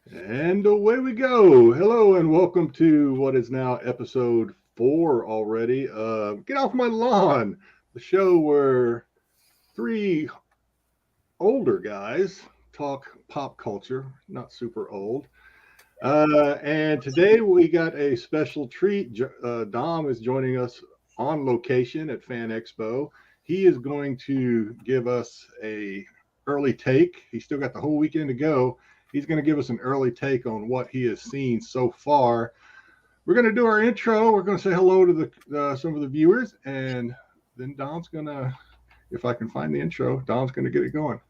And away we go. Hello and welcome to what is now episode 4 already of Get Off My Lawn, the show where three older guys talk pop culture, not super old. And today we got a special treat. Dom is joining us on location at Fan Expo. He is going to give us a early take. He's still got the whole weekend to go. He's going to give us an early take on what he has seen so far. We're going to do our intro. We're going to say hello to some of the viewers, and then Dom's going to, if I can find the intro, Dom's going to get it going.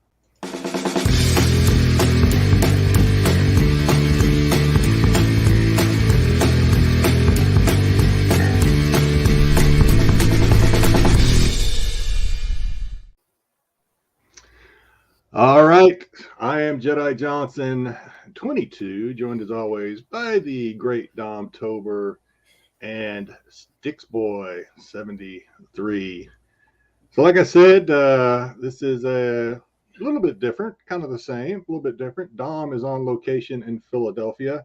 All right. I am Jedi Johnson, 22, joined as always by the great Dom Tober and Styx Boy, 73. So, like I said, this is a little bit different, kind of the same, a little bit different. Dom is on location in Philadelphia.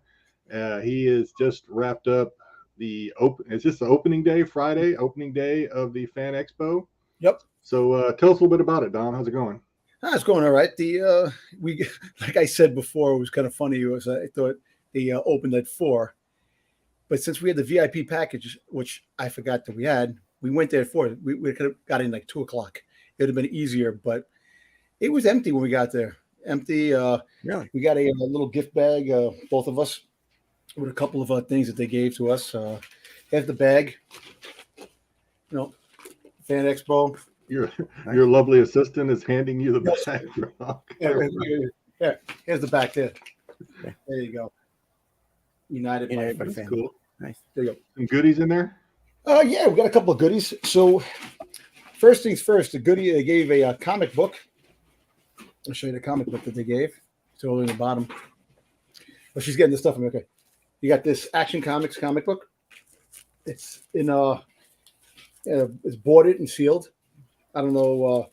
He is just wrapped up it's just the opening day, Friday, opening day of the Fan Expo. Yep. So, tell us a little bit about it, Dom. How's it going? It's going all right. We like I said before, it was kind of funny. I thought they opened at 4, but since we had the VIP package, which I forgot that we went there at 4. We could have got in like 2 o'clock. It would have been easier, but it was empty when we got there. Empty. Really? We got a little gift bag, both of us, with a couple of things that they gave to us. Here's the bag. Fan Expo. Your lovely assistant is handing you the bag. Yeah, here's the back there. There you go. United by That's fan. cool. Nice. There you go. Some goodies in there? Yeah, we got a couple of goodies. So first things first, the goodie, they gave a comic book. I'll show you the comic book that they gave. It's all in the bottom. Well, she's getting the stuff. Okay. You got this Action Comics comic book. It's in it's boarded and sealed. I don't know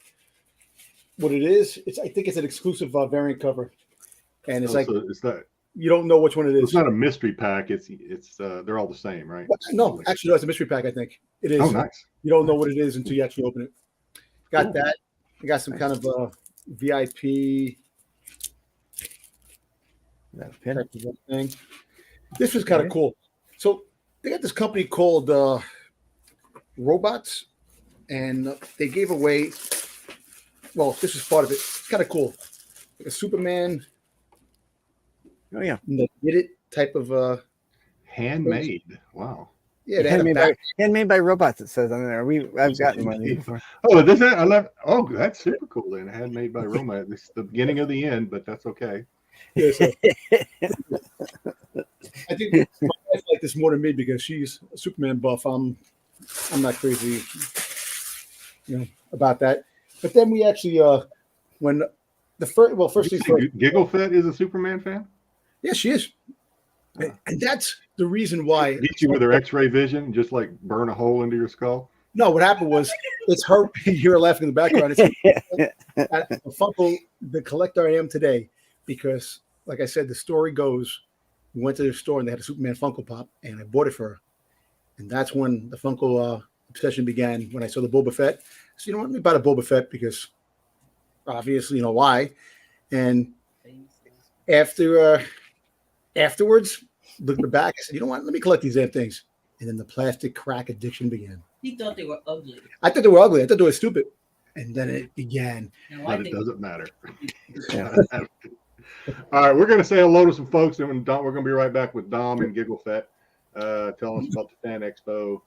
what it is. I think it's an exclusive variant cover, and it's it's not. You don't know which one it is. It's not a mystery pack. It's they're all the same, right? No, actually, no, it's a mystery pack. I think it is. Oh, nice. You don't know what it is until you actually open it. Got that. I got some kind of VIP type of thing. This was kind of cool. So they got this company called Robots. And they gave away, well, this is part of it. It's kind of cool. Like a Superman. Oh, yeah. Did it type of. Handmade. Wow. Yeah, they had handmade by robots, it says on there. I've gotten one before. Oh, this I love. Oh, that's super cool. Then handmade by Roma. This is the beginning of the end, but that's okay. Yeah, so, I think my wife like this more than me because she's a Superman buff. I'm not crazy. About that. But then we actually, when the first thing first, Gigglefett is a Superman fan? Yeah, she is. And that's the reason why. Hit you with her X-ray vision, just like burn a hole into your skull? No, what happened was it's her. You're laughing in the background. It's Funko, the collector I am today, because, like I said, the story goes, we went to the store and they had a Superman Funko Pop, and I bought it for her. And that's when the Funko obsession began, when I saw the Boba Fett. So, let me buy the Boba Fett because obviously, you know why. And afterwards, look at the back. I said, you know what? Let me collect these damn things. And then the plastic crack addiction began. He thought they were ugly. I thought they were ugly. I thought they were stupid. And then it began. But it doesn't matter. All right, we're going to say hello to some folks, and we're going to be right back with Dom and Gigglefett. Tell us about the Fan Expo.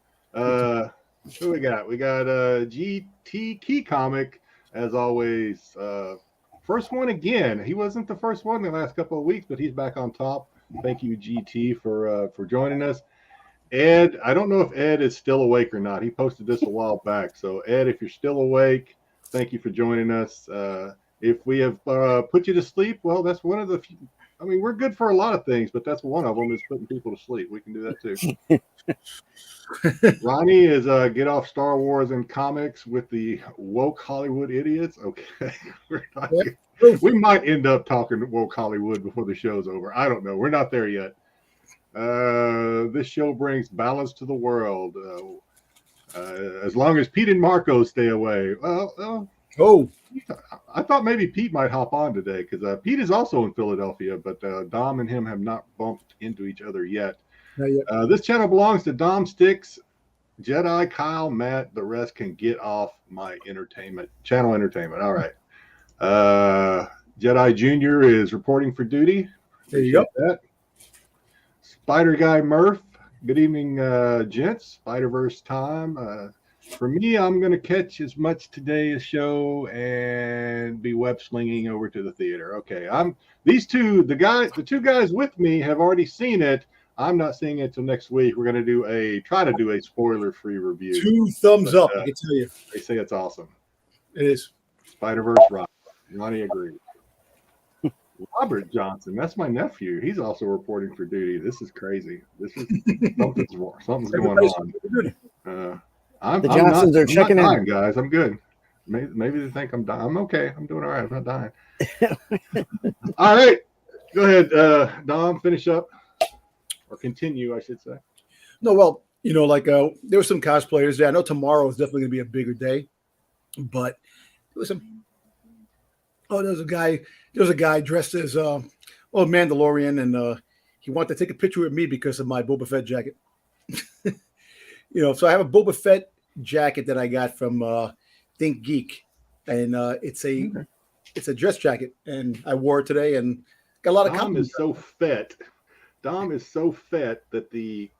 Who we got? We got GT Key Comic, as always. First one again. He wasn't the first one in the last couple of weeks, but he's back on top. Thank you, GT, for joining us. Ed, I don't know if Ed is still awake or not. He posted this a while back. So, Ed, if you're still awake, thank you for joining us. If we have put you to sleep, well, that's one of the few. I mean, we're good for a lot of things, but that's one of them is putting people to sleep. We can do that too. Ronnie is get off Star Wars and comics with the woke Hollywood idiots. Okay. We might end up talking woke Hollywood before the show's over. I don't know. We're not there yet. This show brings balance to the world. As long as Pete and Marco stay away. Well, I thought maybe Pete might hop on today because Pete is also in Philadelphia, but Dom and him have not bumped into each other yet. Not yet. This channel belongs to Dom, Styx, Jedi, Kyle, Matt. The rest can get off my channel entertainment. All right. Jedi Jr. is reporting for duty. There you go. That. Spider Guy Murph. Good evening, gents. Spider-Verse time. For me, I'm going to catch as much today's show and be web slinging over to the theater. Okay, the two guys with me have already seen it. I'm not seeing it till next week. We're going to try to do a spoiler-free review. 2 thumbs up, I can tell you. They say it's awesome. It is. Spider-Verse rock. Ronnie agrees. Robert Johnson, that's my nephew. He's also reporting for duty. This is crazy. This is something's going on. I'm Johnsons are checking dying, in, guys. I'm good. Maybe they think I'm dying. I'm okay. I'm doing all right. I'm not dying. All right, go ahead, Dom. Finish up or continue, I should say. No, well, there were some cosplayers there. I know tomorrow is definitely going to be a bigger day, but there was some. Oh, there was a guy dressed as Mandalorian, and he wanted to take a picture with me because of my Boba Fett jacket. So I have a Boba Fett jacket that I got from Think Geek, and it's a dress jacket, and I wore it today, and got a lot of compliments. Dom is so fat that the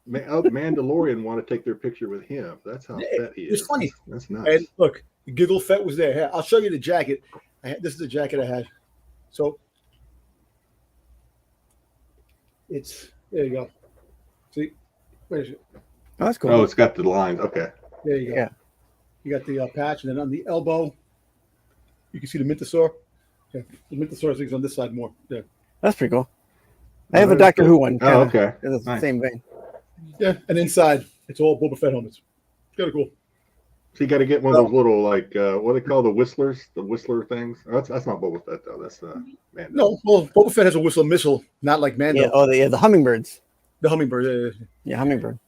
Mandalorian want to take their picture with him. That's how fat he is. It's funny. That's nice. And look, Giggle Fett was there. I'll show you the jacket. This is the jacket I had. So there you go. See, where is it? Oh, that's cool. Oh, it's got the lines. Okay. There you go. Yeah. You got the patch, and then on the elbow, you can see the Mythosaur. Yeah, the Mythosaur thing's on this side more. There. That's pretty cool. I have a Doctor Who one. Oh, okay. It's the same vein. Yeah, and inside, it's all Boba Fett helmets. It's kind of cool. So you got to get one of those little, what do they call the whistler things? Oh, that's not Boba Fett, though. That's Mando. No, well, Boba Fett has a whistle missile, not like Mando. Yeah, the hummingbirds. The hummingbird. Yeah, hummingbird.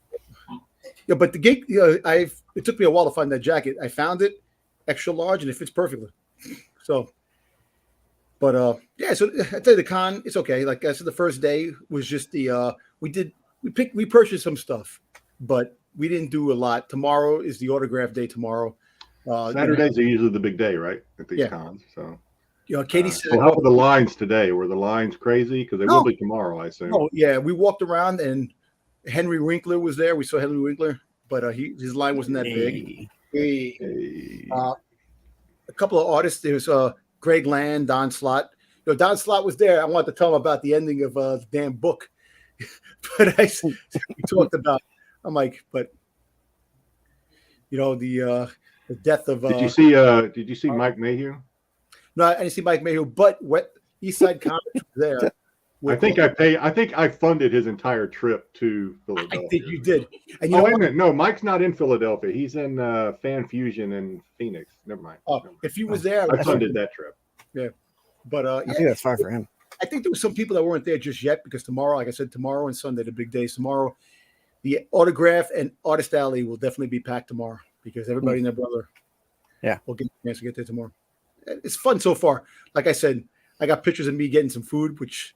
Yeah, but the gate, it took me a while to find that jacket. I found it extra large, and it fits perfectly. So, but so I tell you, the con, it's okay. Like I said, the first day was just we purchased some stuff, but we didn't do a lot. Tomorrow is the autograph day. Tomorrow, Saturdays are usually the big day, right? At these cons. So, Katie said, so how were the lines today? Were the lines crazy? Because they will be tomorrow, I assume. Oh yeah, we walked around and Henry Winkler was there. We saw Henry Winkler, but his line wasn't that big. Hey. A couple of artists. There was Greg Land, Don Slott. Don Slott was there. I wanted to tell him about the ending of the damn book, but we talked about. I'm like, but the death of. Did you see Mike Mayhew? No, I didn't see Mike Mayhew, but East Side Comics was there. I think I funded his entire trip to Philadelphia. I think you did. And wait a minute. No, Mike's not in Philadelphia. He's in Fan Fusion in Phoenix. Never mind. If he was there, I funded that trip. Yeah, but I think that's far for him. I think there were some people that weren't there just yet because tomorrow, like I said, tomorrow and Sunday, the big days. Tomorrow, the autograph and artist alley will definitely be packed tomorrow because everybody and their brother, will get a chance to get there tomorrow. It's fun so far. Like I said, I got pictures of me getting some food, which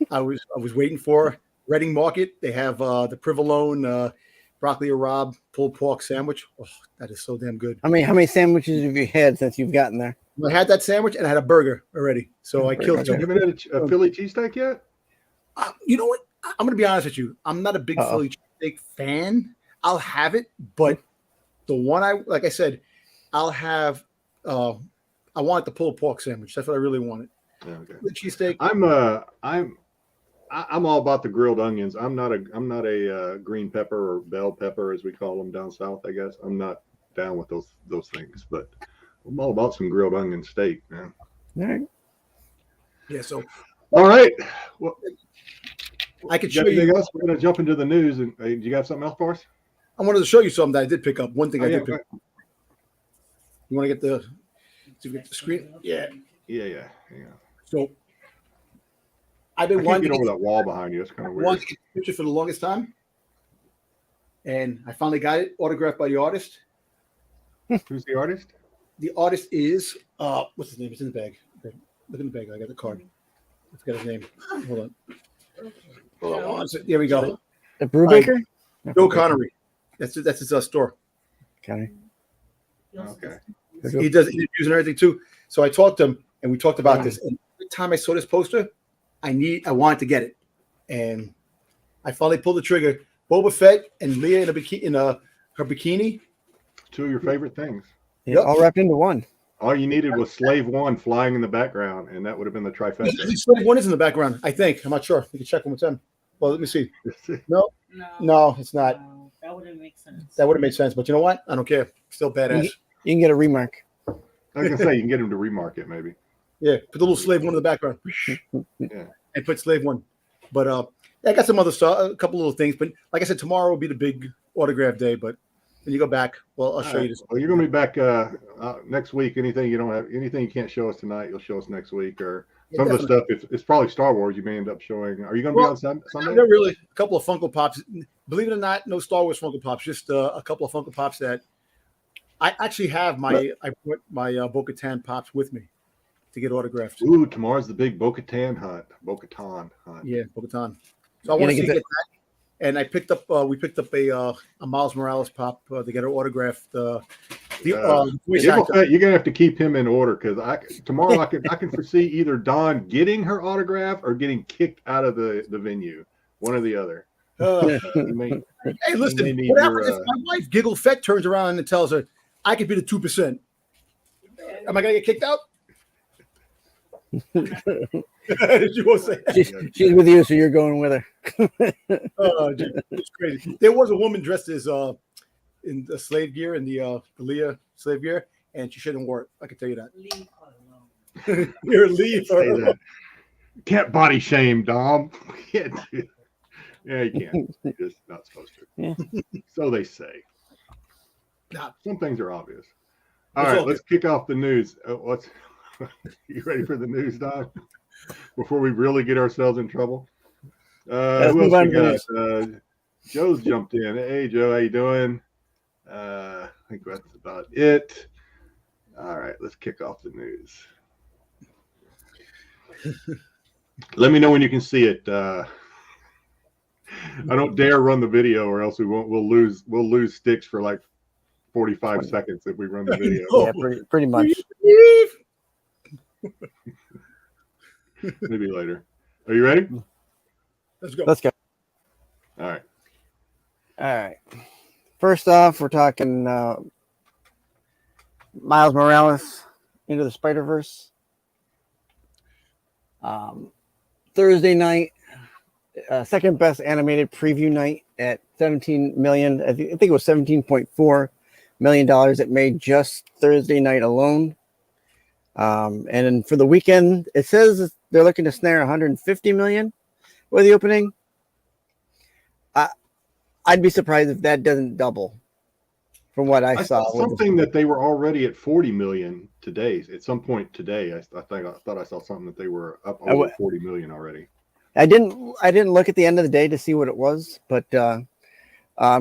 I was waiting for. Reading Market, they have the Provolone broccoli or Rob pulled pork sandwich. Oh, that is so damn good. How many sandwiches have you had since you've gotten there? I had that sandwich and I had a burger already. So I killed two. You haven't had a Philly cheesesteak yet? You know what? I'm going to be honest with you. I'm not a big Philly cheesesteak fan. I'll have it, but the one like I said, I'll have. I want the pulled pork sandwich. That's what I really wanted. Okay. The cheesesteak. I'm all about the grilled onions. I'm not a green pepper or bell pepper as we call them down south. I guess I'm not down with those things. But I'm all about some grilled onion steak, man. All right. Yeah, so All right. Well, I could you got show anything you. else? We're going to jump into the news. And do you have something else for us? I wanted to show you something that I did pick up. One thing Oh, I yeah, did pick up. You want to get the screen? Yeah. yeah. So I've I been can't wanting get to over get, that wall behind you. It's kind of weird. wanted to get the picture for the longest time. And I finally got it autographed by the artist. Who's the artist? The artist is what's his name? It's in the bag. Okay. Look in the bag. I got the card. I forgot his name. Hold on. There we go. The Brubaker? Bill Connery. That's his store. Okay. Okay. He does interviews and everything too. So I talked to him and we talked about this. And every time I saw this poster, I wanted to get it. And I finally pulled the trigger. Boba Fett and Leia in her bikini. Two of your favorite things. Yeah, all wrapped into one. All you needed was Slave One flying in the background, and that would have been the trifecta. Slave One is in the background, I think. I'm not sure. You can check one more time. Well, let me see. No, it's not. No, that wouldn't make sense. That would have made sense. But you know what? I don't care. Still badass. You can get a remark. I was gonna say you can get him to remark it, maybe. Yeah, put the little Slave One in the background. Yeah. And put Slave One. But I got some other stuff, a couple little things. But like I said, tomorrow will be the big autograph day. But when you go back, well, I'll show you this. Well, you're gonna be back next week. Anything you can't show us tonight, you'll show us next week. Or some of the stuff, it's probably Star Wars. You may end up showing. Are you gonna be on Sunday? Not really. A couple of Funko Pops. Believe it or not, no Star Wars Funko Pops. Just a couple of Funko Pops that I actually have. I put my Bo-Katan Pops with me to get autographed. Ooh, tomorrow's the big Bo-Katan hunt. Bo-Katan hunt. Yeah, Bo-Katan. So I want to get that. And I picked up. We picked up a Miles Morales pop to get her autographed. You're gonna have to keep him in order because tomorrow I can foresee either Dawn getting her autograph or getting kicked out of the venue. One or the other. Hey, listen. What happens if my wife Giggle Fett turns around and tells her, "I could be the 2%"? Am I gonna get kicked out? She won't say that. She's with you, so you're going with her. It's crazy. There was a woman dressed as in the slave gear, in the Leia slave gear, and she shouldn't wear it. I can tell you that. Leave her alone. You're leave her alone. Can't body shame, Dom. Can't do that. Yeah, you can't. You're just not supposed to. Yeah. So they say. Nah. Some things are obvious. All right, let's kick off the news. You ready for the news, Don? Before we really get ourselves in trouble. Who else we got? Joe's jumped in. Hey, Joe, how you doing? I think that's about it. All right, let's kick off the news. Let me know when you can see it. I don't dare run the video, or else we'll lose Styx for like 45 seconds if we run the video. Yeah, pretty much. Maybe later. Are you ready? Let's go. All right. All right. First off, we're talking Miles Morales into the Spider-Verse. Thursday night, second best animated preview night at 17 million. I think it was $17.4 million it made just Thursday night alone. And then for the weekend, it says they're looking to snare 150 million with the opening. I'd be surprised if that doesn't double from what I saw. Something that they were already at 40 million today. At some point today, I thought I saw something that they were up over 40 million already. I didn't look at the end of the day to see what it was, but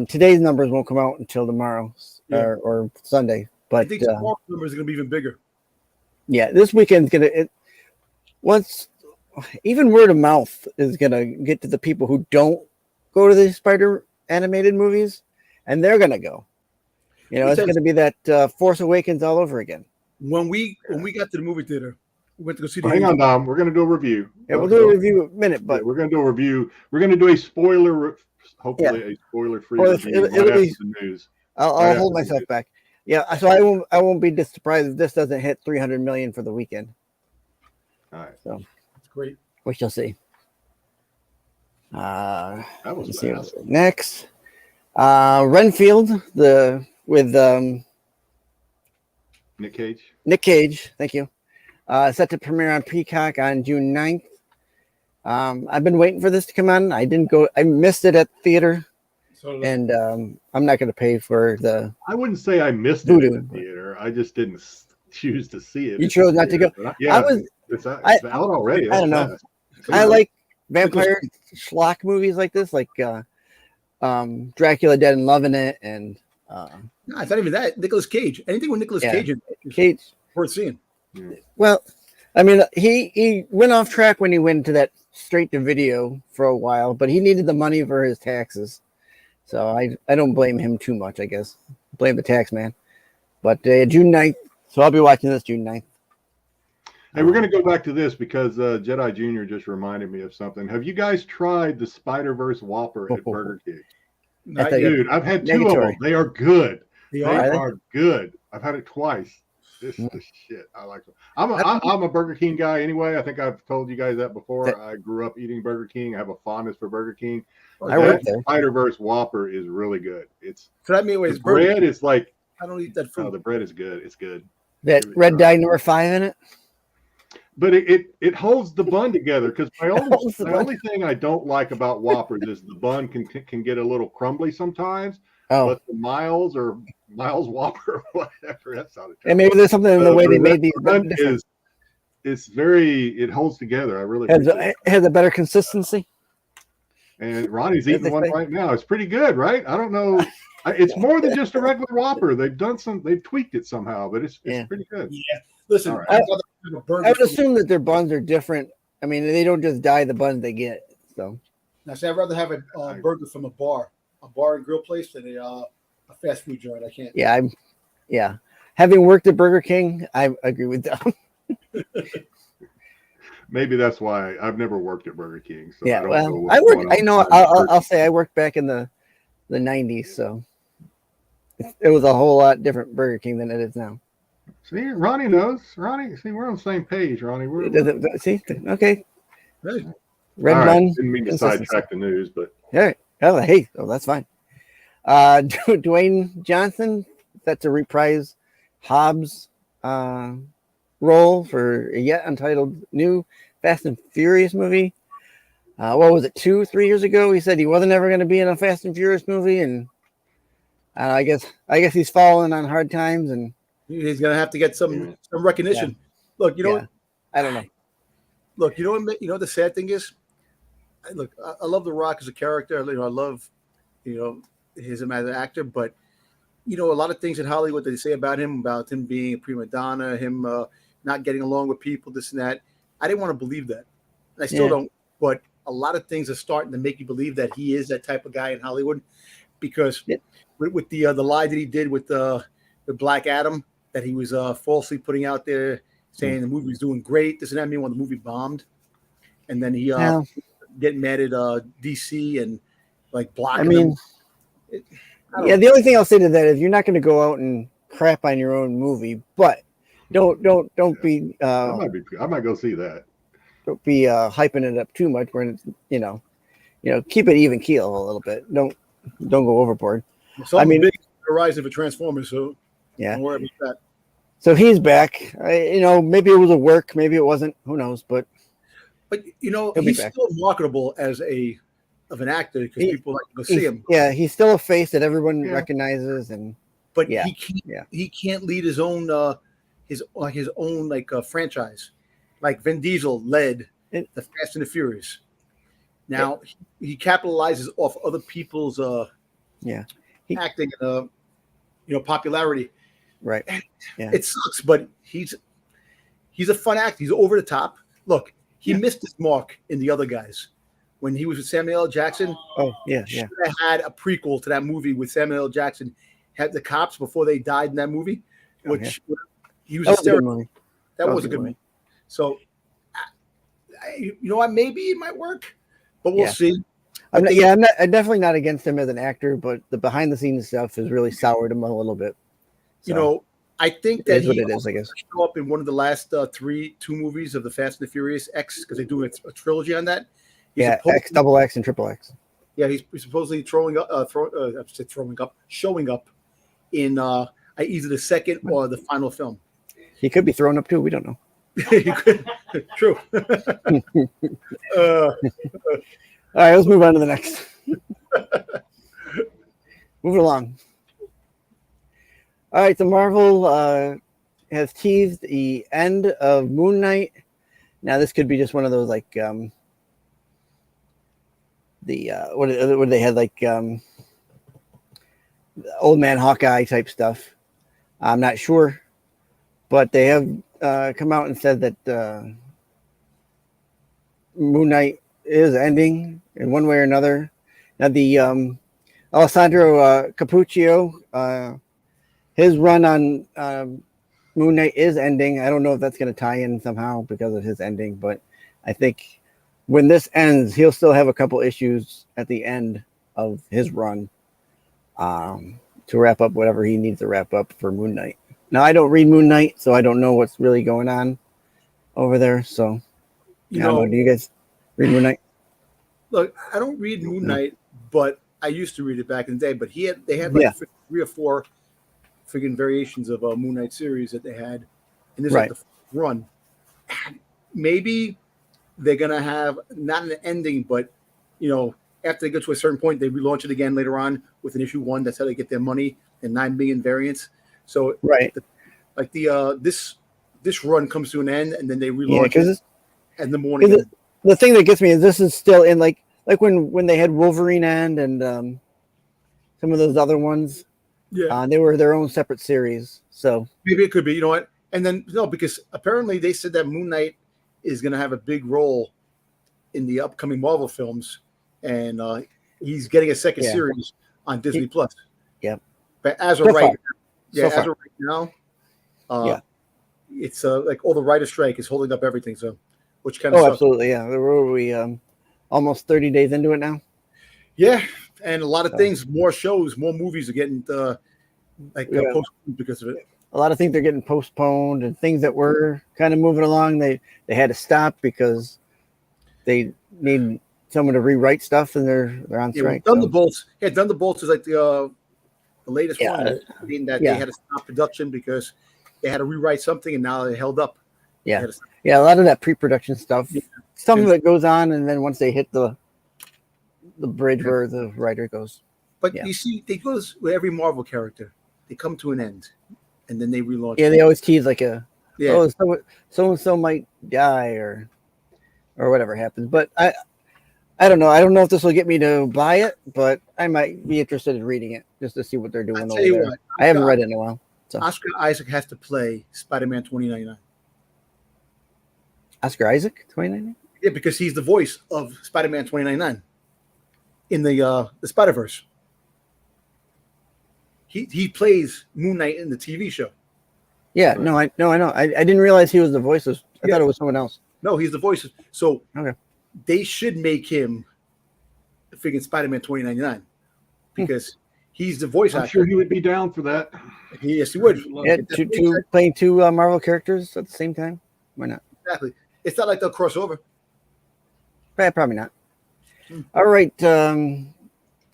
today's numbers won't come out until tomorrow or Sunday. But I think tomorrow's numbers are going to be even bigger. Yeah, this weekend's once even word of mouth is gonna get to the people who don't go to the Spider animated movies, and they're gonna go. It's gonna be that Force Awakens all over again. When we got to the movie theater, we went to go see. Hang on, Dom. We're gonna do a review. Yeah, we'll do a review in a minute, but we're gonna do a review. We're gonna do a spoiler. Hopefully, a spoiler-free review. It'll be the news. I'll hold myself back. Yeah, so I won't be surprised if this doesn't hit 300 million for the weekend. All right, so that's great. We shall see. That was fast. Next, Renfield with Nick Cage. Nick Cage, thank you. Set to premiere on Peacock on June 9th. I've been waiting for this to come on. I missed it at theater, and I'm not going to pay for the. I wouldn't say I missed it in the theater. I just didn't choose to see it. You chose not to go. Yeah, it's out already. I don't know. I like vampire schlock movies like this, like Dracula Dead and Loving It, and no, it's not even that. Nicolas Cage. Anything with Nicolas Cage is worth seeing. Well, I mean, he went off track when he went to that straight to video for a while, but he needed the money for his taxes. So I don't blame him too much, I guess. Blame the tax man. But June 9th. So I'll be watching this June 9th. Hey, we're going to go back to this because Jedi Jr. just reminded me of something. Have you guys tried the Spider-Verse Whopper at Burger King? Dude, I've had two of them. They are good. They are good. I've had it twice. This is the shit. I like them. I'm a Burger King guy anyway. I think I've told you guys that before. I grew up eating Burger King. I have a fondness for Burger King. That Spider-Verse Whopper is really good. The bread is like, I don't eat that food. No, the bread is good. It's good. That red dye number 5 in it. But it holds the bun together because my only thing I don't like about Whoppers is the bun can get a little crumbly sometimes. Oh, but the Miles Whopper or whatever, that sounded terrible. And maybe there's something in the way they made these. It holds together. I really has a better consistency. And Ronnie's eating one right now. It's pretty good, right? I don't know. It's more than just a regular Whopper. They've tweaked it somehow, but it's pretty good. Yeah. Listen, right. I would assume that their buns are different. I mean, they don't just dye the buns they get. So now, I'd rather have a burger from a bar and grill place than a fast food joint. I can't. Yeah. Having worked at Burger King, I agree with them. Maybe that's why I've never worked at Burger King. So yeah, I'll say I worked back in the 90s, so it was a whole lot different Burger King than it is now. See, Ronnie knows. See, we're on the same page, Ronnie. See, okay. Really? Red bun. Right. Didn't mean to sidetrack the news, but all right. Oh, that's fine. Dwayne Johnson set to reprise Hobbs' role for a yet untitled new Fast and Furious movie. What was it, 2-3 years ago? He said he wasn't ever going to be in a Fast and Furious movie, and I guess he's fallen on hard times, and he's going to have to get some recognition. Yeah. Look, you know what? I don't know. Look, you know what the sad thing is? I love The Rock as a character. I love, him as an actor, but a lot of things in Hollywood they say about him being a prima donna, him not getting along with people, this and that. I didn't want to believe that. I still don't. But a lot of things are starting to make you believe that he is that type of guy in Hollywood, because with the lie that he did with the Black Adam, that he was falsely putting out there saying the movie was doing great. This and that. I mean, when the movie bombed, and then he getting mad at DC and like blocking them. The only thing I'll say to that is you're not going to go out and crap on your own movie, but don't be. I might go see that. Don't be hyping it up too much. When it's keep it even keel a little bit. Don't go overboard. Something big horizon for Transformers, so don't worry about that. So he's back. Maybe it was a work, maybe it wasn't. Who knows? But he's still marketable as of an actor because people like to go see him. Yeah, he's still a face that everyone recognizes, but he can't lead his own franchise. Like Vin Diesel led the Fast and the Furious. Now he capitalizes off other people's acting and popularity. Right. Yeah. It sucks, but he's a fun actor. He's over the top. Look, he missed his mark in the other guys. When he was with Samuel L. Jackson, should have had a prequel to that movie with Samuel L. Jackson. Had the cops before they died in that movie, he was hysterical. That was a good movie. So, maybe it might work, but we'll see. I'm definitely not against him as an actor, but the behind the scenes stuff has really soured him a little bit. So, I think that what it is. I guess show up in one of the last two movies of the Fast and the Furious X because they do a trilogy on that. X, double X, and triple X. Yeah, he's supposedly showing up in either the second or the final film. He could be thrown up too. We don't know. True. All right, let's move on to the next. Moving along. All right, so Marvel has teased the end of Moon Knight. Now, this could be just one of those like what they had like old man Hawkeye type stuff. I'm not sure, but they have come out and said that Moon Knight is ending in one way or another. Now, the Alessandro Capuccio, his run on Moon Knight is ending. I don't know if that's going to tie in somehow because of his ending, but I think when this ends, he'll still have a couple issues at the end of his run to wrap up whatever he needs to wrap up for Moon Knight. Now, I don't read Moon Knight, so I don't know what's really going on over there. So, I don't know. Do you guys read Moon Knight? Look, I don't read Moon Knight, but I used to read it back in the day. But they had like 3 or 4 freaking variations of a Moon Knight series that they had, and this is like the run. Maybe they're gonna have not an ending, but after they go to a certain point, they relaunch it again later on with an issue 1. That's how they get their money and 9 million variants. So this run comes to an end, and then they relaunch it in the morning. The thing that gets me is this is still in like when they had Wolverine and some of those other ones. Yeah, they were their own separate series. So maybe it could be. You know what? And then because apparently they said that Moon Knight is going to have a big role in the upcoming Marvel films, and he's getting a second series on Disney Plus. Yeah, but as of right now, it's like all the writer strike is holding up everything. So, which kind of sucks. Absolutely, yeah. Were we almost 30 days into it now? Yeah, and a lot of things, more shows, more movies are getting postponed because of it. A lot of things are getting postponed, and things that were kind of moving along, they had to stop because they need someone to rewrite stuff, and they're on strike. Thunderbolts is like the latest one, being that they had to stop production because they had to rewrite something, and now they held up. Yeah, a lot of that pre-production stuff. Yeah. Some of it goes on, and then once they hit the bridge where the writer goes. But you see, it goes with every Marvel character. They come to an end, and then they relaunch. Yeah, they always tease like so and so might die or whatever happens. But I don't know. I don't know if this will get me to buy it, but I might be interested in reading it just to see what they're doing over there. I haven't read it in a while. So. Oscar Isaac has to play Spider-Man 2099. Oscar Isaac 2099? Yeah, because he's the voice of Spider-Man 2099 in the Spider-Verse. He plays Moon Knight in the TV show. Yeah, no, I know. I didn't realize he was the voice. I thought it was someone else. No, he's the voice. So they should make him freaking Spider-Man 2099. Because he's the voice actor. I'm sure he would be down for that. Yes, he would. Yeah, playing 2 Marvel characters at the same time? Why not? Exactly. It's not like they'll cross over. Probably not. All right.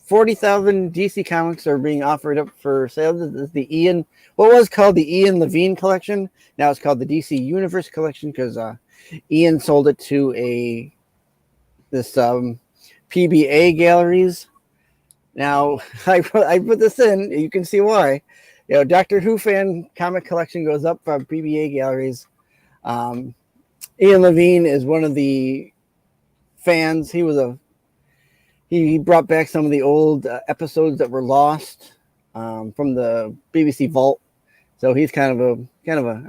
40,000 DC comics are being offered up for sale. This is the what was called the Ian Levine collection. Now it's called the DC Universe collection because Ian sold it to this PBA galleries. Now I put this in. You can see why. Doctor Who fan comic collection goes up from PBA galleries. Ian Levine is one of the fans. He brought back some of the old episodes that were lost from the BBC Vault. So he's kind of a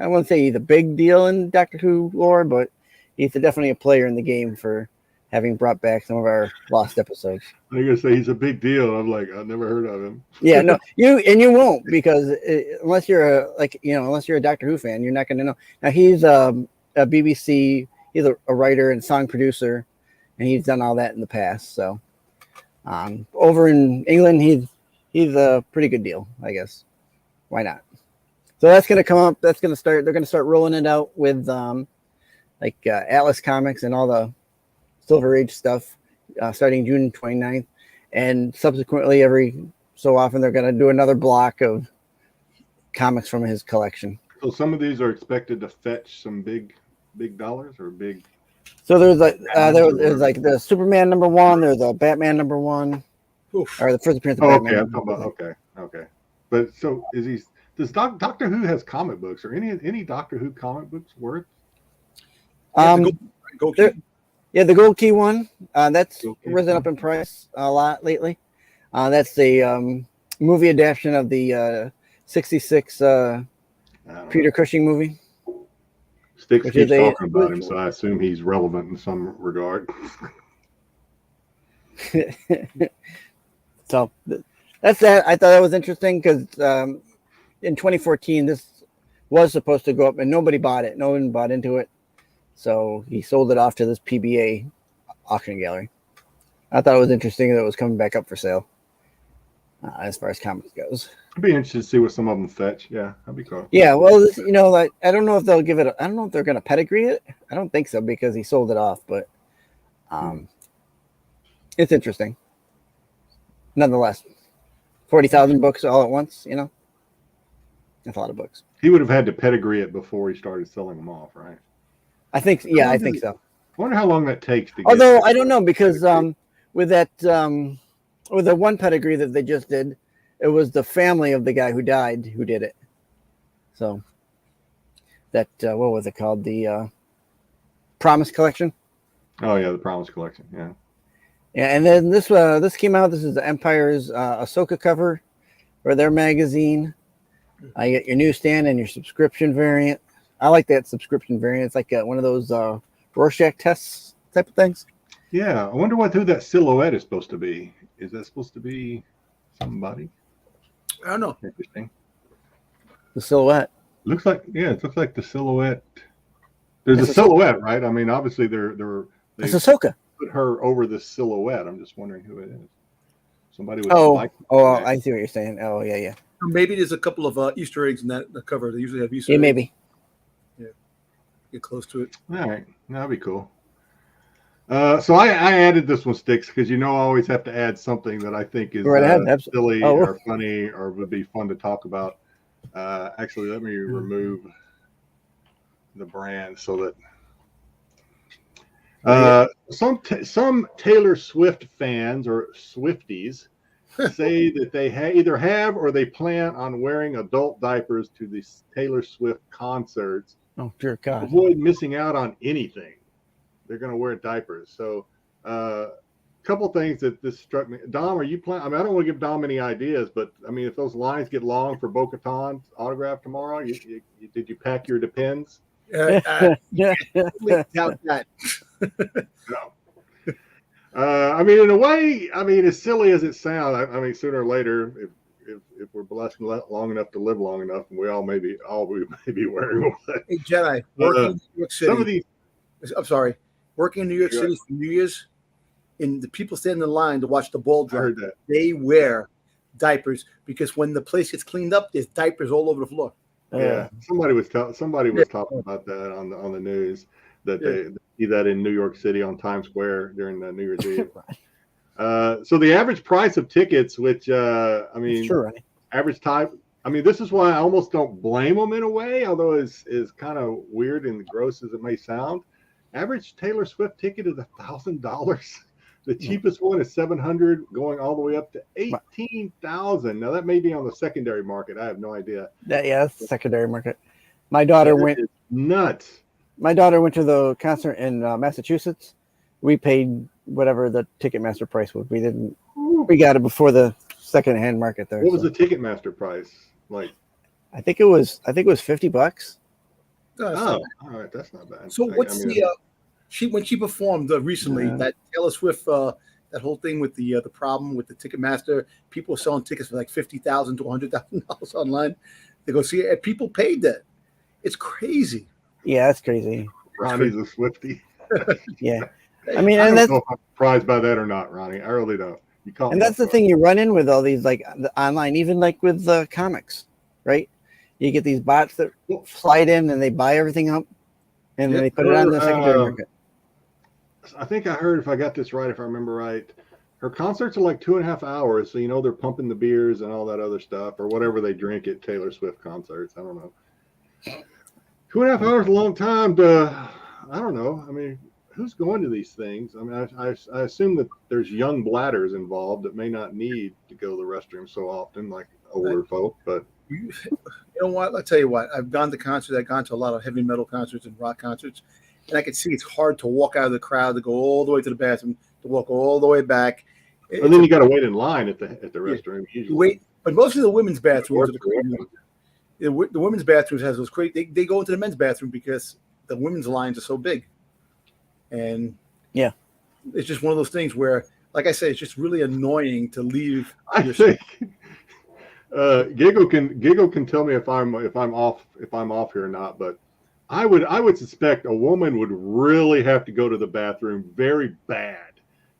I wouldn't say he's a big deal in Doctor Who lore, but he's definitely a player in the game for having brought back some of our lost episodes. I'm gonna say he's a big deal. I'm like, I've never heard of him. Yeah, no, you won't because unless you're a Doctor Who fan, you're not going to know. Now he's a BBC. He's a writer and song producer, and he's done all that in the past. So over in England, he's a pretty good deal, I guess. Why not? So that's going to come up. That's going to start. They're going to start rolling it out with Atlas Comics and all the Silver Age stuff starting June 29th. And subsequently, every so often, they're going to do another block of comics from his collection. So some of these are expected to fetch some big dollars or big. So there's like there's like the Superman #1, there's the Batman #1, Oof. or the first appearance of Oh, okay. Batman. I'm talking about okay. But so is he? Does Doctor Who has comic books or any Doctor Who comic books worth? Go there- yeah, the Gold Key one. That's Gold Key. risen up in price a lot lately. That's the movie adaptation of the '66 Peter Cushing movie. Styx Which keeps is talking about him, so I assume he's relevant in some regard. So that's that. I thought that was interesting because in 2014 this was supposed to go up and nobody bought it. No one bought into it, so he sold it off to this PBA auction gallery. I thought it was interesting that it was coming back up for sale. As far as comics goes, I'd be interested to see what some of them fetch. Yeah, that'd be cool. yeah. Well, this, like I don't know if they'll give it. I don't know if they're going to pedigree it. I don't think so because he sold it off, but it's interesting. Nonetheless, 40,000 books all at once. That's a lot of books. He would have had to pedigree it before he started selling them off, right? I think. Yeah, I think so. I wonder how long that takes to. Although I don't know because with that with the one pedigree that they just did, it was the family of the guy who died who did it. So that what was it called? The Promise Collection. Oh yeah, the Promise Collection. Yeah. Yeah, and then this came out. This is the Empire's Ahsoka cover for their magazine. I get your newsstand and your subscription variant. I like that subscription variant. It's like one of those Rorschach tests type of things. Yeah, I wonder who that silhouette is supposed to be. Is that supposed to be somebody? I don't know. Interesting. The silhouette. It looks like the silhouette. There's It's a Ahsoka. silhouette, right? I mean, obviously they It's Ahsoka. put her over the silhouette. I'm just wondering who it is. Somebody with I see what you're saying. Oh, yeah. Maybe there's a couple of Easter eggs in the cover. They usually have Easter Yeah, eggs. maybe. Get close to it. All right, that'd be cool. So I added this one, Styx, because I always have to add something that I think is Right ahead. silly Oh. or funny or would be fun to talk about. Actually, let me remove the brand so that some Taylor Swift fans or Swifties say that they either have or they plan on wearing adult diapers to the Taylor Swift concerts. Oh, dear God. Avoid missing out on anything. They're going to wear diapers. So, a couple things that this struck me. Dom, are you planning? I mean, I don't want to give Dom any ideas, but I mean, if those lines get long for Bo-Katan's autograph tomorrow, did you pack your Depends? I doubt that. No. I mean, in a way, as silly as it sounds, I mean, sooner or later, if we're blessed long enough to live long enough, and we may be wearing them. Hey, Jedi, working in New York City. Some of these. I'm sorry. Working in New York City for New Year's, and the people standing in line to watch the ball I drop, heard that. they wear diapers because when the place gets cleaned up, there's diapers all over the floor. Yeah, somebody was talking about that on the news that they see that in New York City on Times Square during the New Year's Eve. So the average price of tickets, which Sure, right? average type. I mean, this is why I almost don't blame them in a way, although it's kind of weird and gross as it may sound. Average Taylor Swift ticket is $1,000. The cheapest one is $700, going all the way up to $18,000. Now that may be on the secondary market. I have no idea. That's the secondary market. My daughter went nuts. My daughter went to the concert in Massachusetts. We paid whatever the Ticketmaster price was. We got it before the secondhand market there. What was the Ticketmaster price? Like, I think it was $50. Oh, all right, that's not bad. So what's when she performed recently that Taylor Swift that whole thing with the problem with the Ticketmaster, people were selling tickets for like $50,000 to $100,000 online. They go see it, and people paid that. It's crazy. Yeah, that's crazy. Ronnie's a Swiftie. Yeah, I mean, I and don't that's know if I'm surprised by that or not, Ronnie. I really don't. You call and that's the thing you run in with all these like the online, even like with comics, right? You get these bots that slide in and they buy everything up, and then they put it on the secondary market. I think I heard, if I got this right, if I remember right, her concerts are like 2.5 hours. So, they're pumping the beers and all that other stuff or whatever they drink at Taylor Swift concerts. I don't know. 2.5 hours is a long time to, I don't know. I mean, who's going to these things? I mean, I assume that there's young bladders involved that may not need to go to the restroom so often, like older folk. But You know what? I'll tell you what. I've gone to concerts. I've gone to a lot of heavy metal concerts and rock concerts, and I can see it's hard to walk out of the crowd, to go all the way to the bathroom, to walk all the way back. and then you got to wait in line at the restroom. You Usually, wait, but most of the women's bathrooms are the Or- crazy ones. The women's bathrooms has those crazy. They go into the men's bathroom because the women's lines are so big, and Yeah. it's just one of those things where, like I say, it's just really annoying to leave. I think Giggle can tell me if I'm off here or not, but I would suspect a woman would really have to go to the bathroom very bad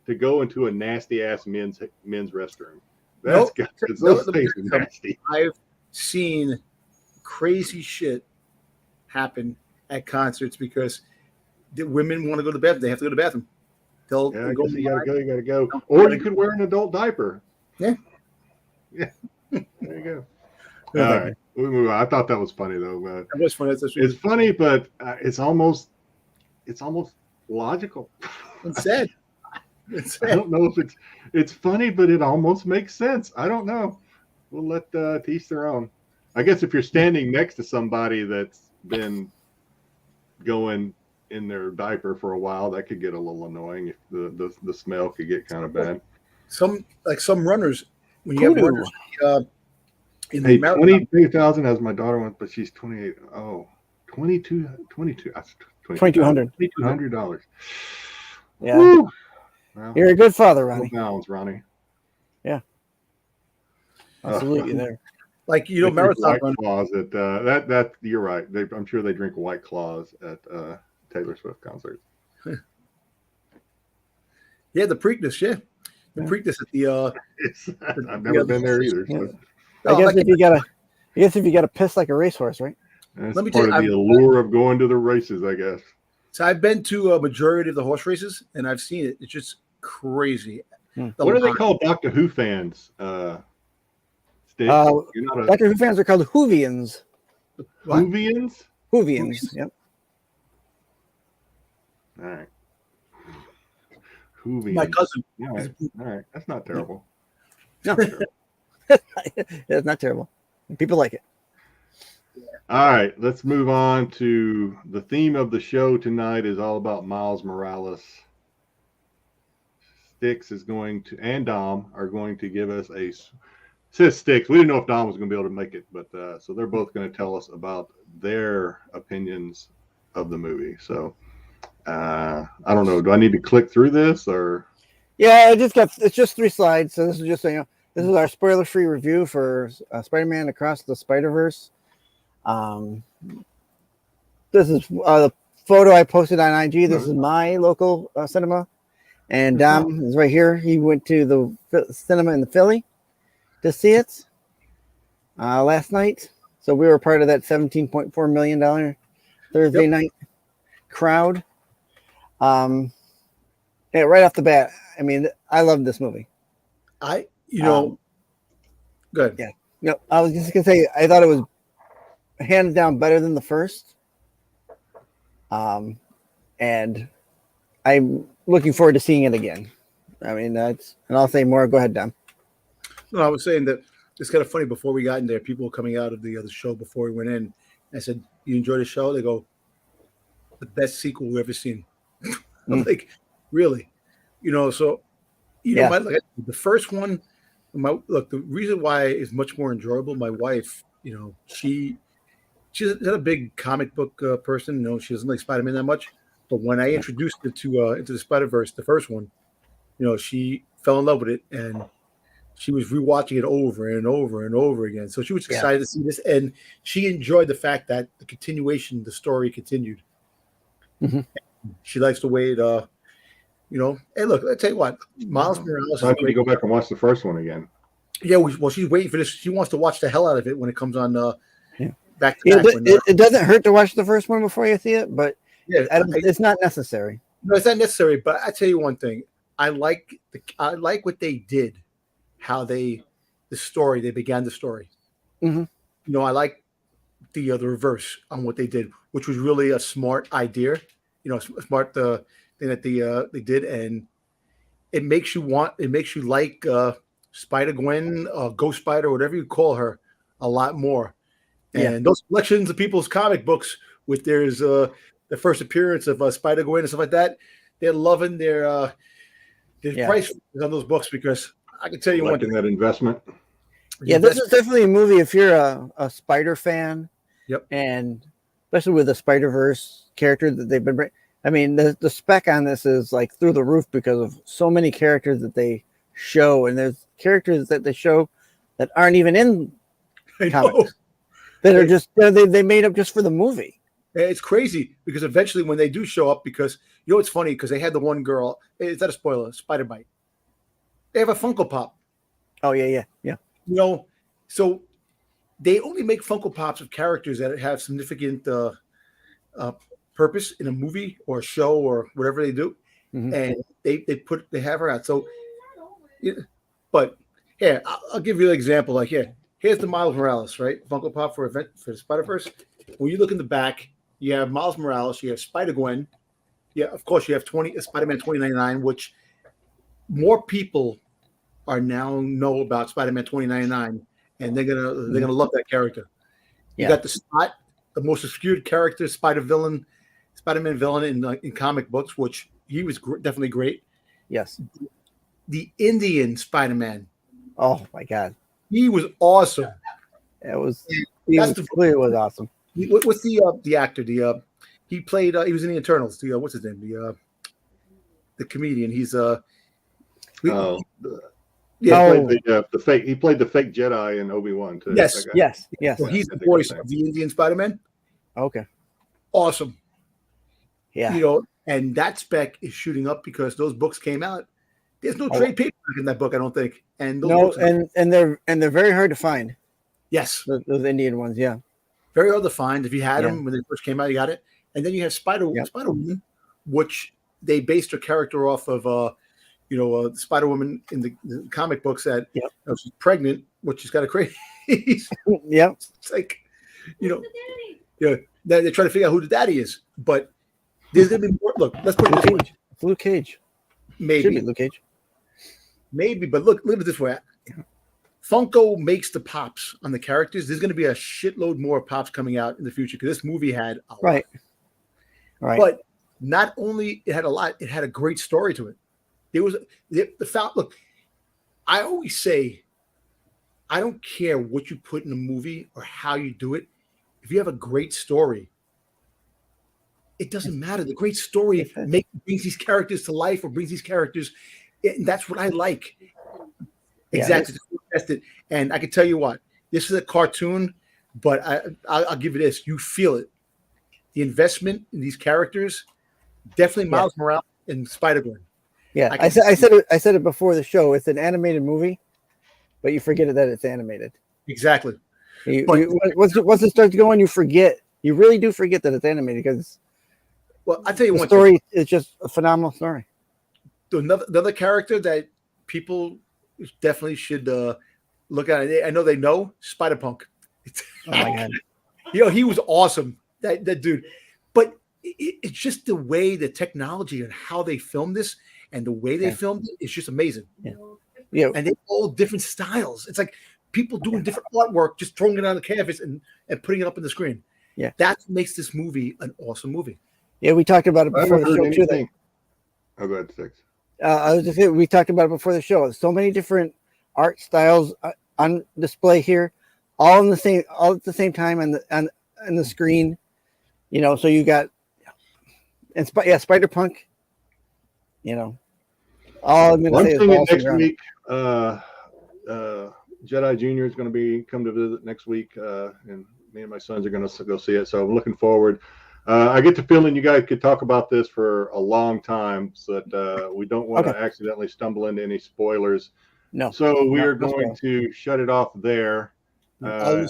to go into a nasty ass men's restroom. That's Nope. because those things are nasty. I've seen crazy shit happen at concerts because the women want to go to the bathroom. They have to go to the bathroom. They'll Yeah, I go. guess you gotta go. Or you could wear an adult diaper. Yeah. Yeah. There you go. All right. We move on. I thought that was funny though, but That was funny. it's funny, but it's almost logical. It's sad. It's I sad. don't know if it's funny, but it almost makes sense. I don't know. We'll let to each their own. I guess if you're standing next to somebody that's been going in their diaper for a while, that could get a little annoying. If the smell could get kind of bad. Some runners, when you have Voodoo. runners in the Hey, marathon, 22,000 as my daughter went, but she's 28. Oh, 22. That's $2,200. $2,200. Yeah. Woo! Well, You're a good father, no Ronnie. bounds, Ronnie. Absolutely there. like They drink marathon White runners. Claws at that. You're right. I'm sure they drink White Claws at Taylor Swift concerts. Yeah, the Preakness. Yeah, the Yeah. Preakness at the. I've never been there either. So I guess if you gotta piss like a racehorse, right? that's Let me tell part you, of the allure of going to the races, I guess. So I've been to a majority of the horse races, and I've seen it. It's just crazy. Hmm. The What do they line- call Doctor Who fans? Styx? You're not a Doctor Who fans are called Whovians. What? Whovians? Whovians. Yep. All right. Whovians. My cousin. All right. All right. That's not terrible. No, it's not terrible. People like it. All right, let's move on to the theme of the show tonight is all about Miles Morales. Styx is going to, and Dom are going to give us says Styx. We didn't know if Dom was going to be able to make it, but so they're both going to tell us about their opinions of the movie. So I don't know. Do I need to click through this or? Yeah, it's just 3 slides. So this is just this is our spoiler-free review for Spider-Man Across the Spider-Verse. This is the photo I posted on IG. This is my local cinema, and Dom is right here. He went to the cinema in Philly to see it last night. So we were part of that $17.4 million Thursday night crowd. Yeah, right off the bat, I mean, I love this movie. Good. Yeah. No, I was just gonna say I thought it was hands down better than the first. And I'm looking forward to seeing it again. I mean, and I'll say more. Go ahead, Dom. No, I was saying that it's kind of funny. Before we got in there, people were coming out of the other show before we went in. I said, "You enjoy the show?" They go, "The best sequel we've ever seen." I'm like, really? So Yeah. the first one. The reason why it's much more enjoyable. My wife, she's not a big comic book person. She doesn't like Spider-Man that much. But when I introduced her to Into the Spider-Verse, the first one, she fell in love with it, and she was rewatching it over and over and over again. So she was excited to see this, and she enjoyed the fact that the story continued. Mm-hmm. She likes the way it, Hey, look, I'll tell you what, Miles Morales. I need to go back and watch the first one again. Yeah, well, she's waiting for this. She wants to watch the hell out of it when it comes on back to Yeah, back. it doesn't hurt to watch the first one before you see it, but Yeah, it's not necessary. No, it's not necessary. But I tell you one thing, I like what they did, how they began the story. Mm-hmm. I like the reverse on what they did, which was really a smart idea, a smart thing that they did, and it makes you like Spider Gwen, Ghost Spider, whatever you call her, a lot more. And those collections of people's comic books with the first appearance of Spider Gwen and stuff like that, they're loving their price on those books, because I can tell you liking that investment. Yeah, this is definitely a movie if you're a Spider fan. Yep. And especially with the Spider-Verse character that they've been I mean, the spec on this is like through the roof because of so many characters that they show, and there's characters that they show that aren't even in comics that are just they made up just for the movie. It's crazy because eventually when they do show up, because it's funny because they had the one girl. Is that a spoiler? Spider Bite. They have a Funko Pop. Oh yeah. So they only make Funko Pops of characters that have significant purpose in a movie or a show or whatever they do, and they have her out. So, but here I'll give you an example. Like here's the Miles Morales, right? Funko Pop for the Spider-Verse. When you look in the back, you have Miles Morales, you have Spider Gwen, of course you have Spider-Man 2099, which more people are now know about Spider-Man 2099, and they're gonna love that character. You got the Spot, the most obscured character, Spider-Man villain in comic books, which he was definitely great. Yes. The Indian Spider-Man. Oh my God. He was awesome. It was awesome. What's the actor? He played. He was in the Eternals. What's his name? The comedian. He's He played the fake. He played the fake Jedi in Obi-Wan too. Yes. So he's the voice of the Indian Spider-Man. Okay. Awesome. Yeah. And that spec is shooting up because those books came out. There's no trade paperback in that book, I don't think. And they're very hard to find. Yes. Those Indian ones, yeah. Very hard to find. If you had them when they first came out, you got it. And then you have Spider-Woman, which they based her character off of Spider-Woman in the comic books that she's pregnant, which she's got a crazy. Yep. It's like, they're trying to figure out who the daddy is. But there's going to be more. Look, let's put it this way. Luke Cage. Maybe. Should be Luke Cage. Maybe, but look at it this way. Funko makes the pops on the characters. There's going to be a shitload more pops coming out in the future because this movie had a lot. Right. But not only it had a lot, it had a great story to it. There was look, I always say, I don't care what you put in a movie or how you do it. If you have a great story, it doesn't matter. The great story brings these characters to life or brings these characters. That's what I like. Exactly. And I can tell you what, this is a cartoon, but I'll give you this. You feel it. The investment in these characters, definitely Miles Morales and Spider-Gwen. Yeah, I said it before the show. It's an animated movie, but you forget that it's animated. Exactly. Once it starts going, you forget. You really do forget that it's animated because. Well, I tell you the one story thing. is just a phenomenal story. Another character that people definitely should look at. I know they know Spider-Punk. Oh my God! He was awesome. That dude. But it's just the way the technology and how they filmed this and the way they filmed it is just amazing. Yeah. And they're all different styles. It's like people doing different artwork, just throwing it on the canvas and putting it up on the screen. Yeah. That makes this movie an awesome movie. Yeah, we talked about it before the show too. Oh, go ahead, Styx. I was just saying, we talked about it before the show. So many different art styles on display here, all at the same time on the screen. So you got Spider-Punk. All I'm going to say is next week. Jedi Junior is going to come to visit next week, and me and my sons are going to go see it. So I'm looking forward. I get the feeling you guys could talk about this for a long time, so that we don't want to accidentally stumble into any spoilers. No. So we are going to shut it off there. I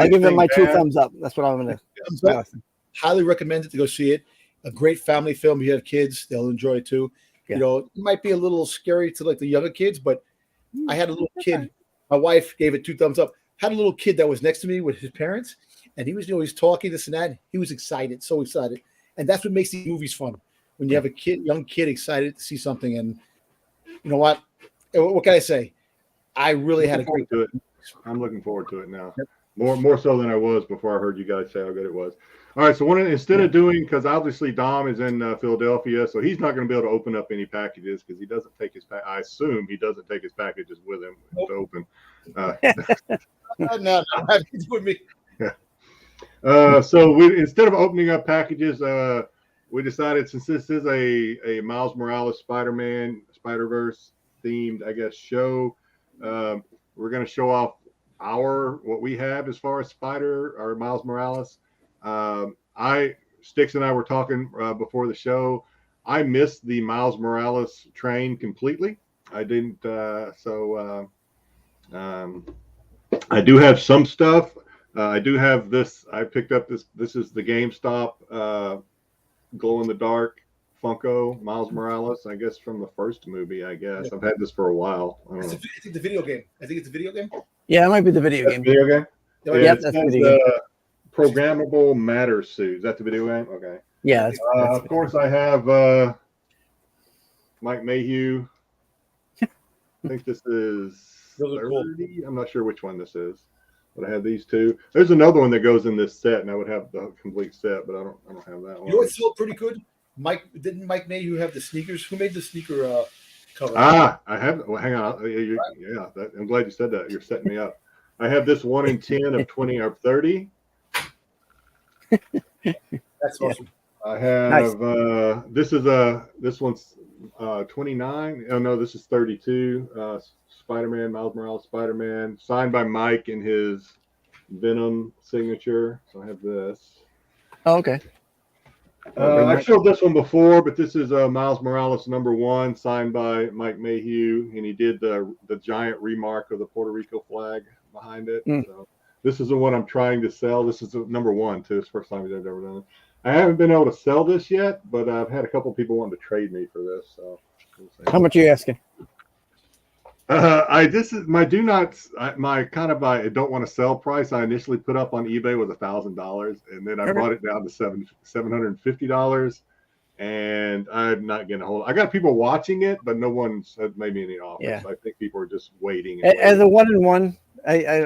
give it my 2 thumbs up. That's what I'm going to. Highly recommend it to go see it. A great family film. If you have kids, they'll enjoy it too. Yeah. It might be a little scary to like the younger kids, but I had a little kid. My wife gave it 2 thumbs up. Had a little kid that was next to me with his parents, and he was, he's talking this and that. He was excited, so excited, and that's what makes these movies fun. When you have a young kid excited to see something, and you know what? What can I say? I really had a great. I'm looking forward to it now. Yep. More so than I was before I heard you guys say how good it was. All right, so instead of doing, because obviously Dom is in Philadelphia, so he's not going to be able to open up any packages because he doesn't take his. I assume he doesn't take his packages with him to open. No, have to do with me. Yeah. So instead of opening up packages, we decided, since this is a Miles Morales Spider-Man Spider-Verse themed, I guess, show, we're going to show off what we have as far as Miles Morales. Styx and I were talking before the show. I missed the Miles Morales train completely. I didn't. I do have some stuff. I do have this. I picked up this. This is the GameStop glow in the dark Funko Miles Morales. I guess from the first movie. I guess I've had this for a while. I think the video game. I think it's a video game. Yeah, it might be the video game. Video game. Yeah, that's the video game. Programmable matter suit. Is that the video game? Okay. Yeah. Of course, I have Mike Mayhew. I think this is 30. Cool. I'm not sure which one this is, but I have these two. There's another one that goes in this set, and I would have the complete set, but I don't have that one. You know what's still pretty good? Didn't Mike Mayhew have the sneakers? Who made the sneaker cover? I have. Well, hang on. I'm glad you said that. You're setting me up. I have this 1 in 10 of 20 or 30. That's awesome. I have this one's 29. Oh no, this is 32. Spider-Man, Miles Morales Spider-Man, signed by Mike in his Venom signature. So I have this. Oh, okay. I've showed this one before, but this is Miles Morales #1, signed by Mike Mayhew, and he did the giant remark of the Puerto Rico flag behind it. So this is the one I'm trying to sell. This is #1 too. It's the first time I've ever done it. I haven't been able to sell this yet, but I've had a couple people wanting to trade me for this. So how much are you asking? This is my I don't want to sell price. I initially put up on eBay with $1,000, and then I brought it down to $750, and I'm not getting a hold. I got people watching it, but no one has made me any offers. Yeah. I think people are just waiting. As a 1-in-1, as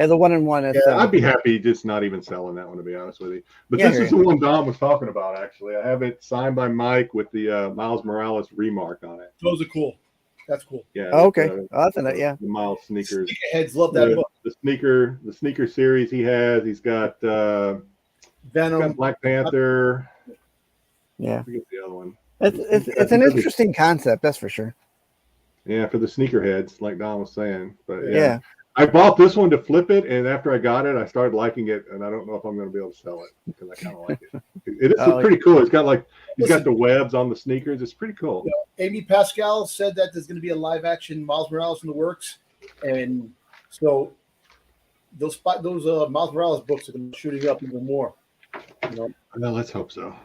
a 1-in-1, I'd be happy just not even selling that one, to be honest with you. But this is the one Dom was talking about. Actually, I have it signed by Mike with the Miles Morales remark on it. Those are cool. That's cool. Yeah. Oh, okay. That's the Miles sneakers. Heads love that book. The sneaker series he has. He's got Venom, got Black Panther. Yeah. I forget the other one. It's an interesting concept, that's for sure. Yeah, for the sneakerheads, like Don was saying. But yeah. I bought this one to flip it, and after I got it, I started liking it, and I don't know if I'm going to be able to sell it because I kind of like it. It is pretty cool. It's got got the webs on the sneakers. It's pretty cool. Amy Pascal said that there's going to be a live-action Miles Morales in the works, and so those Miles Morales books are going to be shooting up even more. Well, let's hope so.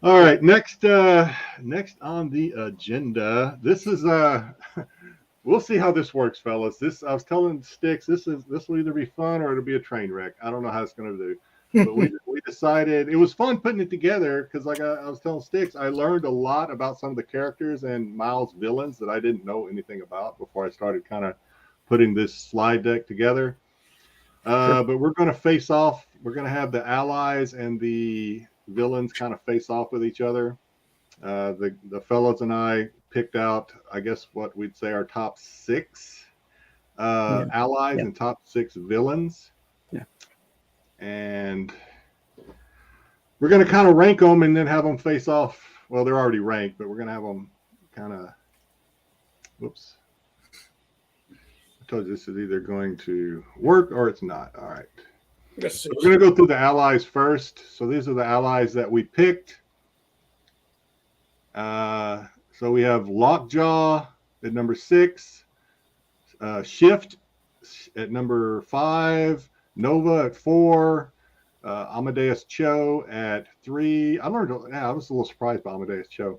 All right, next on the agenda. This is we'll see how this works, fellas. I was telling Styx, this will either be fun or it'll be a train wreck. I don't know how it's going to do. But we decided it was fun putting it together because, like I was telling Styx, I learned a lot about some of the characters and Miles villains that I didn't know anything about before I started kind of putting this slide deck together. But we're going to face off. We're going to have the allies and the villains kind of face off with each other. The fellows and I picked out, I guess, what we'd say our top 6 allies and top 6 villains. Yeah. And we're going to kind of rank them and then have them face off. Well, they're already ranked, but we're going to have them kind of, whoops. I told you this is either going to work or it's not. All right. So we're going to go through the allies first. So these are the allies that we picked. So we have Lockjaw at number 6, Shift at number 5, Nova at 4, Amadeus Cho at 3. I was a little surprised by Amadeus Cho.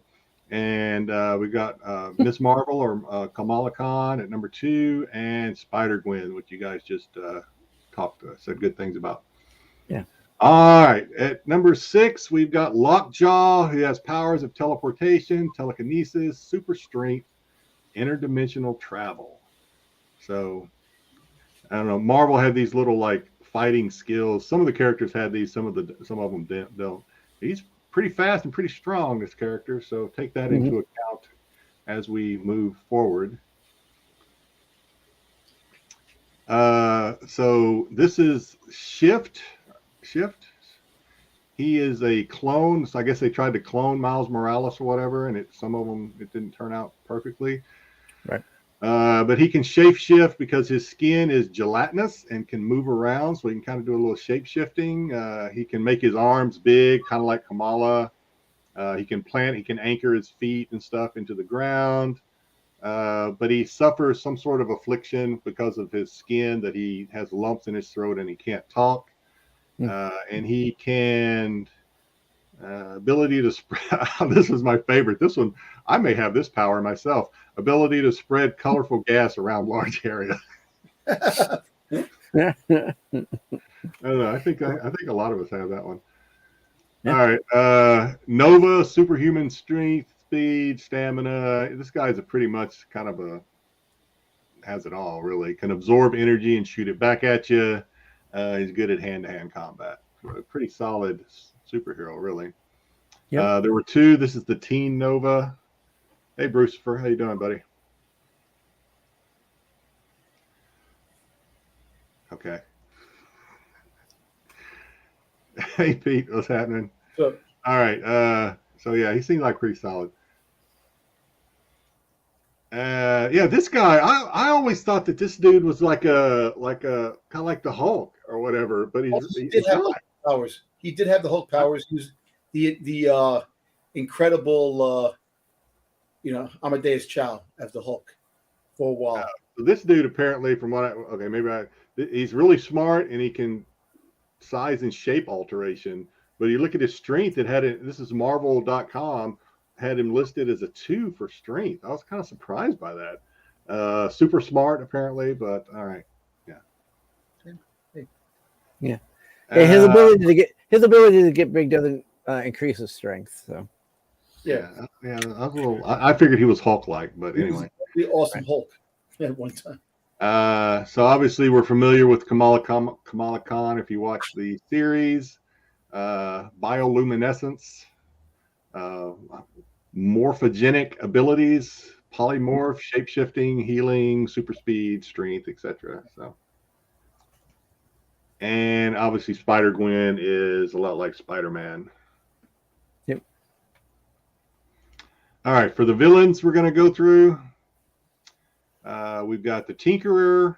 And we got Miss Marvel or Kamala Khan at number 2, and Spider-Gwen, which you guys just said good things about. Yeah. All right. At number 6, we've got Lockjaw, who has powers of teleportation, telekinesis, super strength, interdimensional travel. So, I don't know. Marvel had these little like fighting skills. Some of the characters had these. Some of them don't. He's pretty fast and pretty strong, this character. So take that into account as we move forward. So this is Shift. He is a clone. So I guess they tried to clone Miles Morales or whatever, and some of them it didn't turn out perfectly. Right. But he can shapeshift because his skin is gelatinous and can move around, so he can kind of do a little shape shifting. He can make his arms big, kind of like Kamala. He can anchor his feet and stuff into the ground. But he suffers some sort of affliction because of his skin, that he has lumps in his throat and he can't talk. And he can ability to spread. This is my favorite. This one, I may have this power myself. Ability to spread colorful gas around large areas. I don't know. I think a lot of us have that one. Yeah. All right. Nova, superhuman strength, speed, stamina. This guy's pretty much kind of has it all, really. Can absorb energy and shoot it back at you. He's good at hand-to-hand combat. A pretty solid superhero, really. Yep. There were 2. This is the Teen Nova. Hey, Brucifer. How you doing, buddy? Okay. Hey, Pete. What's happening? Sure. All right. So, yeah, he seemed like pretty solid. Yeah, this guy, I always thought that this dude was like a kind of like the Hulk or whatever, but he did have the Hulk powers. He did have the Hulk powers. He was the incredible, Amadeus Chow as the Hulk for a while. So this dude apparently, from what he's really smart and he can size and shape alteration. But you look at his strength, this is Marvel.com. Had him listed as a 2 for strength. I was kind of surprised by that. Super smart, apparently, but all right. Yeah. His ability to get big doesn't increase his strength. So. Yeah. I figured he was Hulk-like, but anyway. The awesome Hulk at one time. So obviously we're familiar with Kamala Khan if you watch the series. Bioluminescence. Morphogenic abilities, polymorph, shape-shifting, healing, super speed, strength, etc. So, and obviously Spider-Gwen is a lot like Spider-Man. Yep. All right, for the villains we're going to go through, we've got the Tinkerer,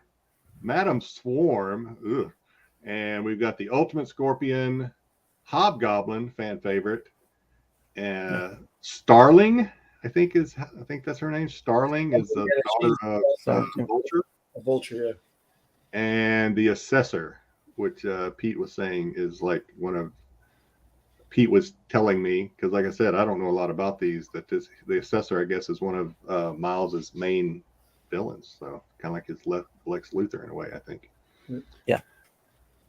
Madam Swarm, and we've got the Ultimate Scorpion, Hobgoblin, fan favorite, Starling, I think that's her name. Starling is the daughter of Vulture. A Vulture, yeah. And the Assessor, which Pete was saying is like Pete was telling me, because like I said, I don't know a lot about these, that the Assessor, I guess, is one of Miles's main villains. So kind of like his Lex Luthor in a way, I think. Yeah.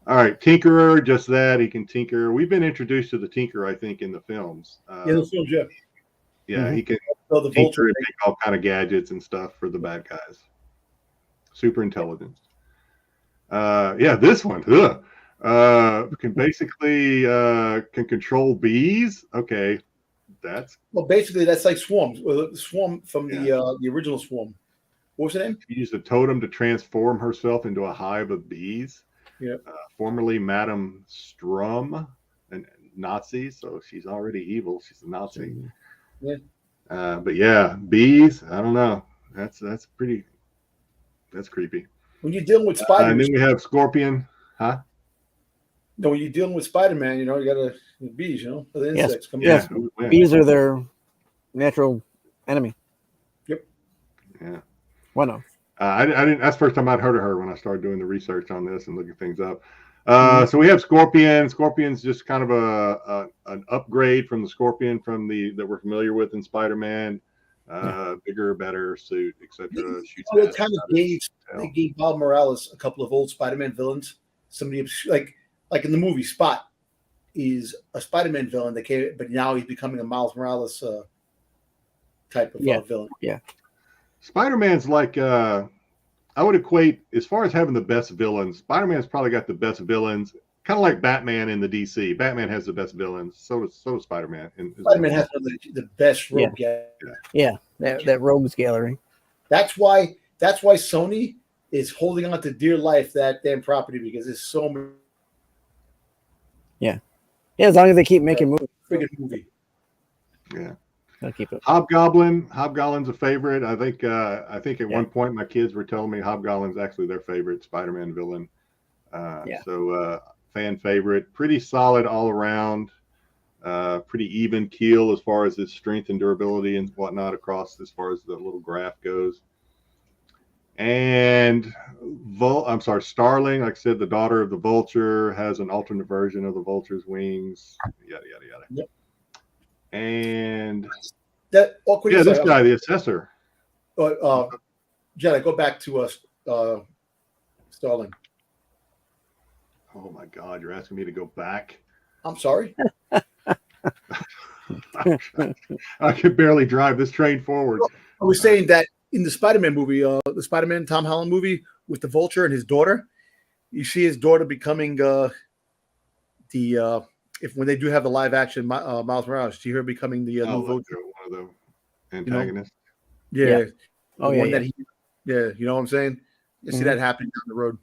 All right, Tinkerer, just that. He can tinker. We've been introduced to the Tinker, I think, in the films. The films, yeah. Yeah, he can the tinker and make all kind of gadgets and stuff for the bad guys. Super intelligence. This one. Can basically can control bees. Okay, basically that's like Swarm. Swarm from the original Swarm. What was her name? She used a totem to transform herself into a hive of bees. Yeah. Formerly Madame Strum, a Nazi, so she's already evil. She's a Nazi. Yeah. But yeah, bees. I don't know. That's creepy. When you're dealing with Spider-Man, and then we have Scorpion. Huh? No, when you're dealing with Spider-Man, you got the bees. The insects come. Yes. Bees are their natural enemy. Yep. Yeah. One of. I didn't. That's the first time I'd heard of her when I started doing the research on this and looking things up. So we have Scorpion. Scorpion's just kind of an upgrade from the Scorpion that we're familiar with in Spider-Man. Bigger, better suit, etc. They kind of gave Bob Morales a couple of old Spider-Man villains. Somebody like in the movie Spot is a Spider-Man villain that came, but now he's becoming a Miles Morales type of villain. Yeah. Spider-Man's like I would equate, as far as having the best villains, Spider-Man's probably got the best villains, kind of like Batman in the DC. Batman has the best villains. So does Spider-Man. Spider-Man has the best rogue. Yeah, that rogues gallery. That's why Sony is holding on to dear life that damn property, because it's so many. Yeah, as long as they keep making movies. Friggin' movie. Yeah. I'll keep it. Hobgoblin's a favorite. I think at one point my kids were telling me Hobgoblin's actually their favorite Spider-Man villain. So fan favorite, pretty solid all around, pretty even keel as far as his strength and durability and whatnot across as far as the little graph goes. And Starling, like I said, the daughter of the Vulture, has an alternate version of the Vulture's wings. Yada yada yada. Yep. And this guy, the Assessor. Jedi, go back to Starling. Oh my God, you're asking me to go back? I'm sorry. I could barely drive this train forward. I was saying that in the Spider-Man movie, the Spider-Man Tom Holland movie with the Vulture and his daughter, you see his daughter becoming when they do have the live action Miles Morales, see her becoming the new Vulture, one of the antagonists. Yeah. Oh yeah. You know what I'm saying? You see that happening down the road.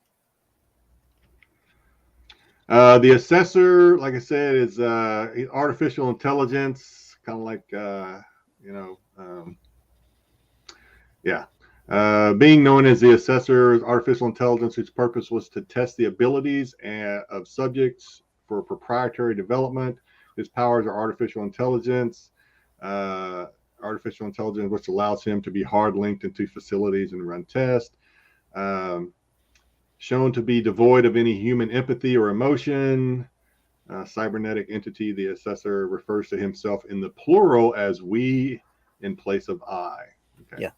The Assessor, like I said, is artificial intelligence, kind of like being known as the Assessor, artificial intelligence whose purpose was to test the abilities of subjects for proprietary development. His powers are artificial intelligence, which allows him to be hard linked into facilities and run tests. Shown to be devoid of any human empathy or emotion. Cybernetic entity, the Assessor refers to himself in the plural as we in place of I. Okay.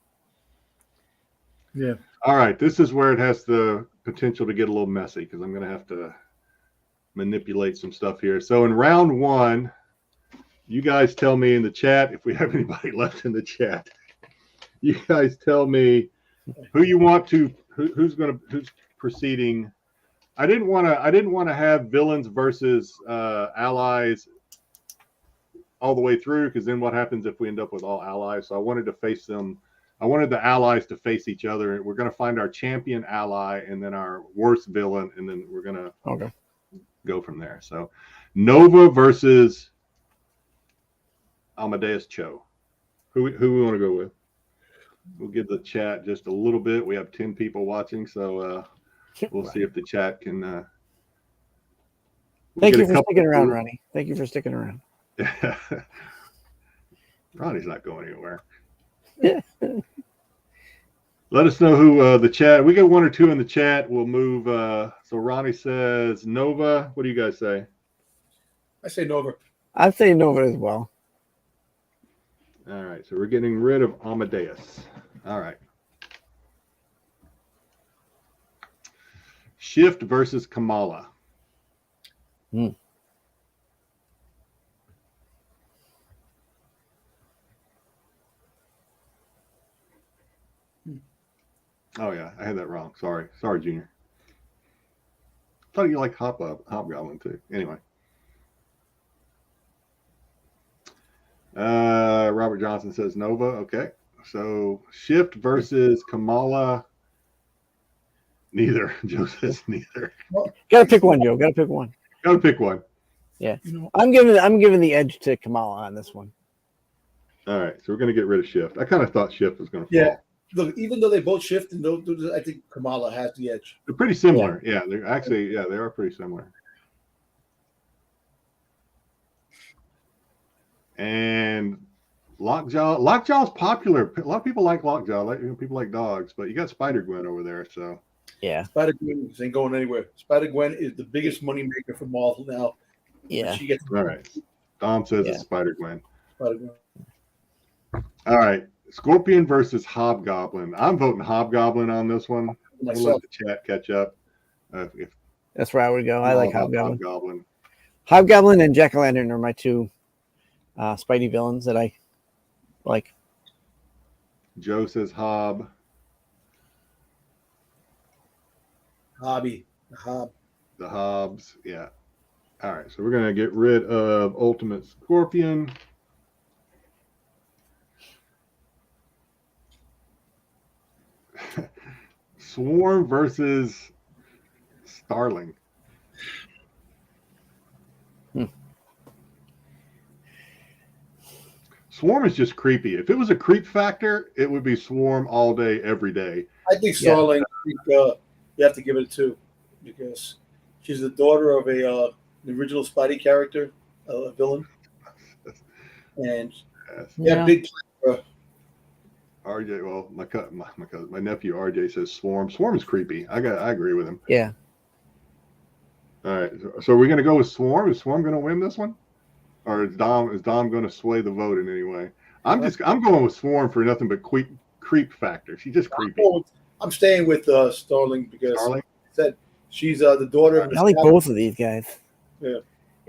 Yeah. All right. This is where it has the potential to get a little messy, because I'm going to have to manipulate some stuff here. So in round one, you guys tell me in the chat, if we have anybody left in the chat, you guys tell me who you want to, who's proceeding. I didn't want to have villains versus allies all the way through, because then what happens if we end up with all allies? So I wanted to face them. I wanted the allies to face each other. We're going to find our champion ally and then our worst villain, and then we're going to go from there. So Nova versus Amadeus Cho. Who we want to go with? We'll give the chat just a little bit. We have 10 people watching, so we'll see if the chat can. Thank you for sticking around, Ronnie. Thank you for sticking around. Ronnie's not going anywhere. Let us know who the chat. We got one or two in the chat. We'll move. So Ronnie says Nova. What do you guys say? I say Nova. I'd say Nova as well. All right. So we're getting rid of Amadeus. All right. Shift versus Kamala. Oh yeah, I had that wrong. Sorry, Junior. Thought you liked Hobgoblin too. Anyway, Robert Johnson says Nova. Okay, so Shift versus Kamala. Neither. Joe says neither. Gotta pick one, Joe. Gotta pick one. Gotta pick one. Yeah, I'm giving the edge to Kamala on this one. All right, so we're gonna get rid of Shift. I kind of thought Shift was gonna fall. Yeah. Look, even though they both shift, and I think Kamala has the edge. They're pretty similar. Yeah, they're actually, they are pretty similar. And Lockjaw's popular. A lot of people like Lockjaw. People like dogs, but you got Spider-Gwen over there. So Yeah. Spider-Gwen ain't going anywhere. Spider-Gwen is the biggest money maker for Marvel now. Yeah. She gets All right. Dom says Yeah. it's Spider-Gwen. Spider-Gwen. All right. Scorpion versus Hobgoblin. I'm voting Hobgoblin on this one. We'll let Myself. the chat catch up. If That's where I would go. I all like about Hobgoblin. Hobgoblin. Hobgoblin and Jack-o'-lantern are my two Spidey villains that I like. Joe says Hob. Hobby. The Hob. The Hobbs. Yeah. All right. So we're going to get rid of Ultimate Scorpion. Swarm versus Starling. Swarm is just creepy. If it was a creep factor, it would be Swarm all day, every day. I think Starling, you have to give it a 2 because she's the daughter of an original Spidey character, a villain. And Yeah. big plan. RJ, well, my cousin, my nephew RJ says Swarm. Swarm is creepy. I agree with him. Yeah. All right. So we're going to go with Swarm. Is Swarm going to win this one? Or is Dom going to sway the vote in any way? I'm going with Swarm for nothing but creep factor. She's just creepy. I'm staying with Starling because Starling? said she's the daughter of. I like both of these guys. Yeah.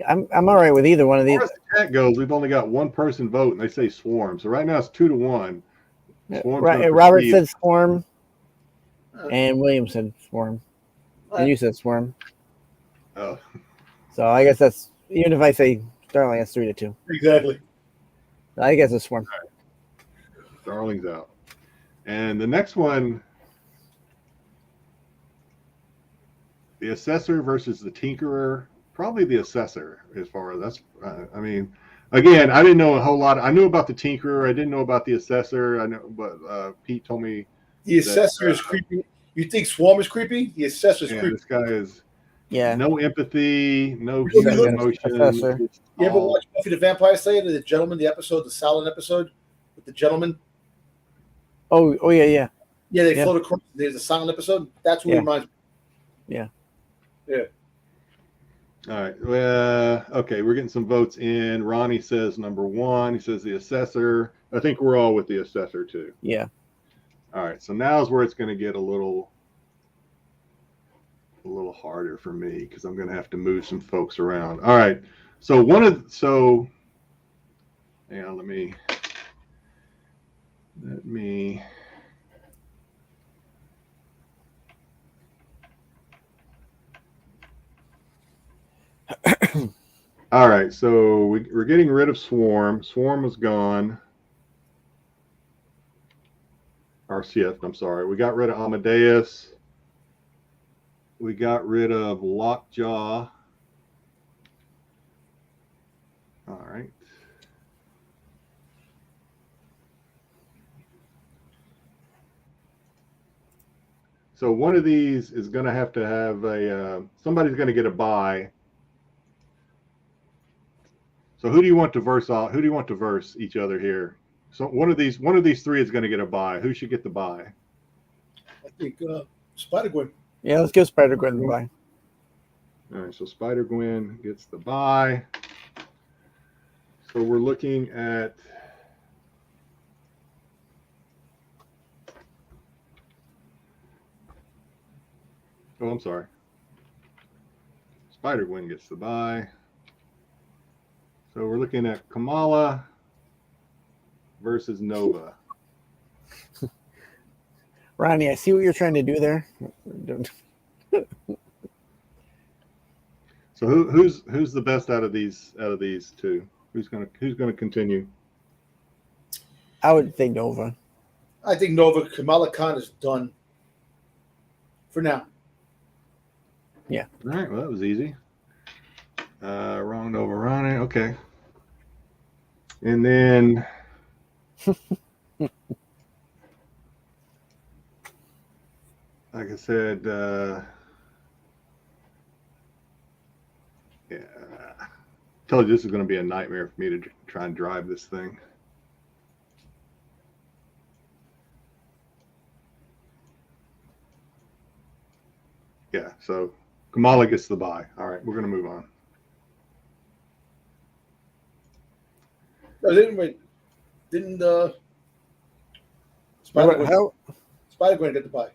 I'm all right with either one of As these. far as the chat goes, we've only got one person vote, and they say Swarm. So right now it's 2-1. Robert said Swarm, and William said Swarm, and you said Swarm. Oh. So I guess that's, even if I say Starling, that's 3-2. Exactly. I guess it's Swarm. Starling's out. And the next one, the Assessor versus the Tinkerer. Probably the Assessor, as far as that's. I mean, again, I didn't know a whole lot. I knew about the Tinkerer. I didn't know about the Assessor. I know, but Pete told me the Assessor is creepy. You think Swarm is creepy? The Assessor is creepy. This guy is no empathy, no You human emotion. You ever watch Buffy the Vampire Slayer, the gentleman, the silent episode with the gentleman? Oh yeah. Yeah, they float across. There's a silent episode. That's what reminds me. Yeah. All right. Okay, we're getting some votes in. Ronnie says number 1. He says the Assessor. I think we're all with the Assessor too. Yeah. All right. So now's where it's going to get a little harder for me because I'm going to have to move some folks around. All right. So hang on, let me all right, so we're getting rid of Swarm. Swarm was gone. Or Shift, I'm sorry. We got rid of Amadeus. We got rid of Lockjaw. All right. So one of these is going to have a somebody's going to get a bye. So who do you want to verse off? Who do you want to verse each other here? So one of these 3 is going to get a bye. Who should get the bye? I think Spider-Gwen. Yeah, let's give Spider-Gwen the bye. All right, so Spider-Gwen gets the bye. So we're looking at oh, I'm sorry. Spider-Gwen gets the bye. So we're looking at Kamala versus Nova. Ronnie, I see what you're trying to do there. So who's the best out of these 2? Who's gonna continue? I would think Nova. I think Nova. Kamala Khan is done for now. Yeah. All right. Well, that was easy. Wrong Nova Ronnie. Okay. And then like I said, yeah, told you this is going to be a nightmare for me to try and drive this thing. Yeah, so Kamala gets the bye. All right, we're going to move on. No, didn't Spider-Gwen get the bye?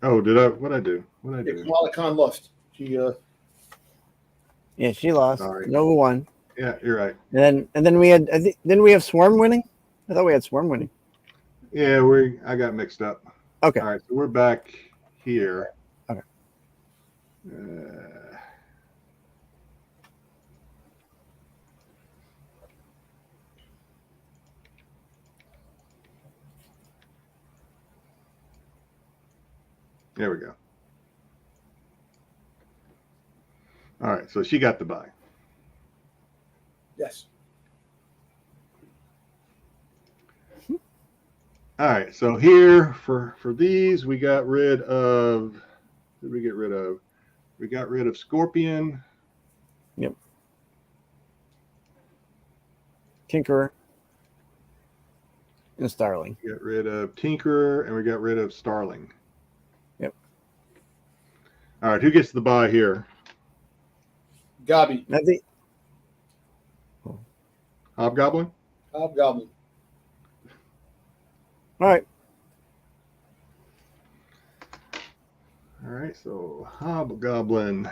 Oh, did I? What'd I do? What'd I Yeah, do? Kamala Khan lost. She Yeah, she lost. Sorry. Nova won. Yeah, you're right. And then we had. Didn't we have Swarm winning? I thought we had Swarm winning. Yeah, I got mixed up. Okay. All right, so we're back here. Okay. There we go. All right, so she got the bye. yes. All right, so here for these, we got rid of. What did we get rid of? We got rid of Scorpion. Yep. Tinkerer. And Starling. We got rid of Tinkerer, and we got rid of Starling. Yep. All right, who gets the bye here? Gabi. I think. Hobgoblin? Hobgoblin. All right. All right, so Hobgoblin.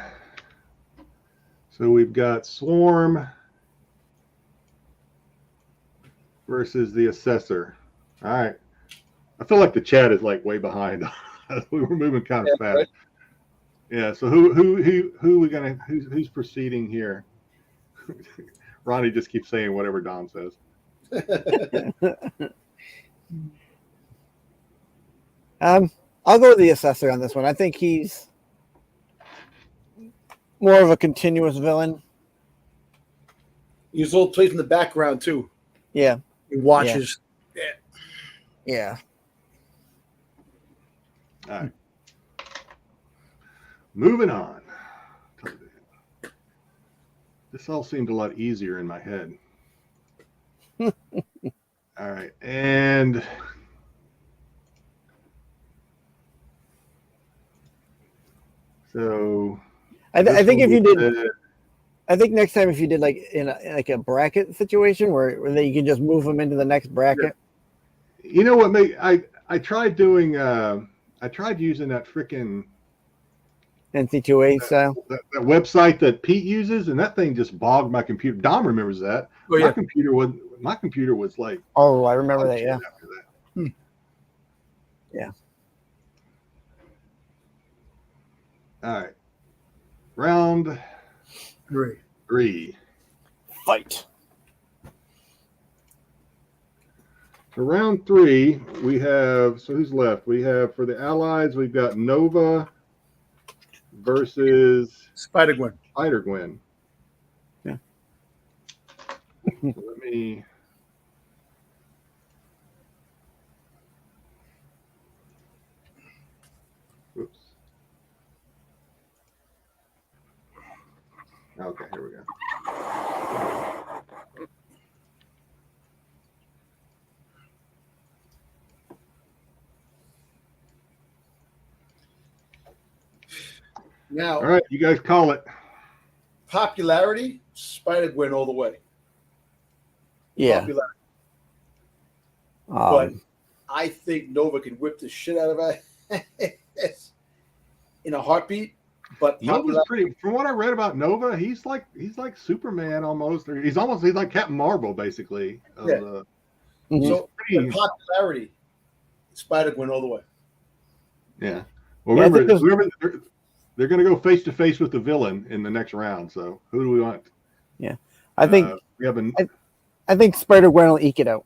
So we've got Swarm versus the Assessor. All right. I feel like the chat is like way behind. We were moving kind of fast. Right. Yeah. So who's proceeding here? Ronnie just keeps saying whatever Don says. I'll go with the Assessor on this one. I think he's more of a continuous villain. He's all plays in the background too. Yeah. He watches. Yeah. All right. Moving on. This all seemed a lot easier in my head. All right. And so I think if you did, said, I think next time if you did like in a bracket situation where you can just move them into the next bracket. you know what, I tried doing I tried using that freaking NC2A style. that website that Pete uses, and that thing just bogged my computer. Dom remembers that. Oh, yeah. My computer was like, Oh, I remember that. Yeah. after that. Yeah. All right. Round three. Fight. For round three, we have, so who's left? We have, for the Allies, we've got Nova versus Spider-Gwen. Spider-Gwen. Yeah. So let me. Oops. Okay, here we go. Now, All right, you guys call it. popularity, Spider-Gwen all the way. Yeah. Popularity. Um, But I think Nova can whip the shit out of her in a heartbeat. But Nova's pretty. From what I read about Nova, he's like Superman almost, or he's like Captain Marvel basically. Yeah. mhm. So pretty- but popularity, Spider-Gwen all the way. Yeah. Well, Yeah, I think remember, they're going to go face to face with the villain in the next round. So who do we want? I think We have a. I think Spider-Gwen will eke it out.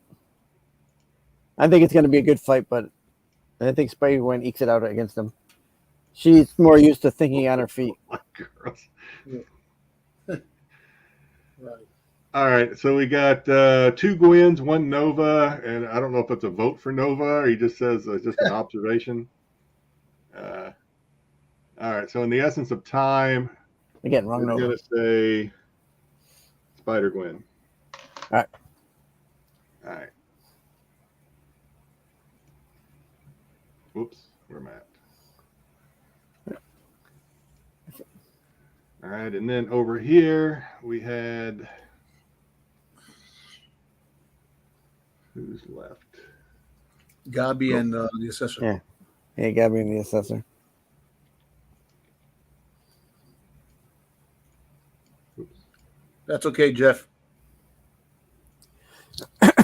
I think it's going to be a good fight, but I think Spider-Gwen ekes it out against him. She's more used to thinking on her feet. Girls. Right. All right, so we got two Gwens, one Nova, and I don't know if it's a vote for Nova or he just says just an observation. All right, so in the essence of time, Again, wrong we're Nova. going to say Spider-Gwen. All right. All right. Whoops, where am I at? All right, and then over here we had who's left? Gabi and the assessor. Yeah. Hey, Gabby and the assessor. Oops. That's okay, Jeff.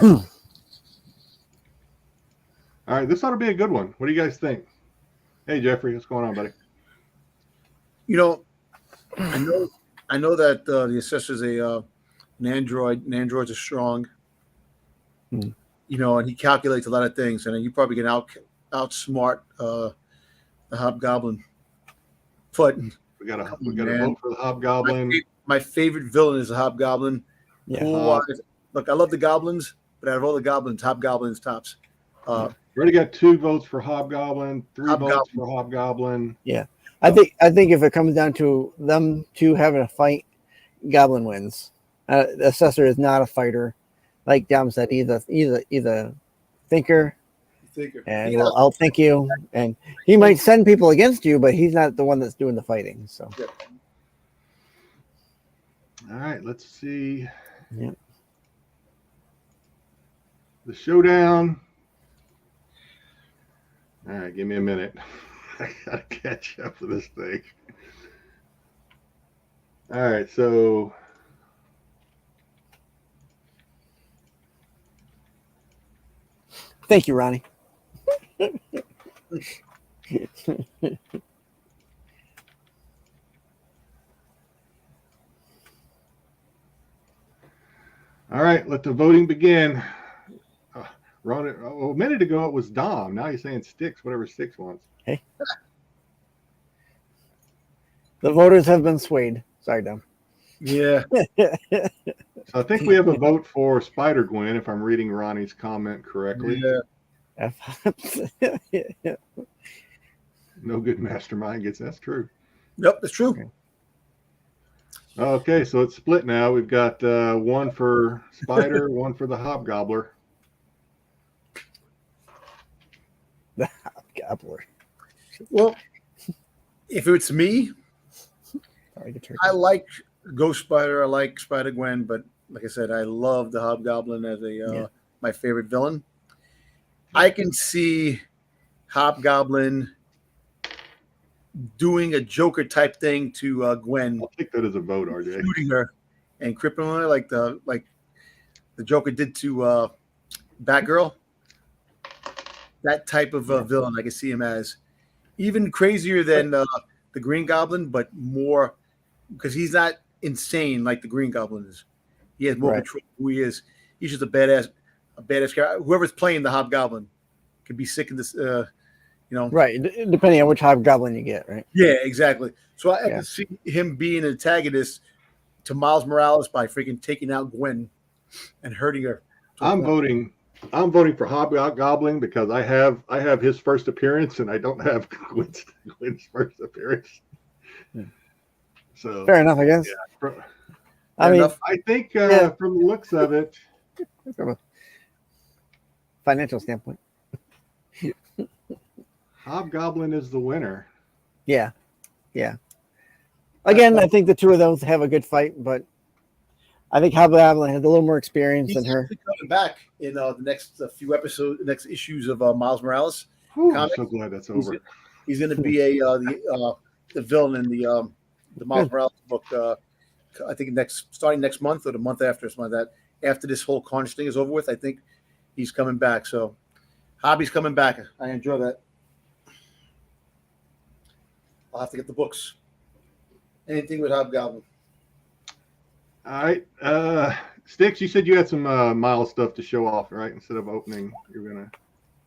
All right, this ought to be a good one. What do you guys think? Hey, Jeffrey, what's going on, buddy? You know, I know that the assessor's an android, and androids are strong. Hmm. You know, and he calculates a lot of things, and you probably can outsmart the hobgoblin. But We got a man. vote for the hobgoblin. my favorite villain is the hobgoblin. Yeah. Pool-wise, look, I love the goblins, but out of all the goblins, hobgoblin's tops. We already got 2 votes for hobgoblin, 3 votes Hobgoblin. for hobgoblin. Yeah. I think if it comes down to them two having a fight, Goblin wins. The assessor is not a fighter. Like Dom said, he's a thinker, and will outthink you. And he might send people against you, but he's not the one that's doing the fighting. So. Yeah. All right, let's see. Yep. The showdown. All right, give me a minute. I gotta catch up to this thing. All right, so Thank you, Ronnie. all right, let the voting begin. Ron, a minute ago it was Dom. Now you're saying Styx, whatever Styx wants. Hey. The voters have been swayed. Sorry, Dom. Yeah. So I think we have a vote for Spider-Gwen, if I'm reading Ronnie's comment correctly. Yeah. No good mastermind gets that's true. Yep, that's true. Okay, so it's split now. We've got 1 for Spider, 1 for the Hobgobbler. The Gobbler. Well, if it's me, I like Ghost Spider. I like Spider-Gwen, but like I said, I love the Hobgoblin as my favorite villain. I can see Hobgoblin doing a Joker type thing to Gwen, I'll take that as a vote, RJ. shooting her and crippling her like the Joker did to Batgirl. That type of villain, I can see him as even crazier than the Green Goblin, but more because he's not insane like the Green Goblin is. He has more control of who he is. He's just a badass character. Whoever's playing the Hobgoblin could be sick in this, Right, depending on which Hobgoblin you get, right? Yeah, exactly. So I can see him being an antagonist to Miles Morales by freaking taking out Gwen and hurting her. I'm voting for Hobgoblin because I have his first appearance and I don't have Gwen's first appearance. So Fair enough, I guess. Yeah. I think from the looks of it, from a financial standpoint, Hobgoblin is the winner. yeah. Again, I think the two of those have a good fight, but I think Hobgoblin has a little more experience than her. He's coming back in the next few episodes, next issues of Miles Morales. Whew, I'm so glad that's over. He's going to be the villain in the Miles Morales book. I think starting next month or the month after, something like that. After this whole Carnage thing is over with, I think he's coming back. So, Hobby's coming back. I enjoy that. I'll have to get the books. Anything with Hobgoblin. All right. Styx, you said you had some Miles stuff to show off, right? Instead of opening, you're going to.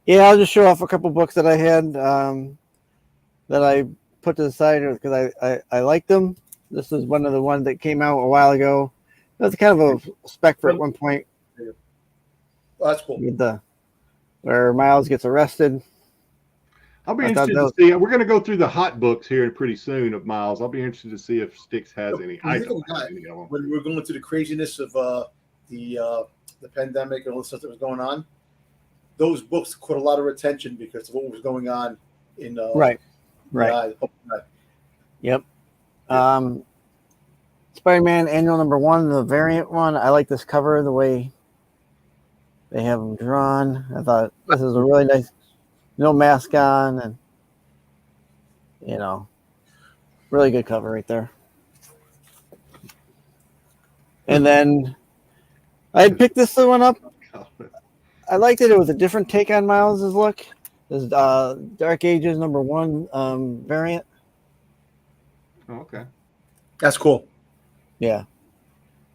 Yeah, I'll just show off a couple books that I had that I put to the side because I liked them. This is one of the ones that came out a while ago. It was kind of a spec for at one point. Oh, that's cool. Where Miles gets arrested. I'll be interested to see. We're going to go through the hot books here pretty soon of Miles. I'll be interested to see if Styx has any. I don't have any of them. When we were going through the craziness of the pandemic and all the stuff that was going on, those books caught a lot of attention because of what was going on in right. Yep. Spider-Man Annual Number 1, the variant one. I like this cover, the way they have them drawn. I thought this is a really nice, no mask on, and really good cover right there. And then I had picked this one up. I liked it. It was a different take on Miles's look. This is Dark Ages Number 1 variant. Oh, okay. That's cool. Yeah,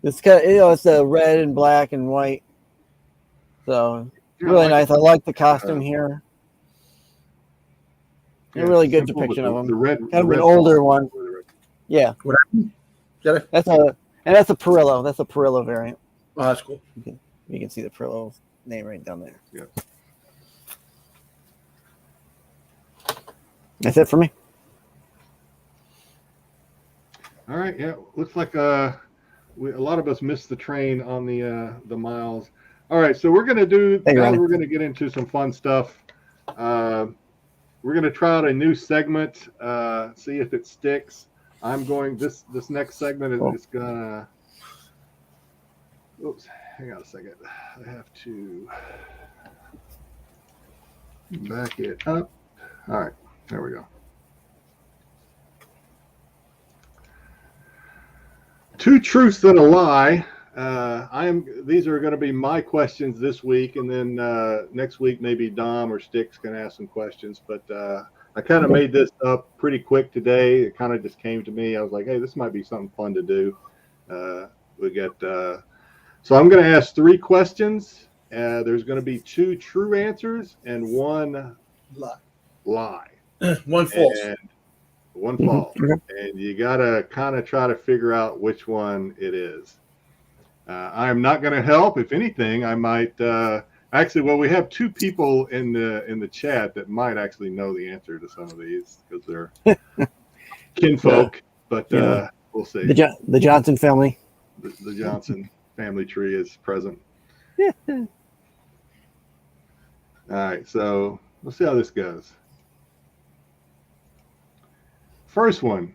it's kind of, it's the red and black and white. So Yeah, really like nice. I like the costume here. A really good simple with depiction of him. The red, Kind of an older one. Yeah, What happened? Jedi? that's a Perillo. That's a Perillo variant. Oh, that's cool. You can see the Perillo name right down there. Yeah. That's it for me. All right. Yeah. Looks like a lot of us missed the train on the Miles. All right. So we're gonna do. Hey, now Ronnie. we're gonna get into some fun stuff. We're gonna try out a new segment. See if it sticks. I'm going. This next segment is gonna. Oops. Hang on a second. I have to back it up. All right. There we go. Two truths and a lie. These are going to be my questions this week, and then next week maybe Dom or Styx can ask some questions. But I kind of made this up pretty quick today. It kind of just came to me. I was like, hey, this might be something fun to do. So I'm going to ask 3 questions. There's going to be 2 true answers and 1 lie. 1 false. And 1 false. And you got to kind of try to figure out which one it is. I am not going to help. If anything, I might actually. Well, we have 2 people in the chat that might actually know the answer to some of these because they're kinfolk. But we'll see. The Johnson family. The Johnson family tree is present. All right, so let's see how this goes. First one.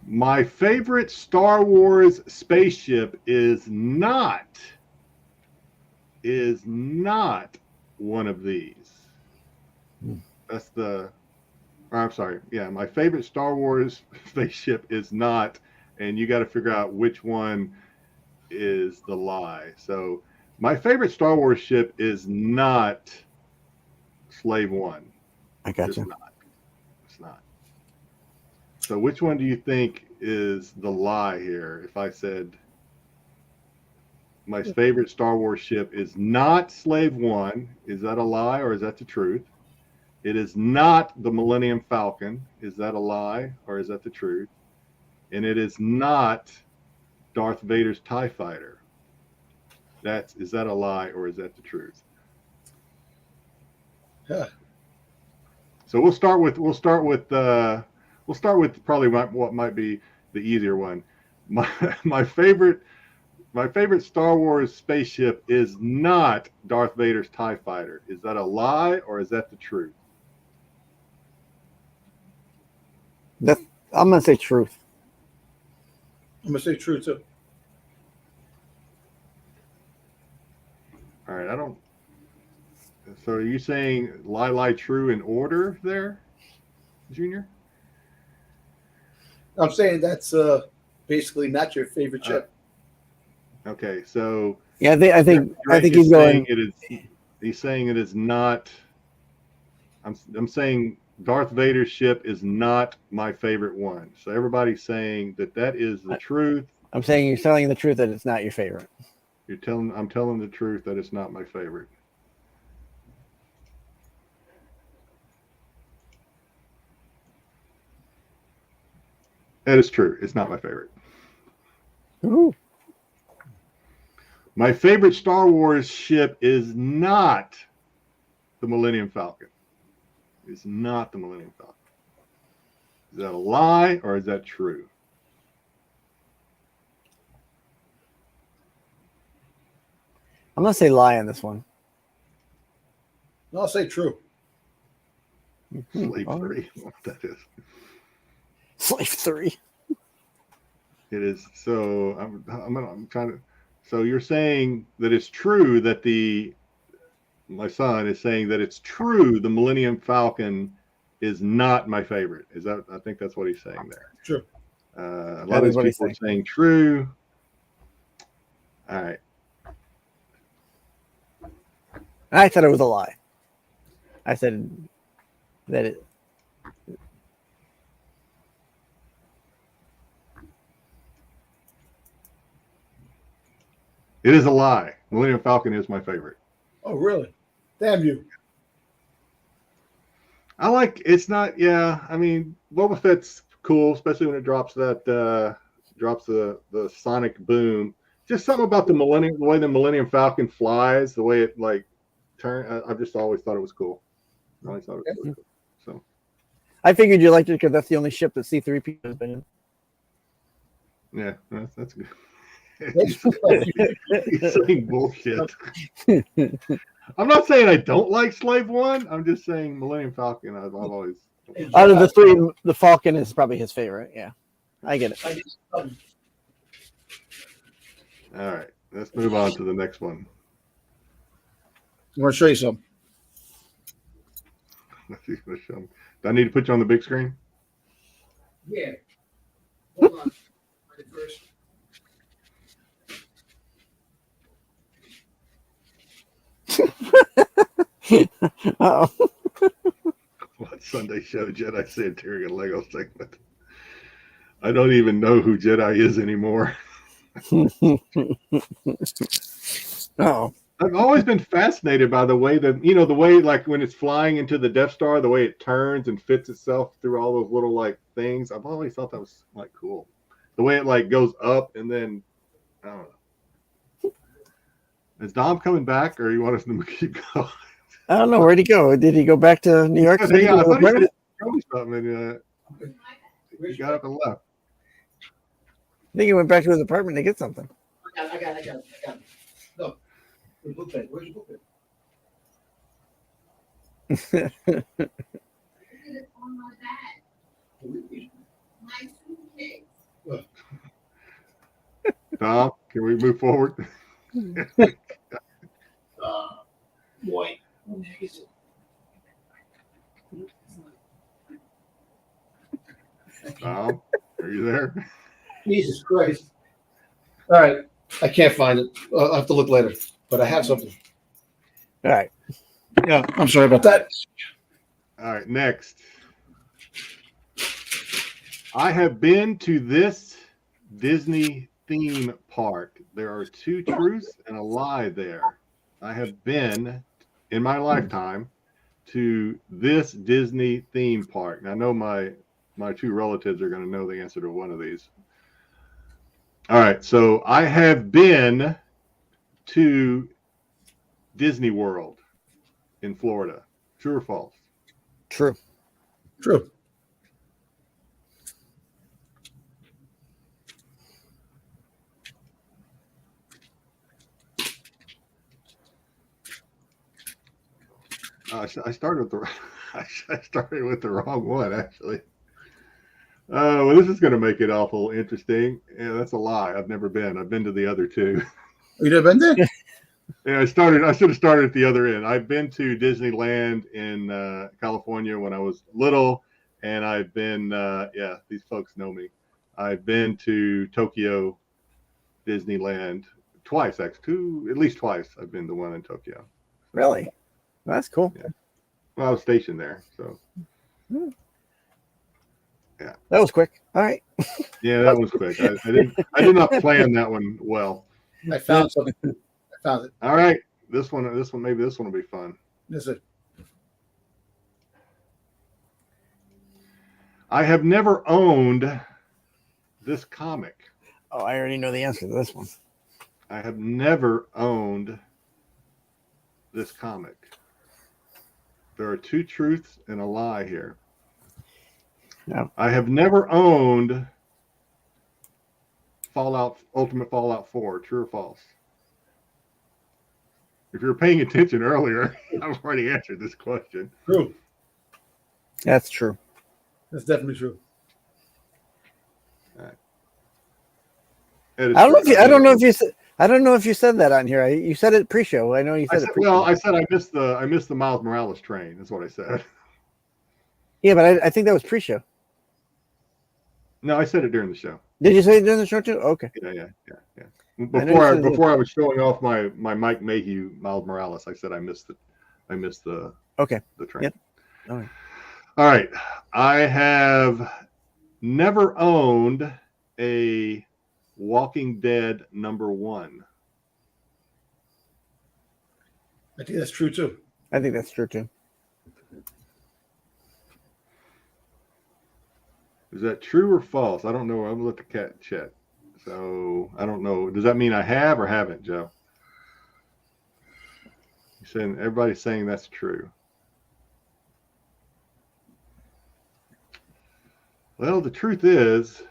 My favorite Star Wars spaceship is not one of these. That's I'm sorry. Yeah, my favorite Star Wars spaceship is not, and you got to figure out which one is the lie. So my favorite Star Wars ship is not Slave One. I got It's you. not. It's not. So which one do you think is the lie here? If I said my favorite Star Wars ship is not Slave One, is that a lie or is that the truth? It is not the Millennium Falcon. Is that a lie or is that the truth? And it is not Darth Vader's TIE Fighter. Is that a lie or is that the truth? Yeah. So we'll start with probably what might be the easier one. My favorite Star Wars spaceship is not Darth Vader's TIE Fighter. Is that a lie or is that the truth? I'm gonna say truth. I'm going to say true, too. All right, so are you saying lie, true in order there, Junior? I'm saying that's basically not your favorite chip. Okay, so Yeah, I think he's going. He's saying it is not. I'm saying Darth Vader's ship is not my favorite one. So everybody's saying that is the truth. I'm saying you're telling the truth that it's not your favorite. I'm telling the truth that it's not my favorite. That is true. It's not my favorite. Ooh. My favorite Star Wars ship is not the Millennium Falcon. It's not the Millennium Falcon. Is that a lie or is that true? I'm gonna say lie on this one. I'll say true. Slave 3. What that is. Slave 3. It is. So I'm trying to. So you're saying that it's true that my son is saying that it's true the Millennium Falcon is not my favorite. Is that? I think that's what he's saying there. Sure. A lot of these people are saying true. All right. I said it was a lie. I said that it. It is a lie. Millennium Falcon is my favorite. Oh, really? Damn you. I like. It's not. Yeah. I mean, Boba Fett's cool, especially when it drops the sonic boom. Just something about the way the Millennium Falcon flies, the way it like turn. I've just always thought it was cool. I always thought it was really cool. So I figured you liked it because that's the only ship that C-3PO has been in. yeah, that's good. He's saying bullshit. I'm not saying I don't like Slave One. I'm just saying Millennium Falcon. I've always. Out of the three, the Falcon is probably his favorite. Yeah, I get it. All right, let's move on to the next one. I want to show you something. Do I need to put you on the big screen? Yeah. Hold on. First. Oh, What Sunday show Jedi Santeria Lego segment? I don't even know who Jedi is anymore. oh, I've always been fascinated by the way that the way like when it's flying into the Death Star, the way it turns and fits itself through all those little like things. I've always thought that was like cool. The way it like goes up and then I don't know. Is Dom coming back, or you want us to keep going? I don't know. Where'd he go? Did he go back to New York? City? Yeah, I thought he said show me something. And, he got up and left. I think he went back to his apartment to get something. I got it. Look, where's your book bag? Where's your book bag? It's on my bag. My suitcase. Dom, can we move forward? Boy. Dom, are you there? Jesus Christ. All right. I can't find it. I'll have to look later, but I have something. All right. Yeah, I'm sorry about that. All right, next. I have been to this Disney theme park. There are two truths and a lie there. I have been in my lifetime to this Disney theme park. Now, I know my two relatives are going to know the answer to one of these. All right, so I have been to Disney World in Florida. True or false? True. True. I started with the wrong one, actually. Well, this is going to make it awful interesting. Yeah, that's a lie. I've never been. I've been to the other two. You never been there? Yeah, I should have started at the other end. I've been to Disneyland in California when I was little, and I've been, these folks know me. I've been to Tokyo Disneyland twice, actually. At least twice. I've been to one in Tokyo. Really? That's cool. Yeah. Well, I was stationed there, so. Yeah. That was quick. All right. Yeah, that was quick. I did not plan that one well. I found something. I found it. All right. This one, maybe this one will be fun. This is I have never owned this comic. Oh, I already know the answer to this one. I have never owned this comic. There are two truths and a lie here. No. I have never owned Ultimate Fallout 4. True or false? If you were paying attention earlier, I've already answered this question. true. That's true. That's definitely true. All right. I don't know if you. I don't know if you said. I don't know if you said that on here. You said it pre-show. I know you said it. Pre-show. Well, I said I missed the Miles Morales train. That's what I said. Yeah, but I think that was pre-show. No, I said it during the show. Did you say it during the show too? Okay. Yeah. Before I was showing off my Mike Mayhew Miles Morales, I said I missed the Okay. the train. Yep. All right. All right. I have never owned a Walking Dead #1. I think that's true too. I think that's true too. Is that true or false? I don't know. I'm gonna let the cat chat. So I don't know. Does that mean I have or haven't, Joe? You're saying everybody's saying that's true. Well, the truth is,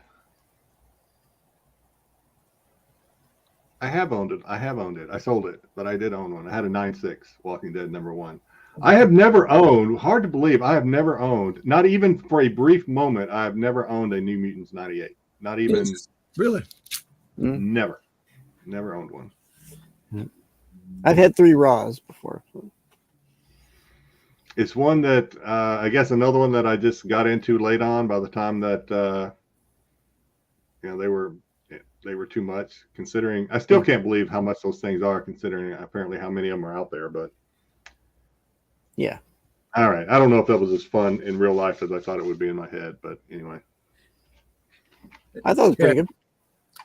I have owned it. I sold it, but I did own one. I had a 9.6 Walking Dead #1. I have never owned, hard to believe, I have never owned, not even for a brief moment, I have never owned a New Mutants 98. Not even. Really? Never owned one. I've had 3 Raws before. It's one that I guess another one that I just got into late on by the time that they were too much, considering I still can't believe how much those things are, considering apparently how many of them are out there. But yeah. All right. I don't know if that was as fun in real life as I thought it would be in my head, but anyway. I thought it was pretty good.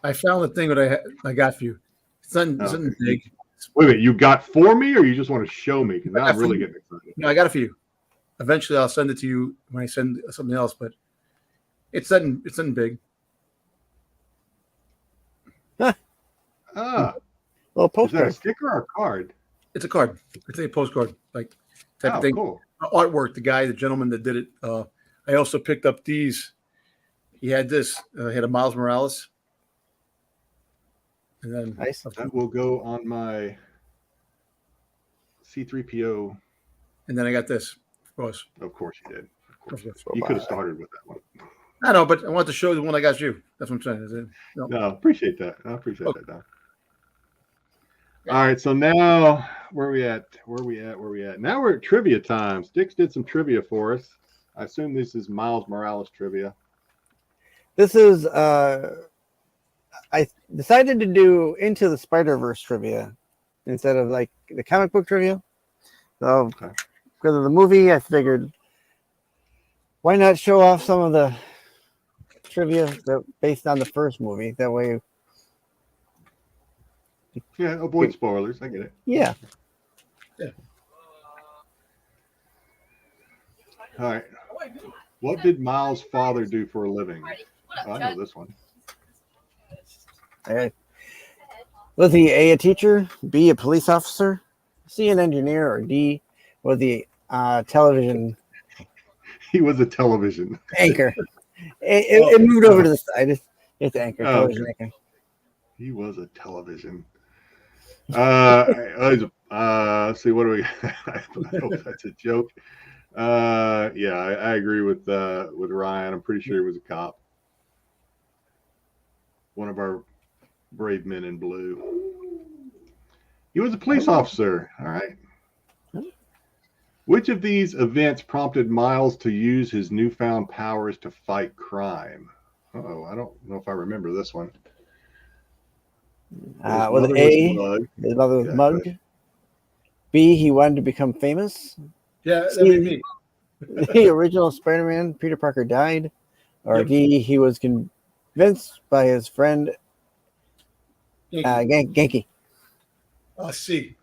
I found the thing that I got for you. It's nothing big. Wait, you got for me, or you just want to show me? Because now I'm really getting excited. No, I got it for you. Eventually, I'll send it to you when I send something else. But it's nothing big. Ah, Well, is that a postcard. sticker or a card? It's a card. It's a postcard, like type of thing. Cool. Artwork. The gentleman that did it. I also picked up these. He had this. He had a Miles Morales. And then Nice. That will go on my C3PO. And then I got this, of course. Of course you did. Of course. Of course. You could have started with that one. I know, but I want to show the one I got you. That's what I'm saying. Is it? No, appreciate that. I appreciate that, Don. All right, so now where are we at? Now we're at trivia time. Styx did some trivia for us. I assume this is Miles Morales trivia. This is I decided to do Into the Spider-Verse trivia instead of like the comic book trivia. So because of the movie, I figured why not show off some of the trivia based on the first movie. That way, Yeah, avoid spoilers. I get it. yeah. All right. What did Miles' father do for a living? Oh, I know this one. All right. Was he A, a teacher, B, a police officer, C, an engineer, or D, was he television He was a television anchor? It moved over to the side. It's anchor, television anchor. He was a television. See, what do we? I hope that's a joke. Yeah, I agree with Ryan. I'm pretty sure he was a cop. One of our brave men in blue. He was a police officer. All right. Which of these events prompted Miles to use his newfound powers to fight crime? Oh, I don't know if I remember this one. With A, his mother was mugged. B, he wanted to become famous. Yeah, that'd be me. The original Spider-Man, Peter Parker, died. Or D, he was convinced by his friend Genki. C.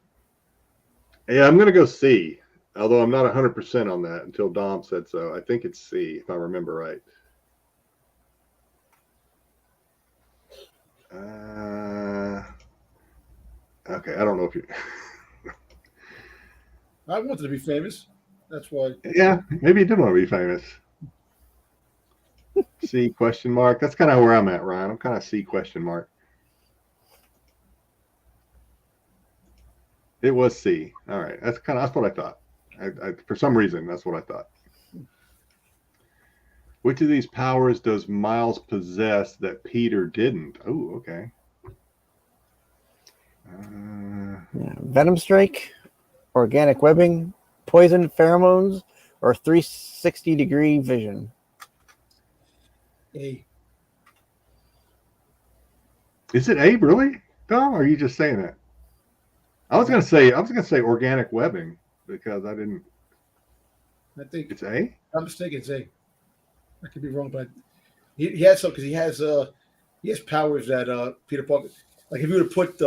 Yeah, I'm going to go C, although I'm not 100% on that until Dom said so. I think it's C, if I remember right. Okay, I don't know if you... I wanted to be famous. That's why. Yeah, maybe you did want to be famous. C question mark. That's kind of where I'm at, Ryan. I'm kind of C question mark. It was C. All right, that's what I thought. I for some reason, that's what I thought. Which of these powers does Miles possess that Peter didn't? Oh, okay. Yeah. Venom strike, organic webbing, poison pheromones, or 360-degree vision. A. Is it A really, Tom? Or are you just saying that? I was gonna say organic webbing because I didn't. I think It's A. I'm mistaken. It's A. I could be wrong, but he has some because he has powers that Peter Parker. Like if you would have put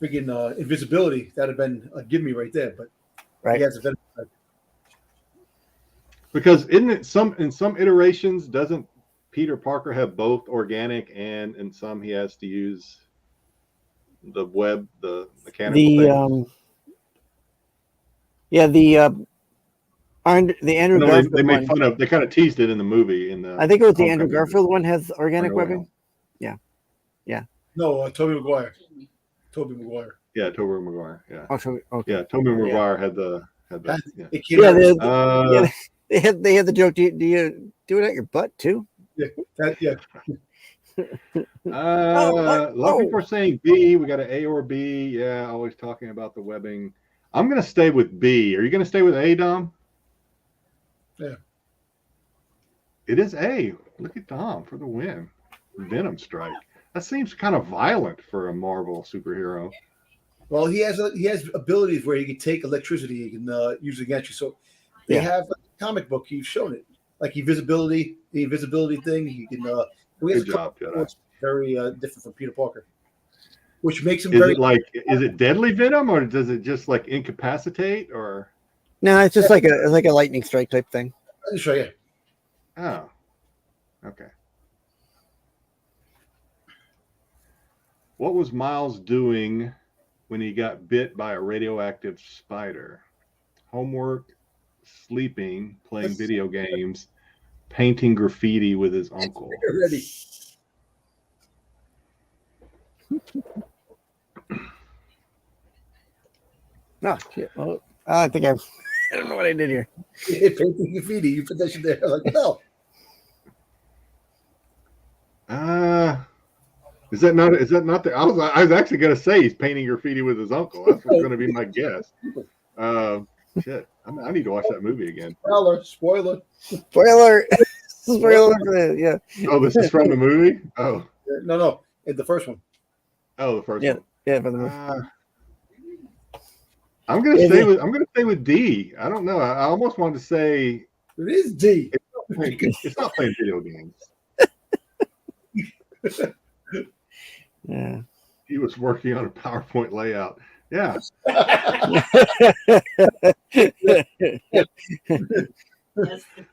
freaking invisibility, that'd have been a give me right there. But Right. he has a venom strike. Because isn't it in some iterations doesn't Peter Parker have both organic and in some he has to use the web, the mechanical thing? The Andrew No, Garfield they made one. fun of. They kind of teased it in the movie. I think it was the Andrew Homecoming. Garfield one has organic Or no webbing. No, Tobey Maguire. Tobey Maguire. Yeah, Tobey Maguire. Yeah, Oh, so, okay. yeah. Tobey Maguire had the. Yeah. It came Yeah, out- they had the joke. Do you do it at your butt too? yeah. A lot of people are saying B. We got an A or B. Yeah, always talking about the webbing. I'm gonna stay with B. Are you gonna stay with A, Dom? Yeah. It is A. Look at Dom for the win. Venom strike. That seems kind of violent for a Marvel superhero. Well, he has abilities where he can take electricity. He can use it against you. So they have a comic book. He's shown it, like the invisibility thing. He can. He has Good job, Jedi. very different from Peter Parker, which makes him Is very. is it deadly venom or does it just like incapacitate or? No, it's just like a lightning strike type thing. I'll show you. Oh, okay. What was Miles doing when he got bit by a radioactive spider? Homework, sleeping, playing video games, painting graffiti with his uncle. Ready. No, shit. Well, I think I don't know what I did here. Painting graffiti. You put that shit there. Like no. Is that not the? I was actually gonna say he's painting graffiti with his uncle. That's what's gonna be my guess. Shit, I need to watch that movie again. Spoiler. Spoiler. Yeah. Oh, this is from the movie. Oh, No. The first one. the first Yeah. one. Yeah, for the movie. I'm gonna stay with D. I don't know. I almost wanted to say It is D. it's not playing video games. Yeah. He was working on a PowerPoint layout. Yeah.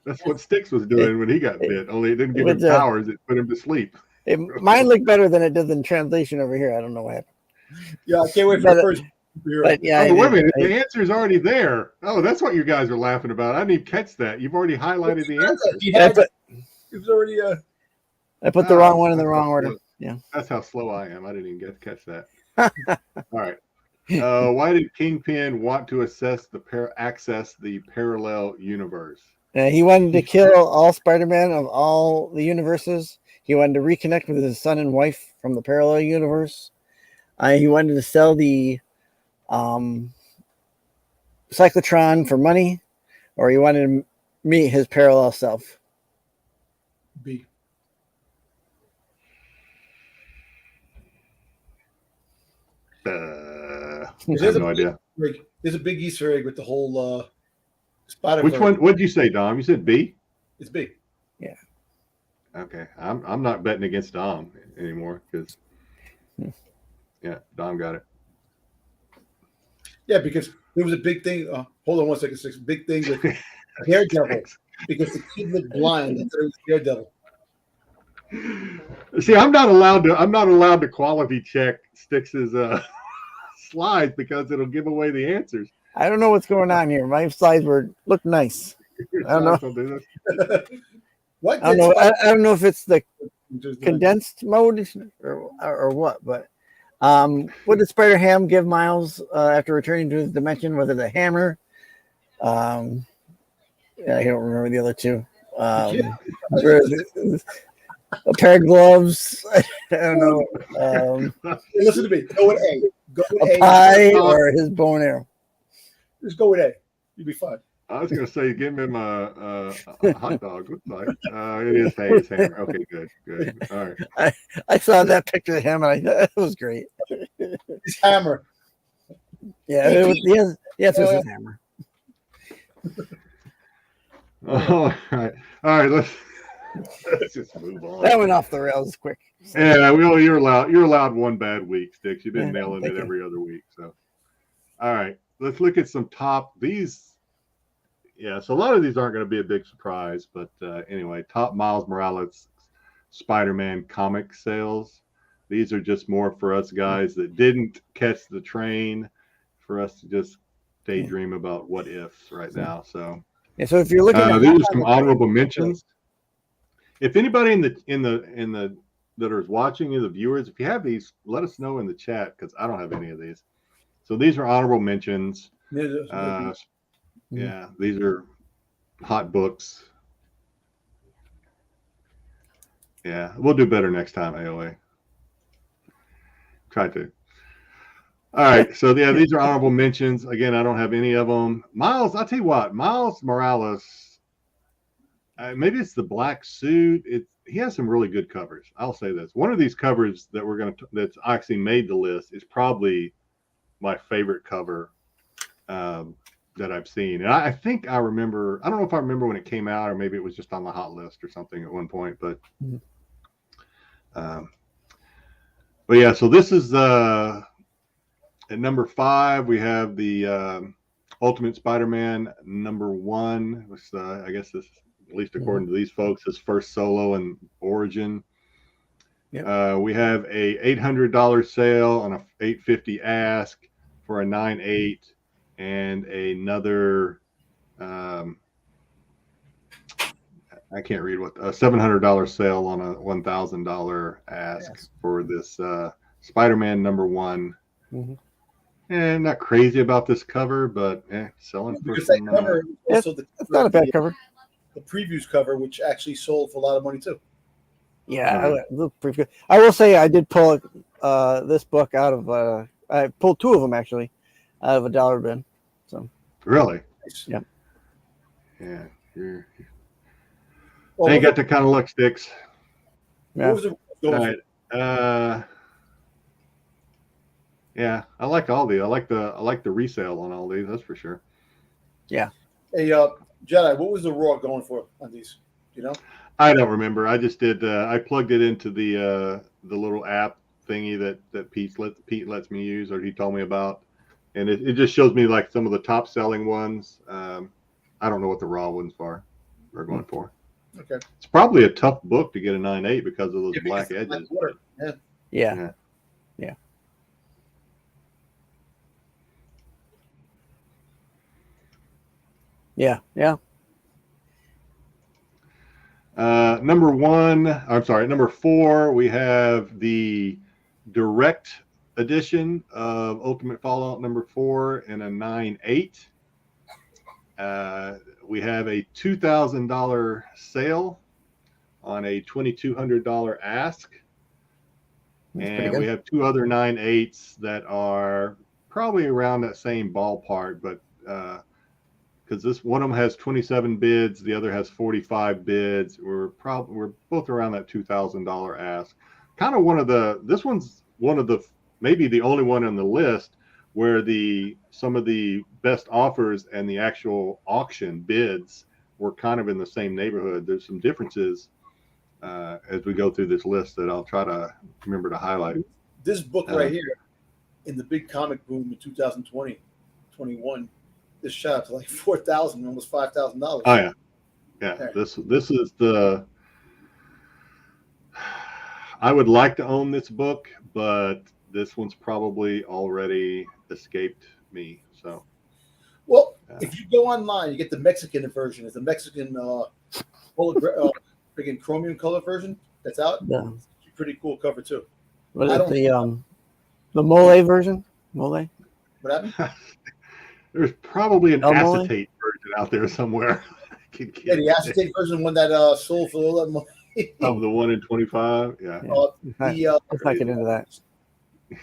That's what Styx was doing when he got bit. Only it didn't give him powers; it put him to sleep. Mine looked better than it did in translation over here. I don't know what happened. Yeah, I can't wait for the first. But yeah, wait a minute. The answer is already there. Oh, that's what you guys are laughing about. I didn't even catch that. You've already highlighted the answer. It was already. I put the wrong one in the wrong order. Yeah, that's how slow I am. I didn't even get to catch that. All right. Why did Kingpin want to access the parallel universe? he wanted to kill all Spider-Man of all the universes. He wanted to reconnect with his son and wife from the parallel universe. He wanted to sell the cyclotron for money, or he wanted to meet his parallel self. B. I have no idea. There's a big Easter egg with the whole Spider. Which one? What did you say, Dom? You said B? It's B. Yeah. Okay. I'm not betting against Dom anymore because yeah, Dom got it. Yeah, because there was a big thing. Hold on 1 second, Six. Big thing with Daredevil because the kid looked blind and thought it was Daredevil. See, I'm not allowed to quality check Styx's slides because it'll give away the answers. I don't know what's going on here. My slides look nice. I don't know. What? I don't know if it's the condensed mode or what, but what did Spider-Ham give Miles after returning to his dimension? Was it a hammer? Yeah, I don't remember the other two. a pair of gloves. I don't know. Hey, listen to me. Go with A. Go with A A. pie or his bow and arrow. Just go with A. You'll be fine. I was going to say, give him a hot dog. Looks like it is his hammer. Okay, good. All right. I saw that picture of him, and it was great. His hammer. Yeah, it was, yes, it was his hammer. All right. Let's just move on. That went off the rails quick. Yeah, well, you're allowed one bad week, Styx. You've been Yeah, nailing thank it you. every other week. So, all right, let's look at some top these. Yeah, so a lot of these aren't going to be a big surprise, but anyway, top Miles Morales Spider-Man comic sales. These are just more for us guys that didn't catch the train, for us to just daydream about what ifs right now. So, Yeah, so if you're looking at these are some honorable mentions. If anybody in the that are watching, the viewers, if you have these, let us know in the chat, because I don't have any of these. So these are honorable mentions. Yeah, these are hot books. Yeah, we'll do better next time, AOA. Try to. All right, so yeah, these are honorable mentions. Again, I don't have any of them. Miles, I'll tell you what, Miles Morales, maybe it's the black suit. He has some really good covers. I'll say this. One of these covers that that's actually made the list is probably my favorite cover that I've seen. And I think I remember, I don't know if I remember when it came out, or maybe it was just on the hot list or something at one point, but yeah, so this is at number 5, we have the Ultimate Spider-Man #1, which I guess this, at least according to these folks, his first solo and origin. Yep. We have a $800 sale on a $850 ask for a 9.8, and another I can't read what, a $700 sale on a $1,000 ask for this Spider-Man #1. Mm-hmm. And not crazy about this cover, but selling for some. Cover, also It's not a bad cover. The previews cover, which actually sold for a lot of money too. Yeah, it looked pretty good. I will say I did pull this book out of. I pulled 2 of them actually out of a dollar bin. So Really? Yeah. Yeah. Well, Ain't got the kind of luck, Styx. Yeah. What was it? All right. Yeah, I like all these. I like the resale on all these. That's for sure. Yeah. Hey, Jedi, what was the Raw going for on these? You know? I don't remember. I just did. I plugged it into the little app thingy that Pete lets me use, or he told me about, and it just shows me like some of the top selling ones. I don't know what the raw ones are going for. Okay. It's probably a tough book to get a 9.8 because of those black because edges. Yeah. Yeah. Number 4, we have the direct edition of Ultimate Fallout #4 in a 9.8. We have a $2,000 sale on a $2,200 ask. And we have 2 other 9.8s that are probably around that same ballpark, but because this one of them has 27 bids, the other has 45 bids. We're both around that $2,000 ask. Kind of this one's one of the, maybe the only one on the list where some of the best offers and the actual auction bids were kind of in the same neighborhood. There's some differences as we go through this list that I'll try to remember to highlight. This book right here, in the big comic boom in 2020, 21, this shot up to like $4,000, almost $5,000. Oh yeah. Okay. This is the. I would like to own this book, but this one's probably already escaped me. So. Well, if you go online, you get the Mexican version. It's a Mexican freaking chromium color version that's out. Yeah. It's a pretty cool cover too. What is the Mole version? Mole? What happened? There's probably an Mole? acetate version out there somewhere. Yeah, the acetate version, one that sold for a lot more. Of the 1 in 25. Yeah. Let's not get into that.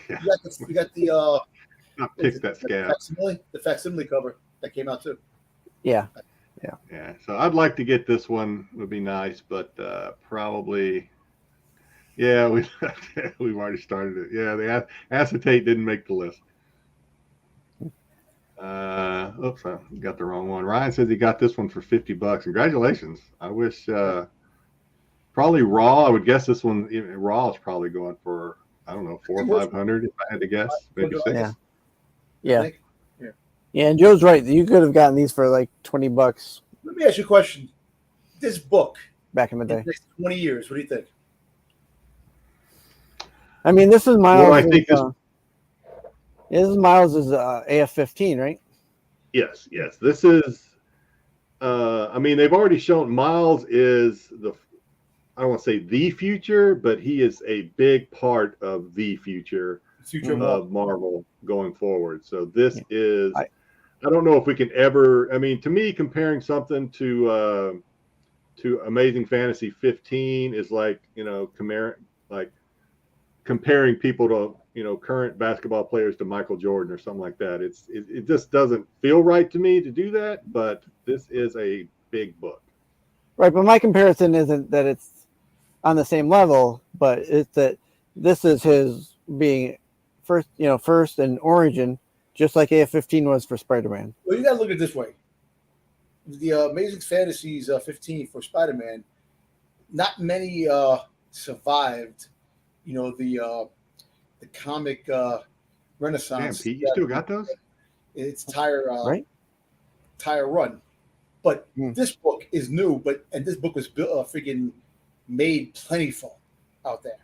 Yeah. You got the Not pick that scab. the facsimile cover that came out too. Yeah. Yeah. So I'd like to get this one. Would be nice, but probably. Yeah, we've already started it. Yeah, the acetate didn't make the list. Oops, I got the wrong one. Ryan says he got this one for $50. Congratulations. I wish probably raw. I would guess this one raw is probably going for, I don't know, 400 or 500 if I had to guess. Maybe 6. Yeah. And Joe's right. You could have gotten these for like $20 Let me ask you a question. This book back in the in day. the next 20 years, what do you think? I mean, this is Miles. Well, I think this is Miles' AF-15, right? Yes. This is. I mean, they've already shown Miles is I don't want to say the future, but he is a big part of the future of Marvel going forward. So this is. I don't know if we can ever. I mean, to me, comparing something to Amazing Fantasy 15 is like comparing people to current basketball players to Michael Jordan or something like that. It just doesn't feel right to me to do that. But this is a big book, right? But my comparison isn't that it's on the same level, but it's that this is his being first in origin, just like AF-15 was for Spider-Man. Well, you got to look at it this way. The Amazing Fantasies 15 for Spider-Man, not many survived. The comic renaissance. Damn, Pete, you still got those? It's tire run, but this book is new. And this book was freaking made plentiful out there.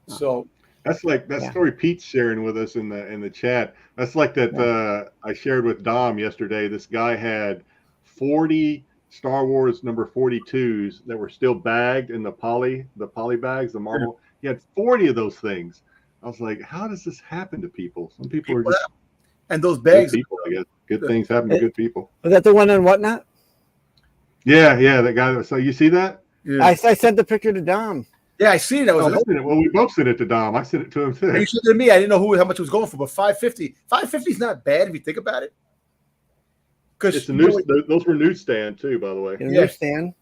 So that's like that story Pete's sharing with us in the chat. That's like that I shared with Dom yesterday. This guy had 40 Star Wars number 42s that were still bagged in the poly bags, the marble. He had 40 of those things. I was like, how does this happen to people? Some people are just and those bags. People, I guess. Good things happen to good people. Was that the one on Whatnot? Yeah, that guy. So you see that? Yeah. I sent the picture to Dom. Yeah, I see that. Well, we both sent it to Dom. I sent it to him too. You sent it to me. I didn't know how much it was going for, but $550. $550 is not bad if you think about it. Because those were newsstand too, by the way. Newsstand.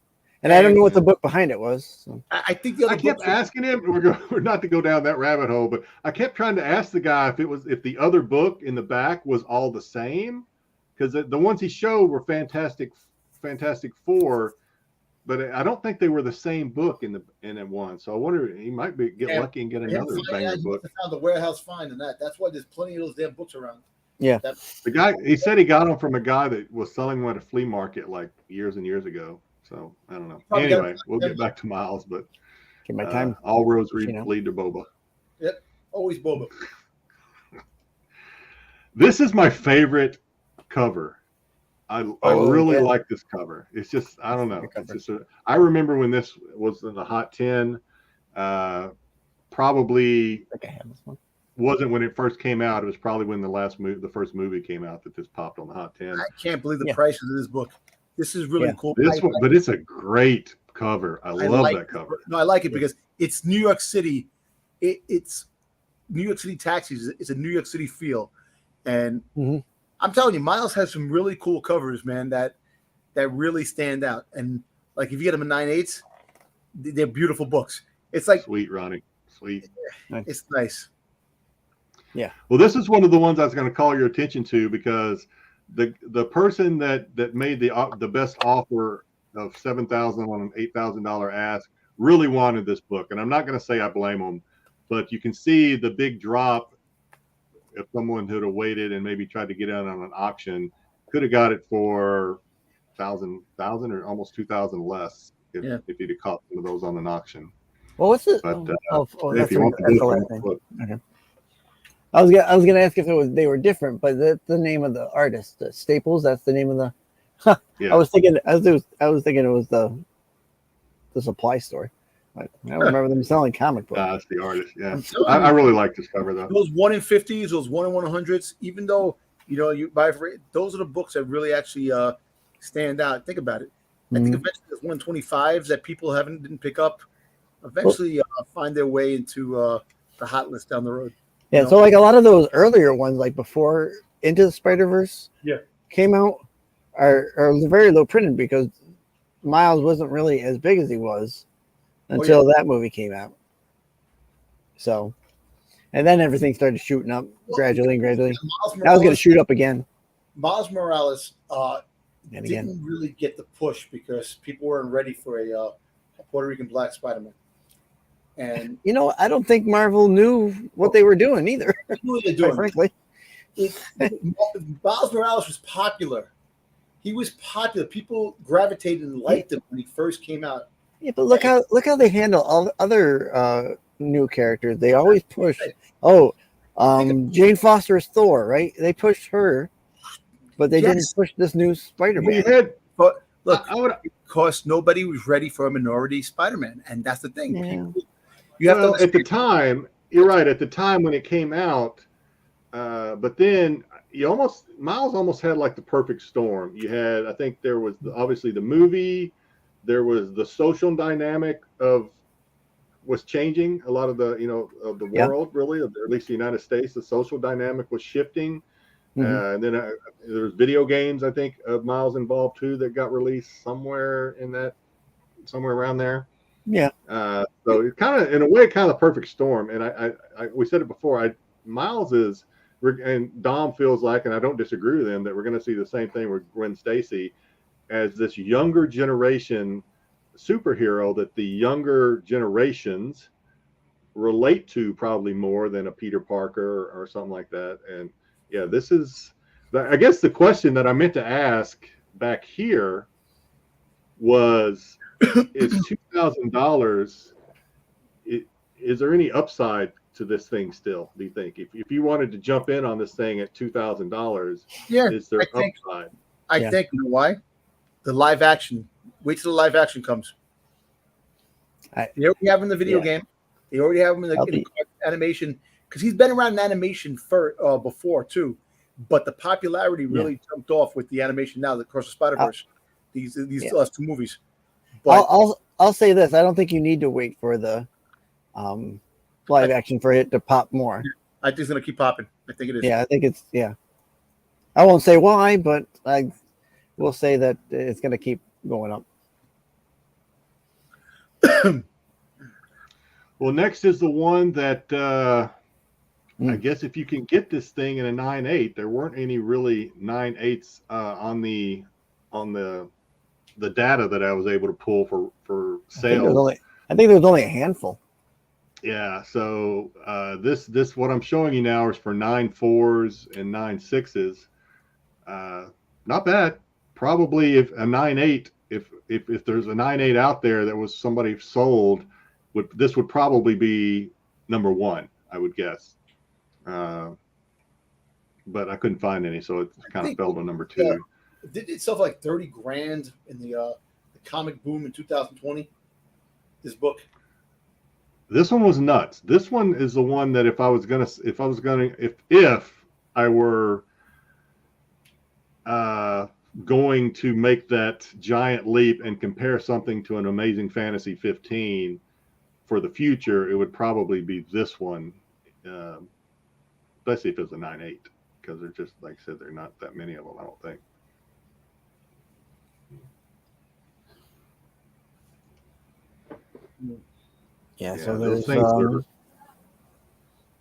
And I don't know what the book behind it was. So. I think the other I kept asking him. We're not to go down that rabbit hole, but I kept trying to ask the guy if the other book in the back was all the same, because the ones he showed were Fantastic Four, but I don't think they were the same book in one. So I wonder he might get lucky and get another banger book. Found the warehouse find and that's why there's plenty of those damn books around. Yeah, the guy he said he got them from a guy that was selling them at a flea market like years and years ago. So I don't know. Anyway, we'll get back to Miles, but my time. All roads lead to Boba. Yep, always Boba. This is my favorite cover. I really like this cover. It's just I don't know. It's just I remember when this was in the Hot 10. Probably I think I have this one. Wasn't when it first came out. It was probably when the first movie came out that this popped on the Hot 10. I can't believe the price of this book. This is really cool. But it's a great cover. I love that cover. No, I like it because it's New York City. It's New York City taxis. It's a New York City feel, and I'm telling you, Miles has some really cool covers, man. That really stand out. And like if you get them in 9/8, they're beautiful books. It's like sweet, Ronnie. Sweet. It's nice. Yeah. Well, this is one of the ones I was going to call your attention to because the person that made the best offer of $7,000 on an $8,000 ask really wanted this book, and I'm not going to say I blame them, but you can see the big drop. If someone who'd have waited and maybe tried to get out on an auction, could have got it for $1,000 or almost $2,000 less if he'd have caught some of those on an auction. Well, what's it? But if you want the book. Okay. I was gonna ask if they were different, but that's the name of the artist, Staples. That's the name of the. Yeah. I was thinking it was the supply store. I don't remember them selling comic books. That's the artist. Yeah, I really like this cover though. Those 1 in 50s, those 1 in 100s. Even though you buy those are the books that really actually stand out. Think about it. I think Mhm. eventually there's 125s that people didn't pick up. Eventually, find their way into the hot list down the road. Yeah, No. so like a lot of those earlier ones, like before Into the Spider-Verse Yeah. came out, are very low printed because Miles wasn't really as big as he was until that movie came out. So, and then everything started shooting up gradually and gradually. Now it's going to shoot up again Miles Morales and again. didn't really get the push because people weren't ready for a Puerto Rican black Spider-Man. And You know, I don't think Marvel knew what they were doing either, that's what they're quite doing. frankly. Miles Morales was popular. He was popular. People gravitated and liked him when he first came out. Yeah, but look how they handle all the other new characters. They always push. Oh, Jane Foster is Thor, right? They pushed her, but they didn't push this new Spider-Man. We had, But look, I would, because nobody was ready for a minority Spider-Man, and that's the thing. Yeah. People, you have well, to at the time, you're right. At the time when it came out, but then Miles almost had like the perfect storm. You had, I think there was obviously the movie, there was the social dynamic was changing a lot of the of the world really, or at least the United States. The social dynamic was shifting, and then there was video games. I think of Miles involved too that got released somewhere around there. Yeah. So it's kind of, in a way, kind of the perfect storm. And we said it before. Miles is, and Dom feels like, and I don't disagree with him, that we're going to see the same thing with Gwen Stacy as this younger generation superhero that the younger generations relate to probably more than a Peter Parker or something like that. And yeah, this is, I guess the question that I meant to ask back here was, is $2,000, is there any upside to this thing still, do you think? If you wanted to jump in on this thing at $2,000, is there upside? I think, you know why? The live action. Wait till the live action comes. They already have him in the video game. They already have him in the animation, because he's been around in animation before too. But the popularity really jumped off with the animation now, the Across the Spider-Verse. These last two movies. But I'll say this: I don't think you need to wait for the live action for it to pop more. I think it's going to keep popping. I think it is. Yeah, I think it's I won't say why, but I will say that it's going to keep going up. Well, next is the one that I guess if you can get this thing in a 9.8, there weren't any really 9.8s on the data that I was able to pull for sale. I think there was only a handful. Yeah, so this what I'm showing you now is for 9.4s and 9.6s. Not bad. Probably if a 9.8, if there's a 9.8 out there that was somebody sold, this would probably be number one, I would guess. But I couldn't find any, so it kind of fell to number two. It did itself like $30,000 in the comic boom in 2020. This book. This one was nuts. This one is the one that if I were going to make that giant leap and compare something to an Amazing Fantasy 15 for the future, it would probably be this one, especially if it's a 9.8, because they're just, like I said, there are not that many of them, I don't think. Yeah, so there's it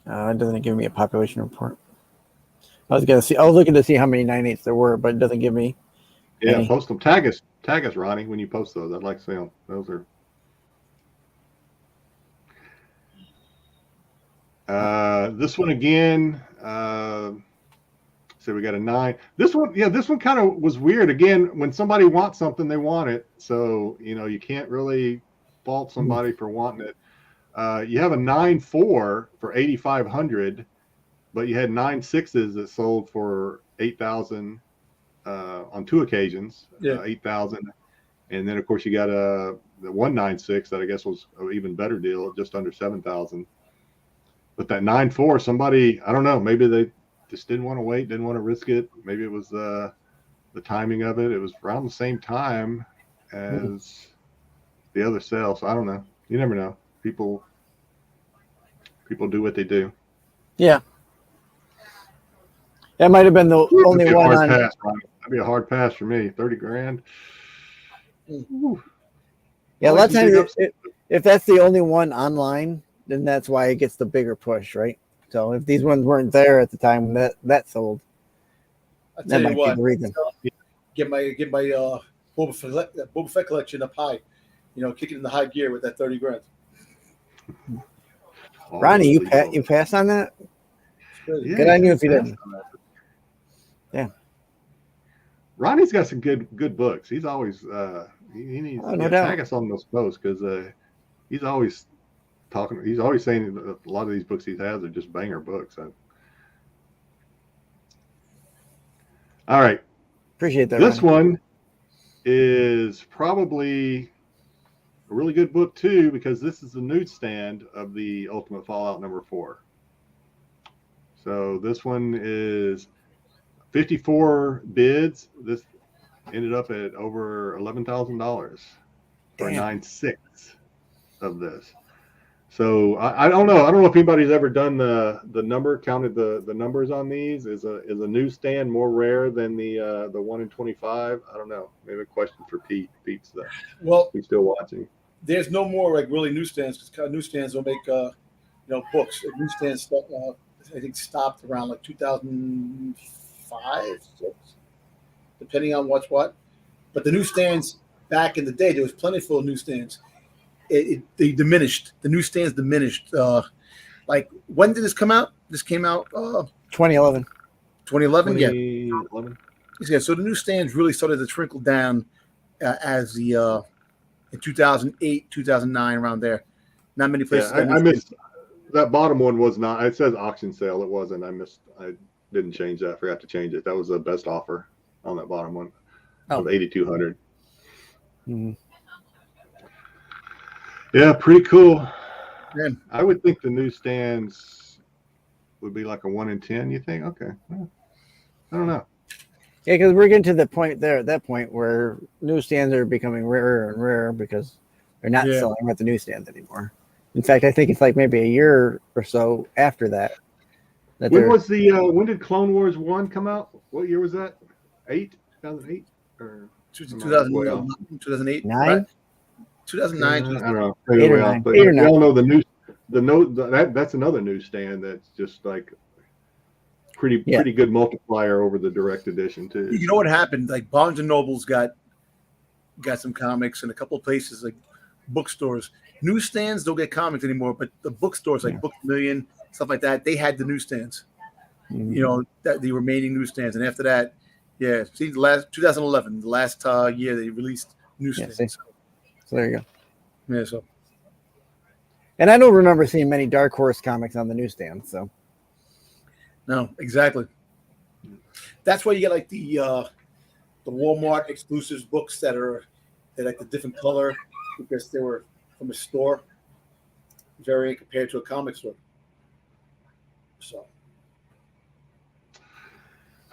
doesn't give me a population report. I was looking to see how many 9.8s there were, but it doesn't give me any. Post them. Tag us, Ronnie, when you post those. I'd like to see them. Those are this one again. So we got a 9. This one kind of was weird. Again, when somebody wants something, they want it. So you can't really fault somebody for wanting it. You have a 9.4 for 8,500, but you had 9.6s that sold for 8,000 on two occasions. 8,000, and then of course you got the 196 that I guess was an even better deal, just under 7,000. But that 9.4, somebody, I don't know, maybe they just didn't want to wait, didn't want to risk it. Maybe it was the timing of it. It was around the same time as the other sell. So I don't know. You never know. People do what they do. Yeah. That might have been the only That'd be a one hard on. pass, Ronnie. That'd be a hard pass for me. 30 grand. Ooh. Yeah, a Probably lot of some big times, upside. if that's the only one online, then that's why it gets the bigger push, right? So if these ones weren't there at the time that sold, I'll that tell you might be what. the reason. Get my Boba Fett collection up high. Kick it in the high gear with that 30 grand. All Ronnie, you those you pass on that? Yeah, Good on you he if you passed didn't. on that. Yeah. Ronnie's got some good books. He's always he needs Oh, no doubt. tag us on those posts because he's always talking. He's always saying that a lot of these books he has are just banger books. All right, Appreciate that. this Ronnie. one is probably a really good book too because this is the newsstand of the Ultimate Fallout #4. So this one is 54 bids. This ended up at over $11,000 for Damn. 9/6 of this. So I don't know. I don't know if anybody's ever done the number, counted the numbers on these. Is a newsstand more rare than the 1 in 25? I don't know. Maybe a question for Pete. Pete's he's still watching. There's no more like really newsstands because newsstands don't make books. Newsstands I think stopped around like 2005, 6, depending on what's what. But the newsstands back in the day, there was plentiful of newsstands. They diminished. The newsstands diminished. Like when did this come out? This came out 2011. 2011. Yeah. 2011. Yeah. So the newsstands really started to trickle down as the in 2008, 2009, around there. Not many places. Yeah, I missed that bottom one. Was not. It says auction sale. It wasn't. I didn't change that. I forgot to change it. That was the best offer on that bottom one of 8,200. Mm-hmm. Yeah, pretty cool. Yeah. I would think the newsstands would be like a 1 in 10. You think? Okay. Well, I don't know. Yeah, because we're getting to the point there at that point where newsstands are becoming rarer and rarer because they're not selling at the newsstands anymore. In fact, I think it's like maybe a year or so after that. When did Clone Wars 1 come out? What year was that? 2008 or 2008? 9? 2009. I don't know. 8 or 9. But 8 or 9. We all know that's another newsstand that's just like pretty good multiplier over the direct edition too. You know what happened? Like Barnes and Noble's got some comics, and a couple of places like bookstores. Newsstands don't get comics anymore, but the bookstores like Book Million, stuff like that, they had the newsstands. Mm-hmm. That the remaining newsstands, and after that, see, the last 2011, the last year they released newsstands. Yeah, so there you go. Yeah, so. And I don't remember seeing many Dark Horse comics on the newsstand. So. No, exactly. That's why you get like the Walmart exclusives books they're like the different color because they were from a store, variant compared to a comic store. So.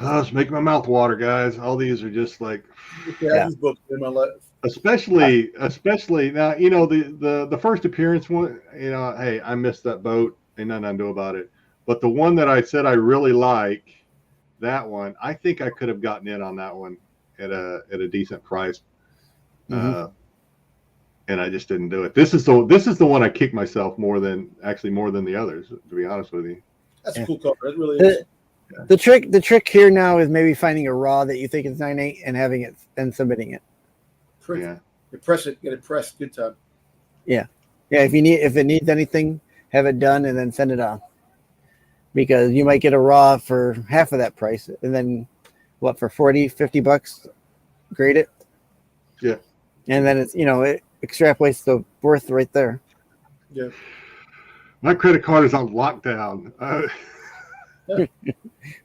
It's making my mouth water, guys. All these are just like these books in my life. Especially now, the first appearance one, hey, I missed that boat. Ain't nothing I can do about it. But the one that I said I really like, that one, I think I could have gotten in on that one at a decent price. And I just didn't do it. This is the one I kick myself more than the others, to be honest with you. That's a cool cover. It really is. The trick here now is maybe finding a raw that you think is 9.8 and having it and submitting it. Yeah. You press it, get it pressed, good time. Yeah. If it needs anything, have it done and then send it on. Because you might get a raw for half of that price, and then for $40-$50, grade it. Yeah. And then it's it extrapolates the worth right there. Yeah. My credit card is on lockdown.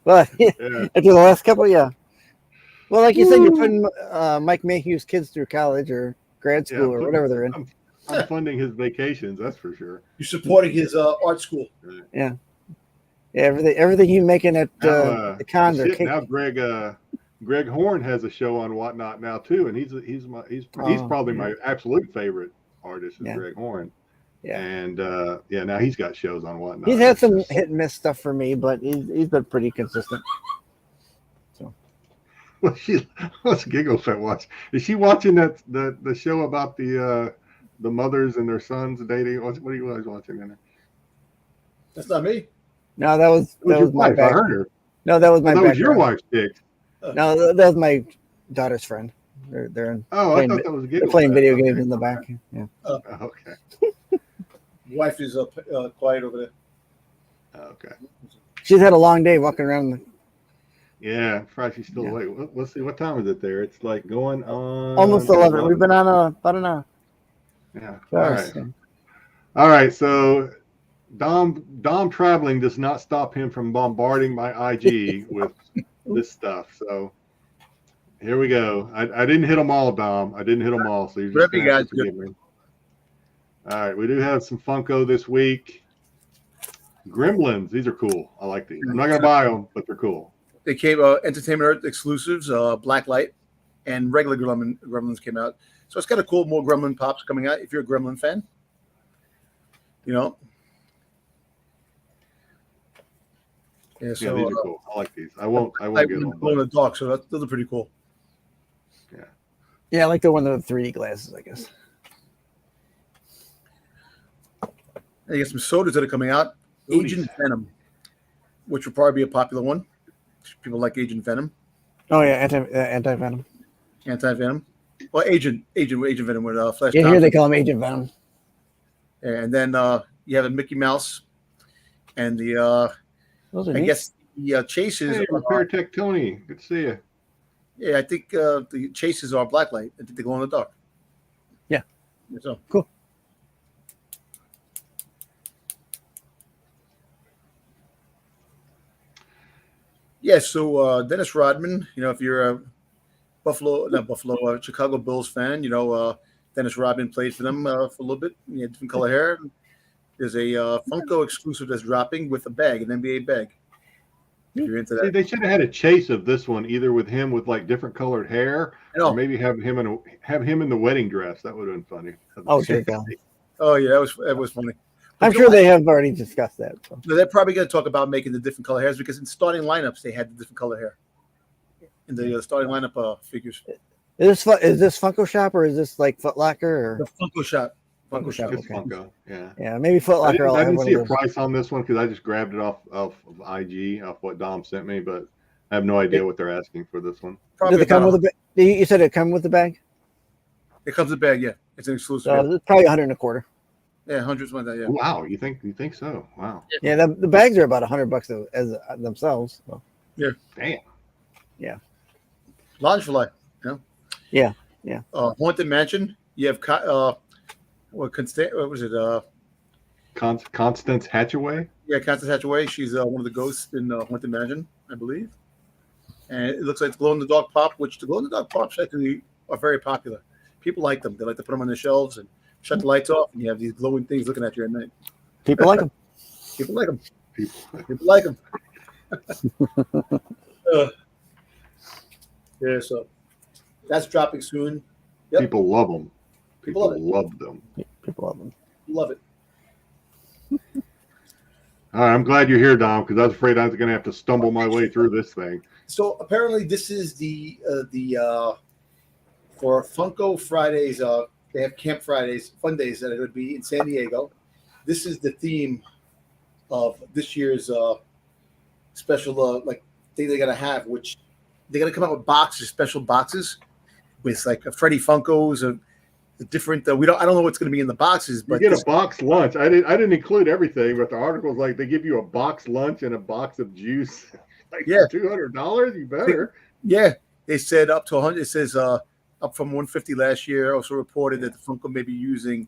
Well, after the last couple, yeah. Well, like you said, you're putting Mike Mayhew's kids through college or grad school or whatever they're in. I'm funding his vacations, that's for sure. You're supporting his art school. Yeah. Yeah, everything you making at the cons are now Greg Horn has a show on Whatnot now too, and he's probably my absolute favorite artist is Yeah. Greg Horn. Yeah. And now he's got shows on Whatnot. He's had some hit and miss stuff for me, but he's been pretty consistent. So What's Giggle Fat watch? Is she watching the show about the mothers and their sons dating? What are you guys watching in there? That's not me. no, that was Your my wife. I bag. heard her. No, that was my That was your background. wife's dick. No, that was my daughter's friend. They're in Oh, I playing, thought that was Giggle they're playing Fat. video Okay. games in the back. Yeah. Okay. Wife is quiet over there. Okay. She's had a long day walking around. Yeah, probably she's still Yeah. awake. Let's see, what time is it there? It's like going on Almost 11. We've been on about an hour. Yeah. All All right. All right. So Dom traveling does not stop him from bombarding my IG with this stuff. So here we go. I didn't hit them all, Dom. I didn't hit them all. So you're just Whatever you gonna have guys to forgive me. All right. We do have some Funko this week. Gremlins. These are cool. I like these. I'm not gonna buy them, but they're cool. They came Entertainment Earth exclusives, Blacklight, and regular Gremlins came out. So it's kind of cool. More Gremlin pops coming out. If you're a Gremlin fan, you know. Yeah, so Yeah, these are cool. I like these. I won't get them. glow in the dark. So those are pretty cool. Yeah, I like the one with the 3D glasses, I guess. And you get some sodas that are coming out. Agent Venom, which will probably be a popular one. People like Agent Venom, Oh yeah, anti-venom. Anti-Venom. Well, Agent Venom with Flash. Yeah, here Thompson. they call him Agent Venom. And then you have a Mickey Mouse, and the Those are I neat. guess the chases. Hey, Repair Tech Tony. Good to see you. Yeah, I think the chases are Blacklight. I think they glow in the dark. Yeah. So Cool. Yeah, so Dennis Rodman, you know, if you're a Chicago Bulls fan, you know, Dennis Rodman played for them for a little bit. He had different color hair. There's a Funko exclusive that's dropping with a bag, an NBA bag. If you're into See, that. they should have had a chase of this one, either with him with like different colored hair, I know. or maybe have him in the wedding dress. That would have been funny. Oh, sure, go. Oh yeah, that was funny. I'm sure they have already discussed that. So. They're probably going to talk about making the different color hairs because in starting lineups they had the different color hair in the starting lineup figures. Is this Funko Shop or is this like Foot Locker The or Funko Shop. Funko Shop? It's Okay. Funko. Yeah. Yeah, maybe Foot I Locker. didn't see a price on this one because I just grabbed it off IG, off what Dom sent me, but I have no idea what they're asking for this one. Did it come with a bag? You said it come with the bag? It comes with a bag, yeah. It's an exclusive. So it's probably 100 and a quarter. Yeah, hundreds like that, yeah. Wow, you think so? Wow. Yeah, the bags are about $100 as themselves. So. Damn. Lodge for life, you know? Yeah, yeah. Haunted Mansion. You have what was it? Constance Hatchaway. Yeah, Constance Hatchaway. She's one of the ghosts in Haunted Mansion, I believe. And it looks like it's glow in the dark pop, which the glow in the dark pops actually are very popular. People like them. They like to put them on their shelves and shut the lights off, and you have these glowing things looking at you at night. People like them. People like them. People like them. Yeah, so that's dropping soon. Yep. People love them. People love it. love them. People love them. Love it. All right, I'm glad you're here, Dom, because I was afraid I was going to have to stumble my way through this thing. So apparently, this is the for Funko Fridays. They have Camp Fridays, fun days that are going to be in San Diego. This is the theme of this year's special like thing they're going to have, which they're going to come out with boxes, special boxes with like a Freddy Funkos of the different. I don't know what's going to be in the boxes, You but get a box lunch. I didn't include everything, but the article's like they give you a box lunch and a box of juice. Like Yeah. $200, you better. yeah, they said up to 100. It says up from 150 last year. Also reported that the Funko may be using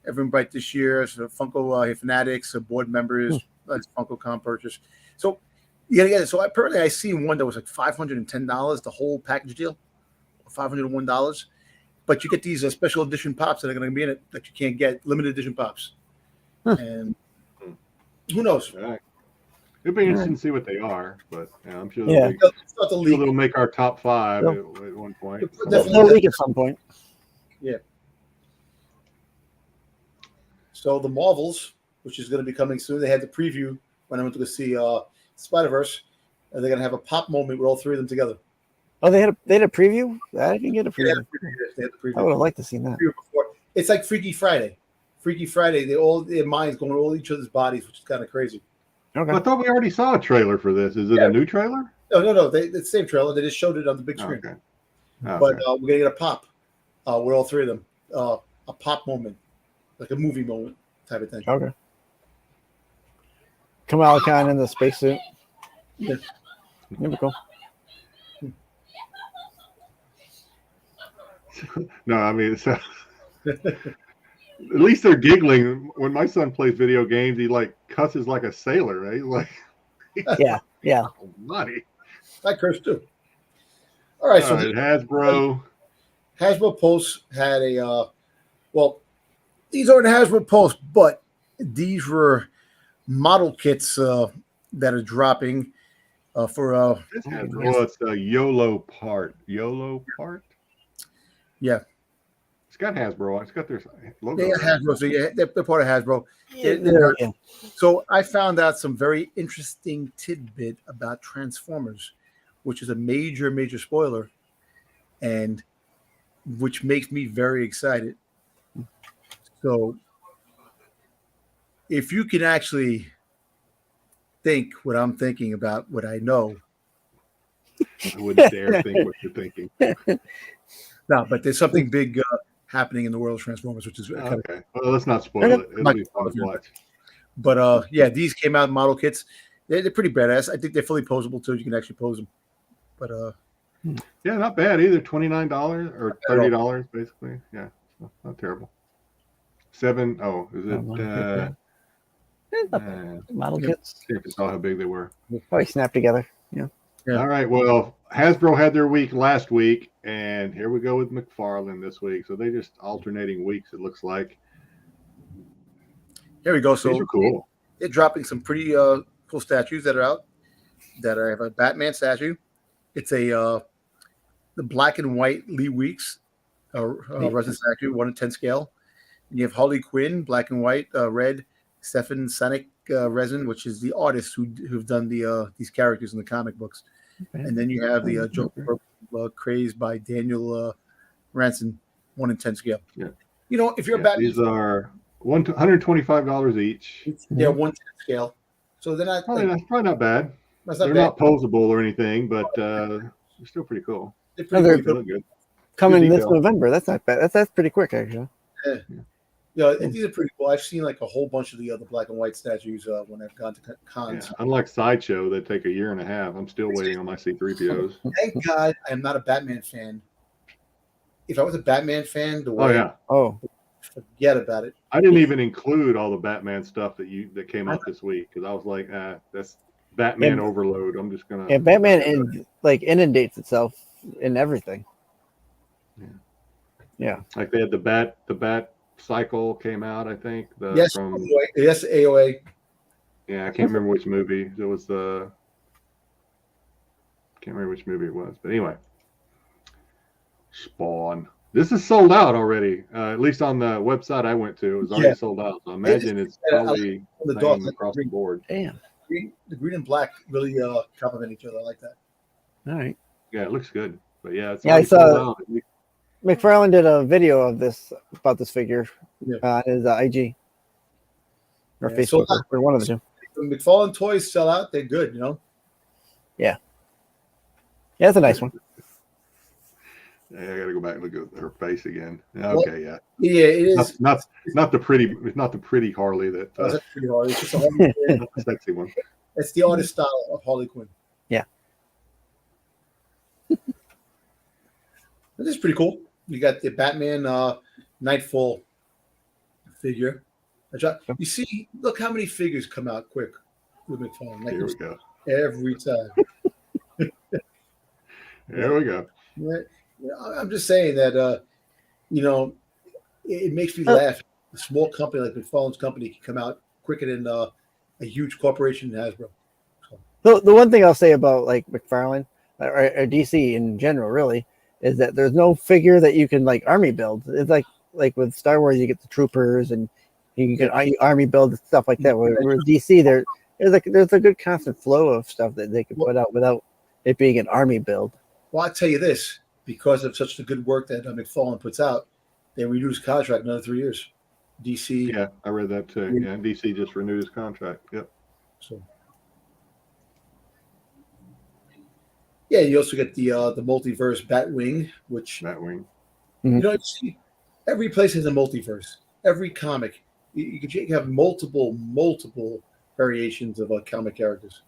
Everbright this year. So Funko fanatics, board members, that's FunkoCon purchase. So you gotta get it. So apparently I seen one that was like $510, the whole package deal, $501. But you get these special edition pops that are going to be in it that you can't get, limited edition pops. And who knows? All right. It'd be interesting to see what they are, but yeah, I'm sure Yeah. It's not the sure leak. they'll make our top 5 Yeah. at one point. Definitely. They'll leak at some point. So the Marvels, which is going to be coming soon, they had the preview when I went to go see Spider-Verse, and they're going to have a pop moment with all 3 of them together. Oh, they had a preview. I didn't get a They had preview. a preview. They had the I preview. would have liked to see that. Preview before. It's like Freaky Friday. Freaky Friday, their minds going to all each other's bodies, which is kind of crazy. Okay. I thought we already saw a trailer for this. Is it a new trailer? No. It's the same trailer. They just showed it on the big screen. Okay. But Okay. we're going to get a pop with all 3 of them. A pop moment, like a movie moment type of thing. Okay. Kamala Khan in the spacesuit. Yeah. Never cool. No, I mean, so, at least they're giggling. When my son plays video games, he like cusses like a sailor, right? He's like, Yeah. oh, money. I curse too. All right, All so right, Hasbro. Hasbro Pulse had a well, these aren't Hasbro Pulse, but these were model kits that are dropping for It's Hasbro. Well, it's a YOLO part. YOLO part. Yeah. It's got Hasbro. It's got their logo. they got right? Hasbro, so yeah, they're part of Hasbro. Yeah. So I found out some very interesting tidbit about Transformers, which is a major spoiler, and which makes me very excited. So if you can actually think what I'm thinking about what I know, I wouldn't dare think what you're thinking. no, but there's something big happening in the world of Transformers, which is kind of, Okay. Well, let's not spoil it. It'll Might be fun to spoil it. watch. but yeah, these came out in model kits. They're pretty badass. I think they're fully posable too. You can actually pose them. But Yeah, not bad either. $29 or $30, basically. Yeah, not terrible. 7. Oh, is it? Model Yeah. kits. See if I saw how big they were. Probably snap together. Yeah. Yeah. All right. Well, Hasbro had their week last week, and here we go with McFarlane this week. So they just alternating weeks. It looks like. here we go. These So are cool. they're dropping some pretty cool statues that are out. That have a Batman statue. It's a the black and white Lee Weeks resin statue, 1 in 10 scale. And you have Harley Quinn, black and white, red. Stefan Sanic resin, which is the artists who've done these characters in the comic books. And then you have the Joker Craze by Daniel Ranson, 1 in 10 scale. Yeah. You know, if you're a Batman, These are $125 each. they're 1/10 scale, so they're not. Probably not bad. That's not They're bad. not posable or anything, but they're still pretty cool. They're No, pretty They cool. look good. Coming Good this detail. November. That's not bad. That's pretty quick actually. Yeah, these are pretty cool. I've seen like a whole bunch of the other black and white statues when I've gone to Yeah. cons. Unlike Sideshow, that take a year and a half. I'm still waiting on my C3POs. Thank God I am not a Batman fan. If I was a Batman fan, the Oh way yeah. Oh, forget about it. I didn't even include all the Batman stuff that came out this week because I was like, that's Batman And- overload. I'm just gonna. yeah. Batman inundates itself in everything. Yeah. Like they had the Bat cycle came out. I think Yes, from yes, AOA. yeah. I can't remember which movie. It was the. Can't remember which movie it was, but anyway. Spawn. This is sold out already. At least on the website I went to, it was already Yeah. sold out. So I imagine it's Yeah, I probably the same dog across the board. Damn. the green and black really complement each other. I like that. All right. Yeah, it looks good. But yeah, it's Yeah, I already sold saw- out. McFarlane did a video of this about this figure Yeah. on his IG or Yeah, Facebook so- or one of the two. When McFarlane toys sell out, they're good. You know. Yeah, it's a nice one. Yeah, I gotta go back and look at her face again. Okay, yeah. Yeah, it is. Not the pretty Harley that That's pretty hard. It's just a Harley Quinn. not the sexy one. It's the artist style of Harley Quinn. Yeah. This is pretty cool. You got the Batman Nightfall figure. You see, look how many figures come out quick with McFarlane. Like Here we go. every time. Here we go. Yeah, I'm just saying that you know, it makes me laugh. A small company like McFarlane's company can come out quicker than a huge corporation in Hasbro. The one thing I'll say about like McFarlane or DC in general, really, is that there's no figure that you can like army build. It's like with Star Wars, you get the troopers and you can army build and stuff like that. Where DC, there's a good constant flow of stuff that they can put out without it being an army build. Well, I'll tell you this, because of such the good work that McFarlane puts out, they renewed his contract another 3 years. DC. Yeah, I read that too. Yeah, DC just renewed his contract. Yep. So. Yeah, you also get the multiverse Batwing, which Batwing. you know, every place has a multiverse. Every comic, you can have multiple variations of comic characters.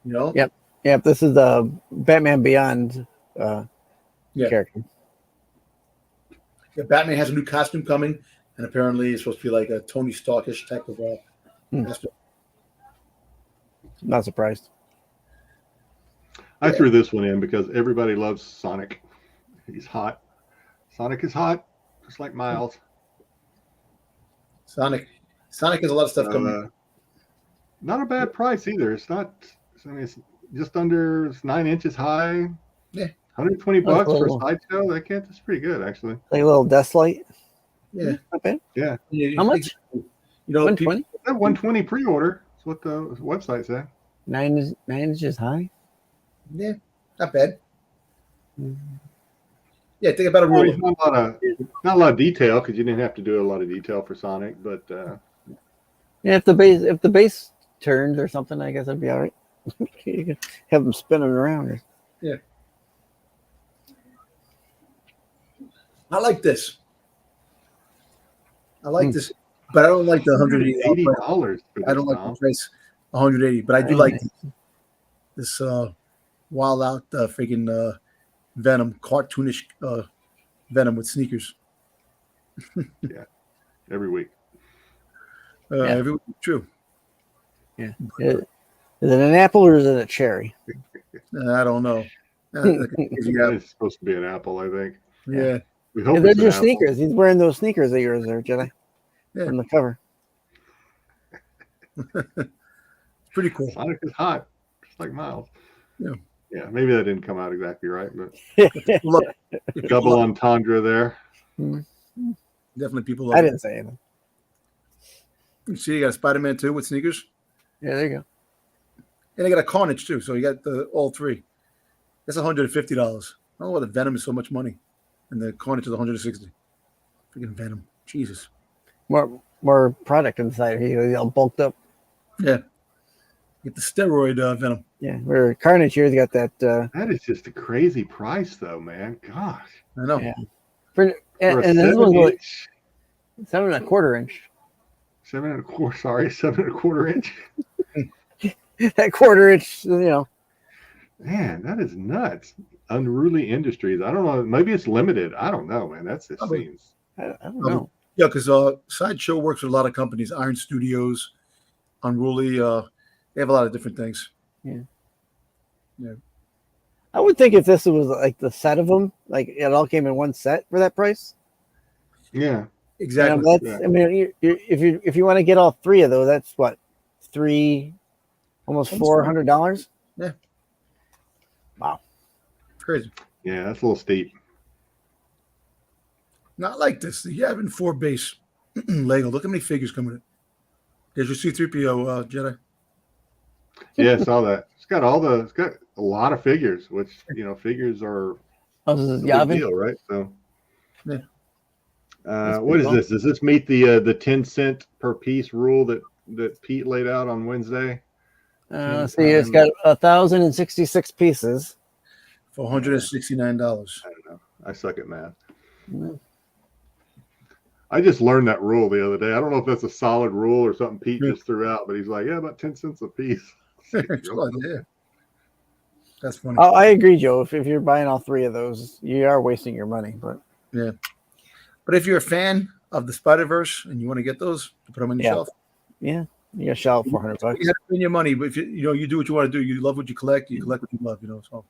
You know. Yep. This is the Batman Beyond character. Yeah, Batman has a new costume coming, and apparently it's supposed to be like a Tony Starkish type of costume. Not surprised. I threw this one in because everybody loves Sonic. He's hot. Sonic is hot, just like Miles. Sonic has a lot of stuff coming. Not a bad price either. It's not. I mean, it's just under 9 inches high. Yeah, $120 for a sideshow. That's pretty good actually. Like a little desk light. Yeah, not bad. Yeah. How much? You know, 120. That 120 pre-order. That's what the website said. 9 inches high. Yeah, not bad. Yeah, think about it. Not a lot of detail because you didn't have to do a lot of detail for Sonic, but yeah, if the base turned or something, I guess that'd be all right. You could have them spinning around. Yeah, I like this. This, but I don't like the $180. I don't like the price, $180. But I do like this wild out freaking Venom, cartoonish Venom with sneakers. Yeah, every week. Every week, true. Yeah. Is it an apple or is it a cherry? I don't know. It's supposed to be an apple, I think. Yeah. We hope they're your sneakers. He's wearing those sneakers of yours there, Jedi. Yeah. From the cover. Pretty cool. Sonic is hot, just like Miles. Yeah. Yeah, maybe that didn't come out exactly right, but double entendre there. Definitely people love I didn't say anything. You see, you got a Spiderman too with sneakers. Yeah, there you go. And they got a Carnage too, so you got all three. That's $150. I don't know why the Venom is so much money, and the Carnage is $160. Freaking Venom, Jesus. More product inside. He's all bulked up. Yeah. Get the steroid Venom. Yeah, where Carnage here's got that. That is just a crazy price, though, man. Gosh. I know. Yeah. And this one's like 7 1/4 inch. 7 1/4. Sorry, 7 1/4 inch. That 1/4 inch, you know. Man, that is nuts. Unruly Industries. I don't know. Maybe it's limited. I don't know, man. That's it seems. I don't know. Yeah, because Sideshow works with a lot of companies. Iron Studios, Unruly. They have a lot of different things. Yeah. Yeah. I would think if this was like the set of them, like it all came in one set for that price. Yeah. Exactly. You know, I mean, if you want to get all three of those, that's what almost $400. Yeah. Wow. Crazy. Yeah, that's a little steep. Not like this. The Yavin 4 base Lego. Look how many figures come with it. There's your C-3PO Jedi. Yeah, I saw that. It's got a lot of figures, which figures are This is a big Yavin? deal, right? So yeah. What is this? Does this meet the 10 cent per piece rule that Pete laid out on Wednesday? Let's see, it's got 1,066 pieces for $169. I don't know. I suck at math. Mm-hmm. I just learned that rule the other day. I don't know if that's a solid rule or something Pete just threw out, but he's like, yeah, about 10 cents a piece. Yeah. That's funny. Oh, I agree, Joe. If you're buying all three of those, you are wasting your money. But yeah, but if you're a fan of the Spider-Verse and you want to get those, you put them on your shelf. Yeah, you got to shell out $400. You have to spend your money, but if you do what you want to do. You love what you collect. You collect what you love. So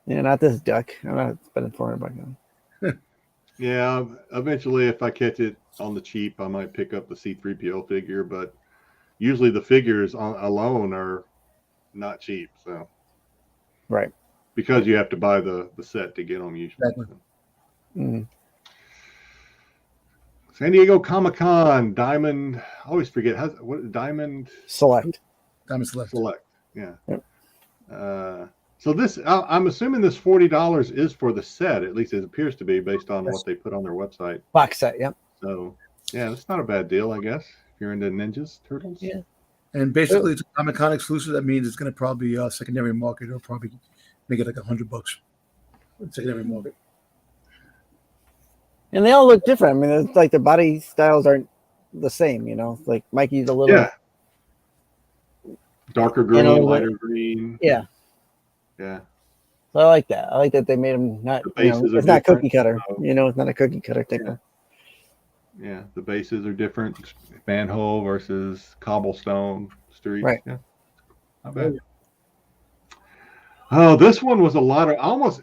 yeah, not this duck. I'm not spending $400 on it. Yeah, eventually, if I catch it on the cheap, I might pick up the C-3PO figure. But usually, the figures alone are not cheap. So Right. because you have to buy the set to get them usually. Exactly. Mm. San Diego Comic-Con Diamond. I always forget what Diamond Select. Diamond Select. Select. Yeah. Yep. So this, I'm assuming this $40 is for the set. At least it appears to be based on Yes. what they put on their website. Box set. Yep. So yeah, that's not a bad deal, I guess. If you're into ninjas, turtles. Yeah. And basically, it's a Comic-Con exclusive. That means it's going to probably be secondary market. It'll probably make it like $100. Secondary market. And they all look different. I mean, it's like the body styles aren't the same. You know, like Mikey's a little. Yeah. Darker green, You know, lighter green. Yeah. Yeah. So I like that. I like that they made them not. The bases are it's not different, cookie cutter. so- You know, it's not a cookie cutter thing. Yeah. Yeah, the bases are different. Manhole versus cobblestone streets. Right. Yeah. Not bad. Oh, this one was a lot of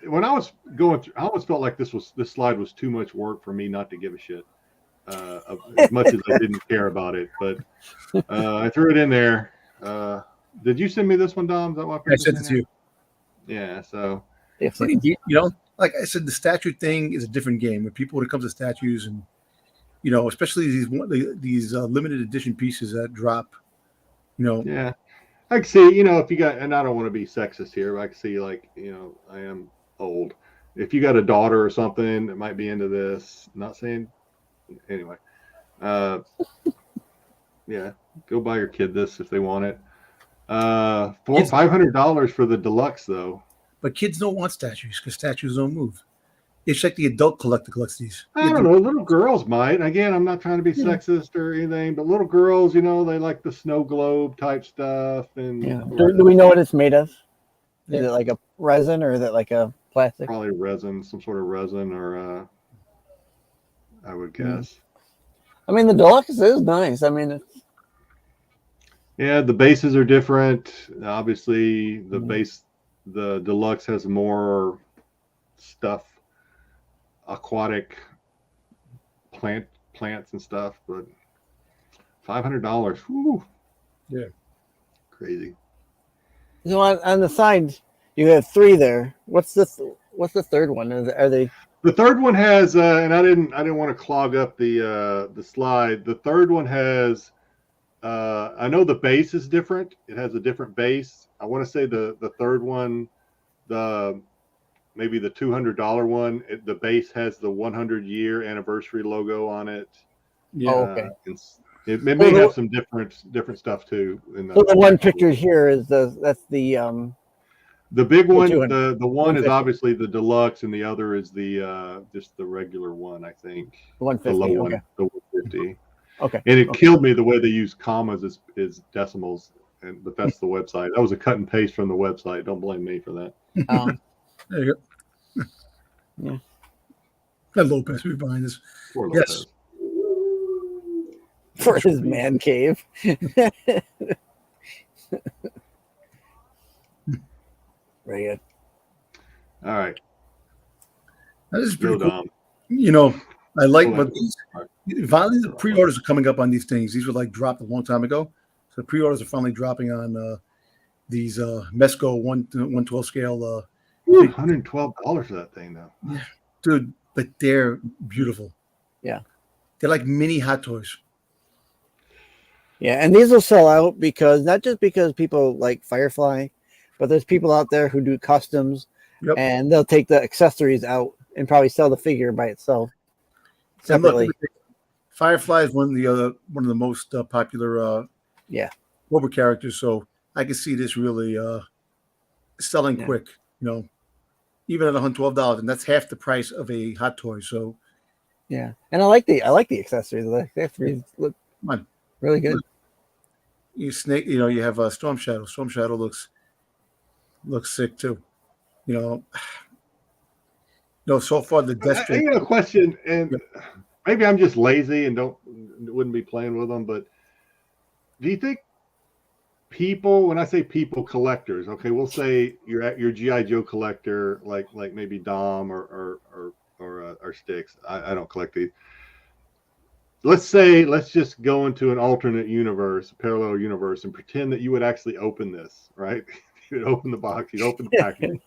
when I was going through, I almost felt like this slide was too much work for me not to give a shit. As much as I didn't care about it. But I threw it in there. Did you send me this one, Dom? Is that what I sent it to you. Yeah, so If Pretty deep, you know. Like I said, the statue thing is a different game. When it comes to statues, and you know, especially these limited edition pieces that drop, you know. yeah. I can see, you know, if you got, and I don't want to be sexist here, but I can see, like, you know, I am old. If you got a daughter or something that might be into this, not saying, anyway, yeah, go buy your kid this if they want it. $500 for the deluxe though. But kids don't want statues because statues don't move. It's like the adult collector collects these. I don't know. Little girls might. Again, I'm not trying to be sexist or anything, but little girls, you know, they like the snow globe type stuff. And yeah. Do we know what it's made of? Is Yeah. it like a resin or is it like a plastic? probably resin, some sort of resin, or I would guess. I mean, the deluxe is nice. I mean, it's, Yeah, the bases are different. Obviously, the deluxe has more stuff, aquatic plants and stuff, but $500. Whew. Yeah. Crazy. so on the side, you have three there. What's the third one? Are they? The third one has, and I didn't want to clog up the slide. The third one has, I know the base is different. It has a different base. I want to say the third one, maybe the $200 one, the base has the 100-year anniversary logo on it. Yeah. Oh, okay. It may have some different stuff too. So the one pictured here is that's the The big one, 200. the one is 150. obviously the deluxe, and the other is the just the regular one, I think. The 150. low Okay. one, the 150. Okay. And it Okay. killed me the way they use commas as decimals, but that's the website. That was a cut and paste from the website. Don't blame me for that. There you go. Yeah. That Lopez right behind us. Poor Yes. Lopez. For his man cave. Very good. All right. That is Go pretty cool. Dom. You know, I like Go what ahead. finally the pre-orders are coming up on these things. These were like dropped a long time ago. So pre-orders are finally dropping on these Mesco 112 scale. Ooh, $112 for that thing though. Dude, but they're beautiful. Yeah. They're like mini hot toys. Yeah, and these will sell out because not just because people like Firefly, but there's people out there who do customs, Yep. and they'll take the accessories out and probably sell the figure by itself And look, separately. Firefly is one of the most popular Yeah. Cobra characters, so I can see this really selling Yeah. quick. You know, even at $112, and that's half the price of a hot toy. So Yeah, and I like the accessories. The accessories look come on, really good. you have Storm Shadow. Storm Shadow looks sick too. You know, no, so far the I Deathstroke. got a question, and maybe I'm just lazy and wouldn't be playing with them, but do you think people, when I say people, collectors, okay, we'll say your GI Joe collector, like maybe Dom or Styx. I don't collect these. let's just go into an alternate universe, a parallel universe, and pretend that you would actually open this, right? You'd open the box, you'd open the package.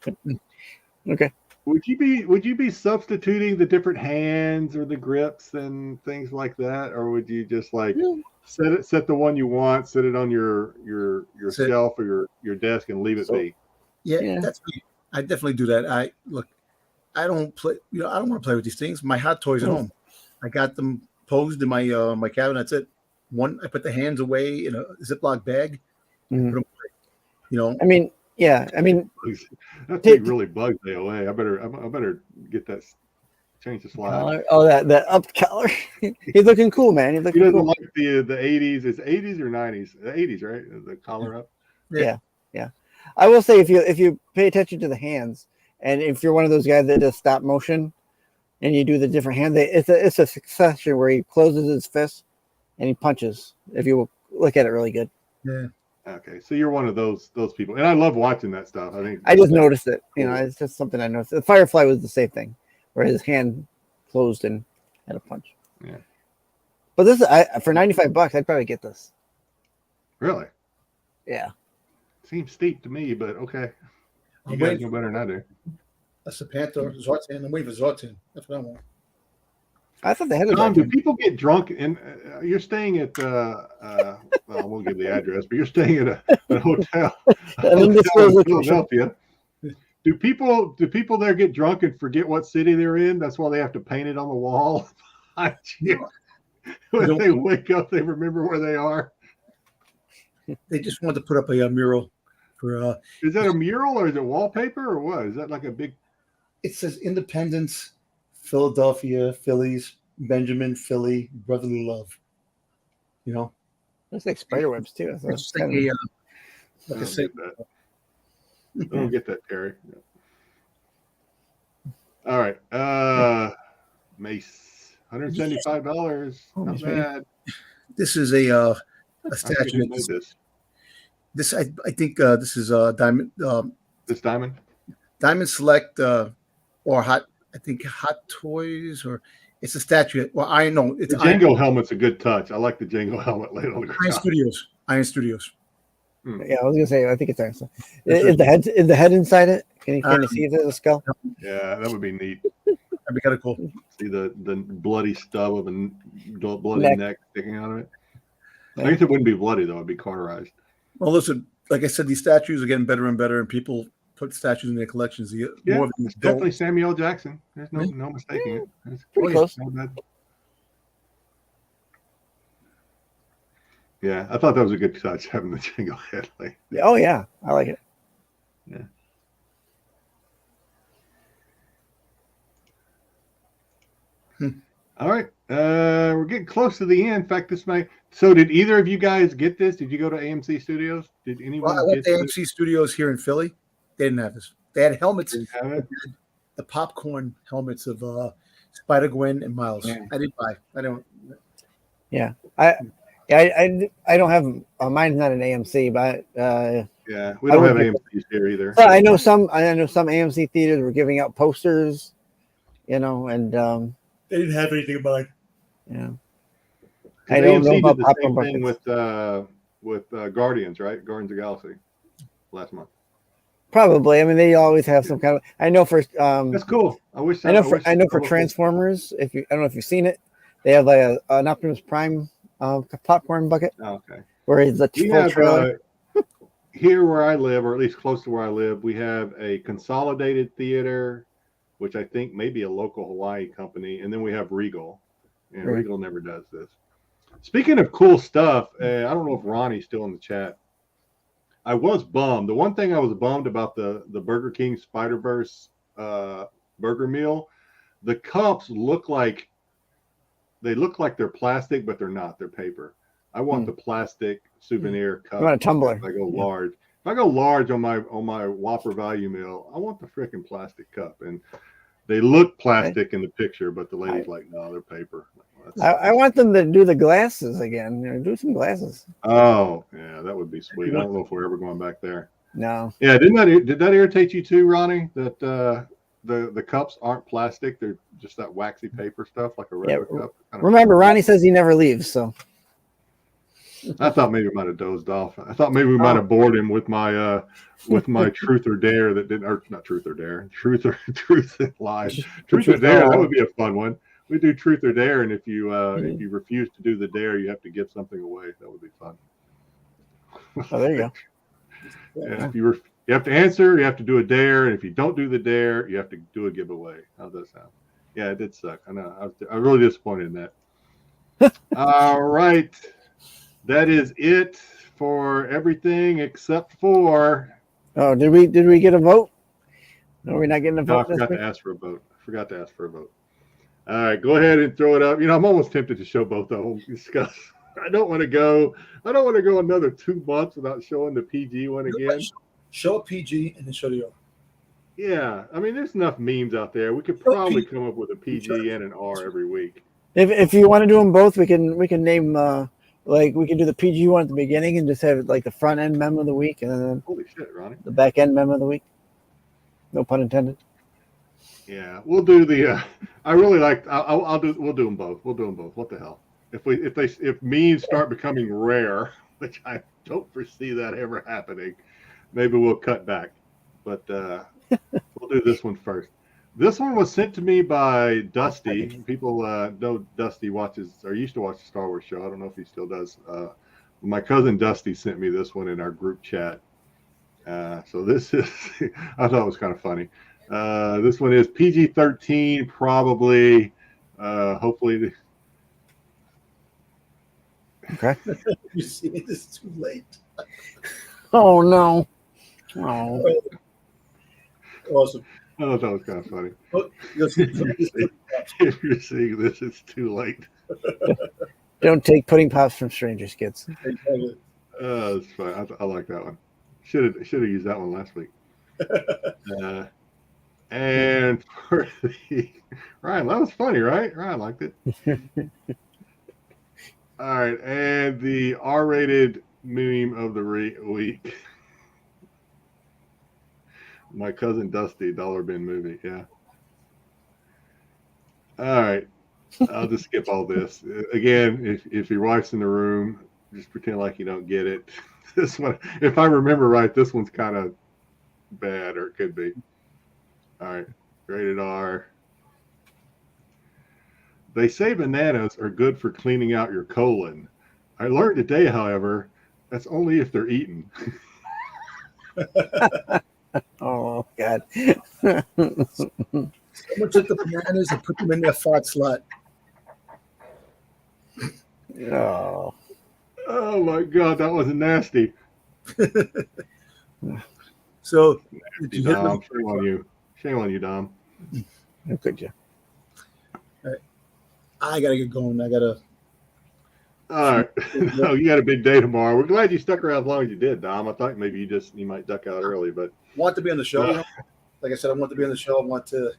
Okay. Would you be substituting the different hands or the grips and things like that, or would you just like set the one you want, set it on your shelf or your desk and leave it be? Yeah, that's me. I definitely do that. I don't play. I don't want to play with these things. My hot toys at home, I got them posed in my my cabinet. That's it. I put the hands away in a Ziploc bag. Mhm. Put them away, I mean, that thing really bugs AOA. I better get that. Change the slide. collar. Oh, that up collar. He's looking cool, man. He's He looking doesn't cool. like the 80s. It's 80s or 90s. The 80s, right? The collar up. Yeah. I will say if you pay attention to the hands, and if you're one of those guys that does stop motion, and you do the different hands, it's a succession where he closes his fist and he punches. If you look at it really good. Yeah. Okay, so you're one of those people, and I love watching that stuff. I just noticed it. It's just something I noticed. The Firefly was the same thing, where his hand closed and had a punch. Yeah. But this for $95, I'd probably get this. Really? Yeah. Seems steep to me, but okay. You I'm guys waiting know better than I do. That's the Panther Zartan. I'm waiting for Zartan. That's what I want. I thought they had it. Tom, do people get drunk? And you're staying at well, I won't give the address, but you're staying at a hotel, in Philadelphia. Do people there get drunk and forget what city they're in? That's why they have to paint it on the wall. When they wake up, they remember where they are. They just want to put up a mural for. Is that a mural or is it wallpaper or what? Is that like a big? It says Independence, Philadelphia, Phillies, Benjamin, Philly, brotherly love. Looks like spider webs too. So It's like a I don't get that, Terry. All right. Mace. $175. Not bad. This is a statue. This I think this is Diamond. This Diamond. Diamond Select or Hot. I think Hot Toys or it's a statue. Well, I know it's the Django helmet's a good touch. I like the Django helmet laid on the ground. Iron Studios. Yeah, I was gonna say I think it's Iron. Is the head inside it? Can you kind of see the skull? Yeah, that would be neat. That'd be kind of cool. See the bloody stub of a bloody neck sticking out of it. Yeah. I guess it wouldn't be bloody though; it'd be cauterized. Well, listen, like I said, these statues are getting better and better, and people put statues in their collections. Yeah, it's definitely Samuel Jackson. There's no mistaking it. It's pretty close. Yeah, I thought that was a good touch having the Django head. Oh yeah, I like it. Yeah. All right, we're getting close to the end. In fact, this might. So, did either of you guys get this? Did you go to AMC Studios? Did anyone? Well, I went to AMC Studios here in Philly. They didn't have this. They had helmets. The popcorn helmets of Spider-Gwen and Miles. Yeah. I didn't buy. I don't. Yeah, I don't have. Mine's not an AMC, but yeah, we don't have AMCs here either. But I know some AMC theaters were giving out posters, and they didn't have anything about. Yeah, I don't know about popcorn thing with Guardians, right? Guardians of the Galaxy last month. Probably. I mean, they always have some kind of. I know for that's cool. I know for Transformers. I don't know if you've seen it. They have like an Optimus Prime popcorn bucket. Oh, okay. Where is the full trailer? Here where I live, or at least close to where I live, we have a consolidated theater, which I think may be a local Hawaii company, and then we have Regal, and Regal never does this. Speaking of cool stuff, I don't know if Ronnie's still in the chat. I was bummed. The one thing I was bummed about the Burger King Spider-Verse burger meal, the cups look like they're plastic, but they're not. They're paper. I want the plastic souvenir cup. You want a tumbler? If I go large. If I go large on my Whopper value meal, I want the freaking plastic cup. And they look plastic in the picture, but the lady's like, no, they're paper. I want them to do the glasses again. Do some glasses. Oh, yeah, that would be sweet. I don't know if we're ever going back there. No. Yeah, did that irritate you too, Ronnie? That the cups aren't plastic; they're just that waxy paper stuff, like a regular cup. Remember, Ronnie says he never leaves, so I thought maybe we might have dozed off. I thought maybe we might have bored him with my truth or dare that didn't, or not truth or dare, truth or lie, truth or dare. That would be a fun one. We do truth or dare, and if you refuse to do the dare, you have to give something away. That would be fun. Oh, there you go. Yeah, if you have to answer, you have to do a dare, and if you don't do the dare, you have to do a giveaway. How does that sound? Yeah, it did suck. I know. I was really disappointed in that. All right. That is it for everything except for. Oh, did we get a vote? No, we're not getting a vote. I forgot to ask for a vote. All right, go ahead and throw it up. I'm almost tempted to show both of them because I don't want to go another 2 months without showing the PG one again. Show a PG and then show the R. Yeah, I mean, there's enough memes out there. We could probably come up with a PG and an R every week. If you want to do them both, we can name like we can do the PG one at the beginning and just have like the front end meme of the week and then Holy shit, Ronnie. the back end meme of the week. No pun intended. Yeah, we'll do the. I really like. We'll do them both. We'll do them both. What the hell? If memes start becoming rare, which I don't foresee that ever happening, maybe we'll cut back. But we'll do this one first. This one was sent to me by Dusty. People know Dusty watches or used to watch the Star Wars show. I don't know if he still does. My cousin Dusty sent me this one in our group chat. So this is. I thought it was kind of funny. This one is PG-13, probably. Hopefully. Okay. You see, this is too late. Oh no. Oh. Awesome. I thought that was kind of funny. Oh, If you're seeing this, it's too late. Don't take pudding pops from strangers, kids. That's fine. I like that one. Should have used that one last week. And for the Ryan, that was funny, right? Ryan liked it. All right, and the R-rated meme of the week. My cousin Dusty, Dollar Bin movie. Yeah. All right. I'll just skip all this. Again, if your wife's in the room, just pretend like you don't get it. This one, if I remember right, this one's kind of bad, or it could be. All right. Rated R. They say bananas are good for cleaning out your colon. I learned today, however, that's only if they're eaten. Oh God. Someone took the bananas and put them in their fart slot. Oh. Oh my God, that was nasty. So, Did you Dom, shame on you. Shame on you, Dom. How could you? I gotta get going. I gotta. All right. No, you got a big day tomorrow. We're glad you stuck around as long as you did, Dom. I thought maybe you might duck out early, but Want to be on the show. Like I said, I want to be on the show. I want to,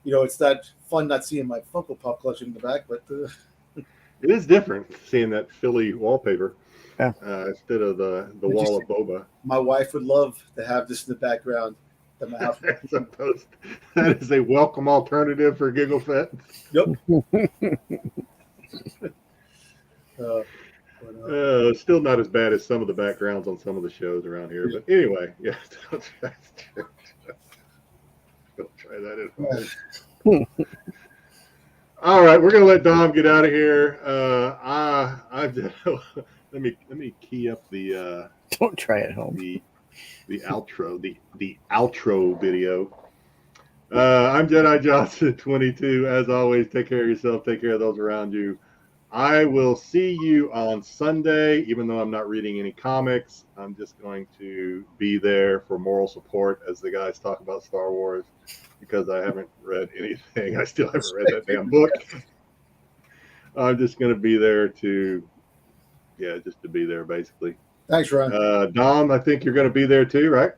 it's that fun not seeing my Funko Pop collection in the back, but it is different seeing that Philly wallpaper instead of the wall of boba. My wife would love to have this in the background at my house. That is a welcome alternative for Giggle Fest. Yep. Still not as bad as some of the backgrounds on some of the shows around here. But anyway, yeah, don't try that at home. All right, we're gonna let Dom get out of here. Let me key up the Don't try at home. The outro, the outro video. I'm Jedi Johnson 22. As always, take care of yourself, take care of those around you. I will see you on Sunday, even though I'm not reading any comics. I'm just going to be there for moral support as the guys talk about Star Wars, because I haven't read anything. I still haven't read that damn book. I'm just going to be there to be there, basically. Thanks, Ron. Dom, I think you're going to be there too, right?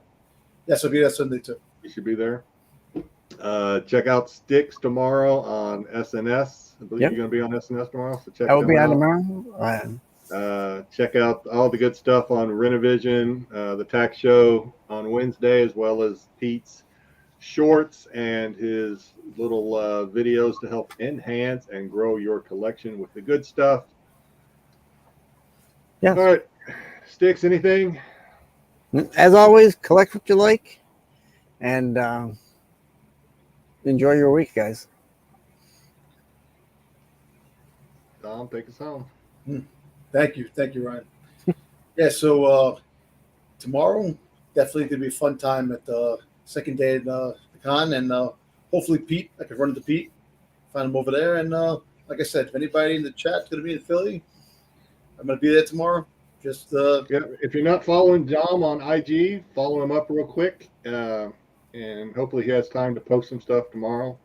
Yes, I'll be there Sunday too. You should be there. Check out Styx tomorrow on SNS. I believe you're going to be on SNS tomorrow. So check I will be on out. tomorrow. Check out all the good stuff on Rennavision, the tax show on Wednesday, as well as Pete's shorts and his little videos to help enhance and grow your collection with the good stuff. Yes. All right, Styx, anything? As always, collect what you like, and enjoy your week, guys. Dom, take us home. Thank you, Ryan. Yeah, so tomorrow definitely gonna be a fun time at the second day of the con, and hopefully Pete, I can run into Pete, find him over there, and like I said, if anybody in the chat's gonna be in Philly, I'm gonna be there tomorrow. Just Yeah, if you're not following Dom on IG, follow him up real quick, and hopefully he has time to post some stuff tomorrow.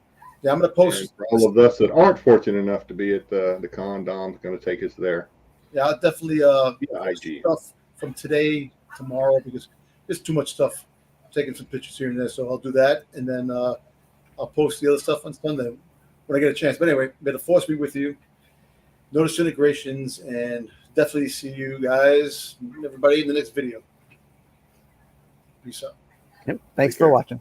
yeah, I'm gonna post. And for all of us that aren't fortunate enough to be at the con, Dom's going to take us there. Yeah, I'll definitely post IG. stuff from today, tomorrow, because there's too much stuff. I'm taking some pictures here and there, so I'll do that, and then I'll post the other stuff on Sunday when I get a chance. But anyway, may the force be with you. No disintegrations, and definitely see you guys, everybody, in the next video. Peace out. Yep. Thanks for watching.